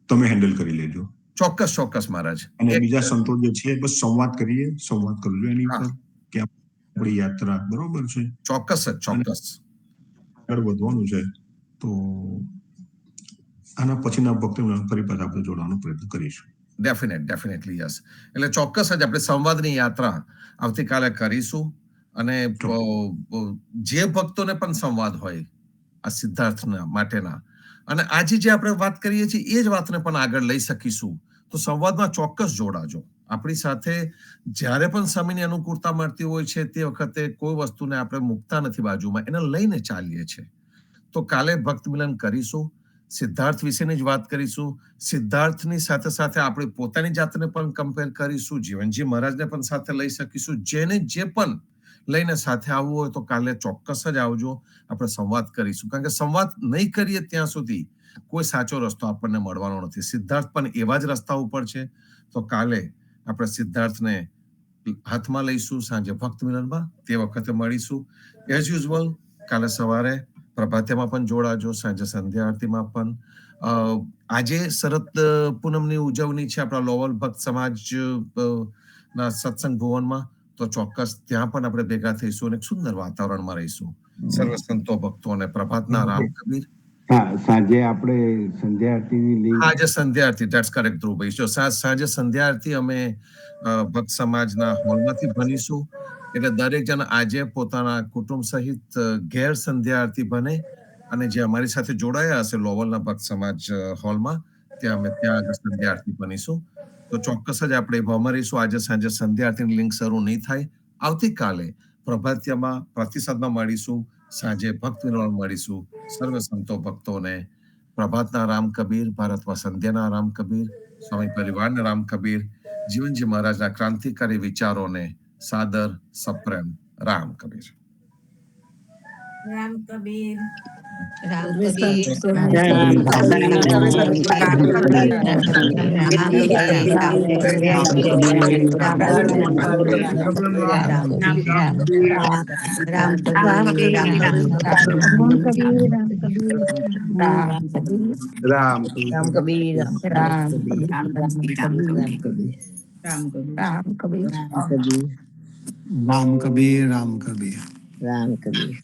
તમે હેન્ડલ કરી લેજો. ચોક્કસ ચોક્કસ મહારાજ. અને બીજા સંતો જે છે બસ સંવાદ કરજો એની પર કે આપણી યાત્રા બરોબર છે. ચોક્કસ આગળ વધવાનું છે, તો આના પછીના ભક્તો ફરી પાછા આપણે જોડવાનો પ્રયત્ન કરીશું. Definitely yes. એટલે ચોક્કસ જ આપણે સંવાદની યાત્રા આવતીકાલે કરીશું. અને જે ભક્તોને પણ સંવાદ હોય આ સિદ્ધાર્થના માટેના, અને આજે જે આપણે વાત કરીએ છીએ એ જ વાતને પણ આગળ લઈ શકીશું, તો સંવાદમાં ચોક્કસ જોડાજો. આપણી સાથે જ્યારે પણ સમયની અનુકૂળતા મળતી હોય છે તે વખતે કોઈ વસ્તુને આપણે મૂકતા નથી બાજુમાં, એને લઈને ચાલીએ છીએ. તો કાલે ભક્ત મિલન કરીશું, સિદ્ધાર્થ વિશેની જ વાત કરીશું. સિદ્ધાર્થની સાથે સાથે આપણે પોતાની જાતને પણ કમ્પેર કરીશું, જીવનજી મહારાજને પણ સાથે લઈ શકીશું. જેને જે પણ લઈને સાથે આવવું હોય તો કાલે ચોક્કસ જ આવજો, આપણે સંવાદ કરીશું. કારણ કે સંવાદ નહીં કરીએ ત્યાં સુધી કોઈ સાચો રસ્તો આપણને મળવાનો નથી. સિદ્ધાર્થ પણ એવા જ રસ્તા ઉપર છે. તો કાલે આપણે સિદ્ધાર્થને હાથમાં લઈશું સાંજે ભક્ત મિલનમાં, તે વખતે મળીશું. એઝ યુઝ્યુઅલ કાલે સવારે પ્રભાત્યમાં પણ જોડાજો, સાંજે સંધ્યા આરતીમાં પણ. આજે શરદ પૂનમની ઉજવણી છે આપણા લોવલ ભક્ત સમાજ ના સત્સંગ ભુવનમાં, તો ચોક્કસ ત્યાં પણ આપણે ભેગા થઈશું અને સુંદર વાતાવરણમાં રહીશું. સર્વ સંતો ભક્તો અને પ્રભાતના રામ કબીર. સાંજે આપણે સંધ્યા આરતીની લિંક, આજે સંધ્યા આરતી, ધેટ્સ કરેક્ટ ધ્રુવભાઈ. જો સાંજે સંધ્યા આરતી અમે ભક્ત સમાજના હોલમાંથી ભણીશું, એટલે દરેક જણ આજે પોતાના કુટુંબ સહિત ઘેર સંધ્યા આરતી બને, અને જે અમારી સાથે જોડાયા હશે લોવલના ભક્ત સમાજ હોલમાં, ત્યાં આગળ સંધ્યા આરતી બનીશું. તો ચોક્કસ જ આપણે ભાવમાં રહીશું. આજે સાંજે સંધ્યા આરતીની લિંક શરૂ નહીં થાય. આવતીકાલે પ્રભાત્યમાં પ્રતિસાદમાં મળીશું, સાંજે ભક્ત મિલનમાં મળીશું. સર્વ સંતો ભક્તોને પ્રભાતના રામ કબીર, ભારતમાં સંધ્યાના રામ કબીર, સ્વામી પરિવારના રામ કબીર, જીવનજી મહારાજના ક્રાંતિકારી વિચારોને સાદર સપ્રેમ રામ કબીર. રામ કબીર. રામ રામ કબીર.